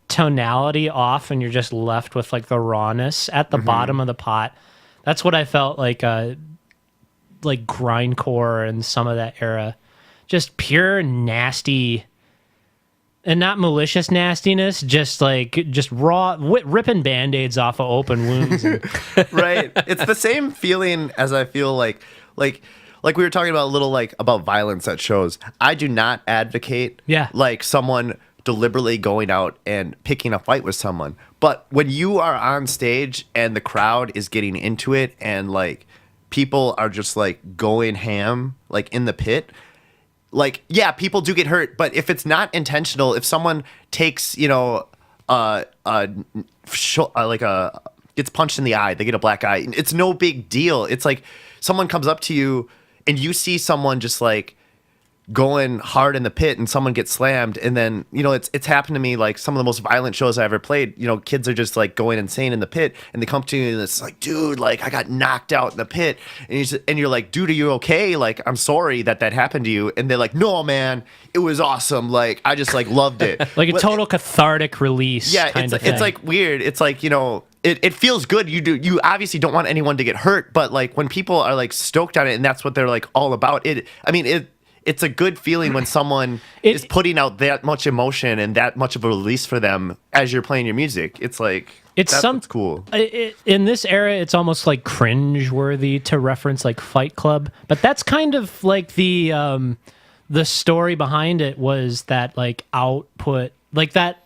tonality off and you're just left with like the rawness at the bottom of the pot. That's what I felt like grindcore and some of that era. Just pure nasty, and not malicious nastiness, just raw, ripping Band-Aids off of open wounds. Right. It's the same feeling as I feel like we were talking about a little like about violence at shows. I do not advocate like someone deliberately going out and picking a fight with someone. But when you are on stage and the crowd is getting into it and like people are just like going ham like in the pit, like, yeah, people do get hurt, but if it's not intentional, if someone takes, gets punched in the eye, they get a black eye, it's no big deal. It's like someone comes up to you and you see someone just like going hard in the pit and someone gets slammed, and then it's happened to me like some of the most violent shows I ever played. Kids are just like going insane in the pit and they come to you and it's like, dude, like I got knocked out in the pit, and you're like, dude, are you okay? Like, I'm sorry that happened to you. And they're like, no man, it was awesome, like I just like loved it. Like a total cathartic release. Yeah, it's like weird. It's like it feels good. You obviously don't want anyone to get hurt, but like when people are like stoked on it and that's what they're like all about, it's a good feeling when someone is putting out that much emotion and that much of a release for them as you're playing your music. It's like, that's cool. In this era, it's almost like cringe-worthy to reference like Fight Club, but that's kind of like the story behind it was that like output, like that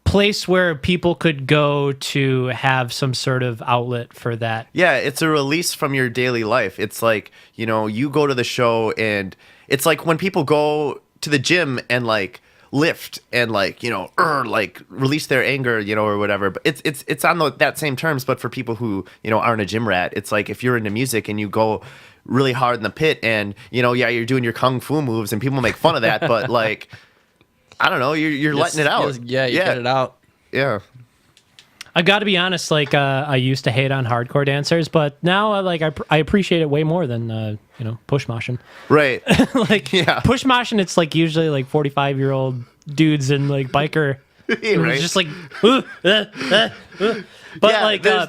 place where people could go to have some sort of outlet for that. Yeah, it's a release from your daily life. It's like, you go to the show and it's like when people go to the gym and like lift and like, like release their anger, or whatever. But it's on that same terms, but for people who, aren't a gym rat, it's like if you're into music and you go really hard in the pit and, you're doing your kung fu moves and people make fun of that, but like, I don't know. You're letting it out. You get it out. Yeah. I got to be honest. Like I used to hate on hardcore dancers, but now I appreciate it way more than push moshing. Right. Push moshing. It's like usually like 45-year-old dudes and like biker. Right. Just like. But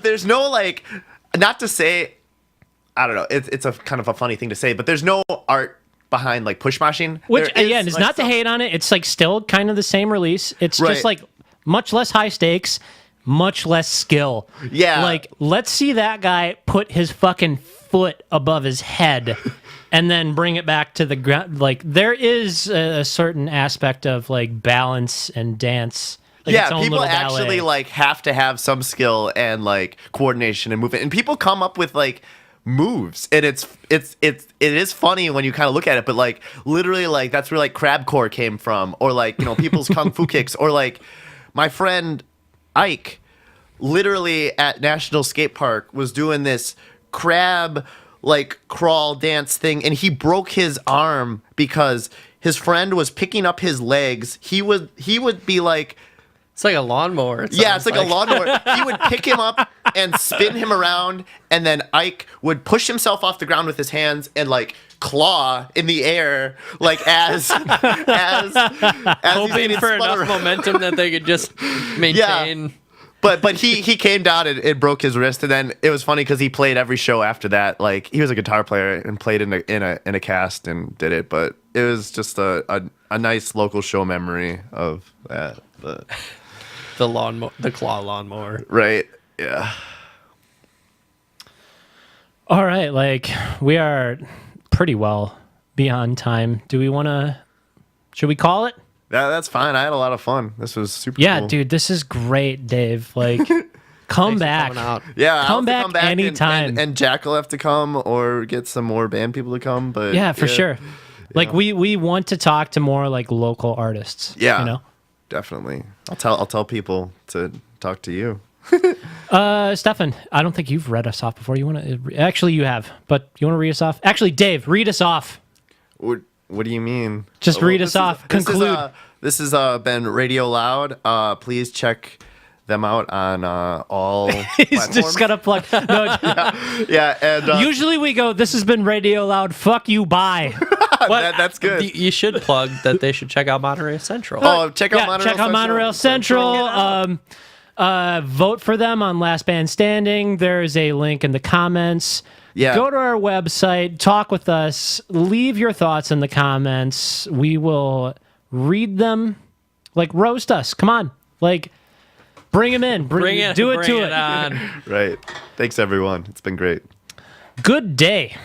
there's no like, not to say, I don't know. It's a kind of a funny thing to say, but there's no art behind like push moshing, which again is not to hate on it. It's like still kind of the same release. It's just like much less high stakes, much less skill. Yeah, like let's see that guy put his fucking foot above his head and then bring it back to the ground. Like there is a certain aspect of like balance and dance. Like people actually like have to have some skill and like coordination and movement, and people come up with like moves, and it is funny when you kind of look at it, but like literally like that's where like crabcore came from, or like people's kung fu kicks, or like my friend Ike literally at National Skate Park was doing this crab like crawl dance thing, and he broke his arm because his friend was picking up his legs. He would be like, it's like a lawnmower. It's like a lawnmower. He would pick him up and spin him around, and then Ike would push himself off the ground with his hands and like claw in the air, like as hoping for enough momentum that they could just maintain. Yeah. But he came down and broke his wrist, and then it was funny because he played every show after that. Like he was a guitar player and played in a cast and did it. But it was just a nice local show memory of that. The claw lawnmower. Right. Yeah. All right. Like we are pretty well beyond time. Should we call it? That's fine. I had a lot of fun. This was super cool. Yeah, dude, this is great, Dave. Like, come back. Yeah, come back anytime. And Jack will have to come or get some more band people to come. But yeah, for sure. Like, we want to talk to more, like, local artists. Yeah. definitely. I'll tell people to talk to you. Stefan, I don't think you've read us off before. You want to? Actually, you have, but you want to read us off? Actually, Dave, read us off. What do you mean? Just read us off. Conclude. This has been Radio Loud. Please check them out on all He's platforms. just got to plug. No, Yeah, and usually we go, this has been Radio Loud. Fuck you, bye. that's good. You should plug that they should check out Monorail Central. Oh, check out Yeah, Monorail check out Central. Monorail Central. Vote for them on Last Band Standing. There is a link in the comments. Yeah. Go to our website, talk with us, leave your thoughts in the comments. We will read them. Like, roast us. Come on. Like, bring them in. Bring it. Do it bring to it on. Right. Thanks, everyone. It's been great. Good day.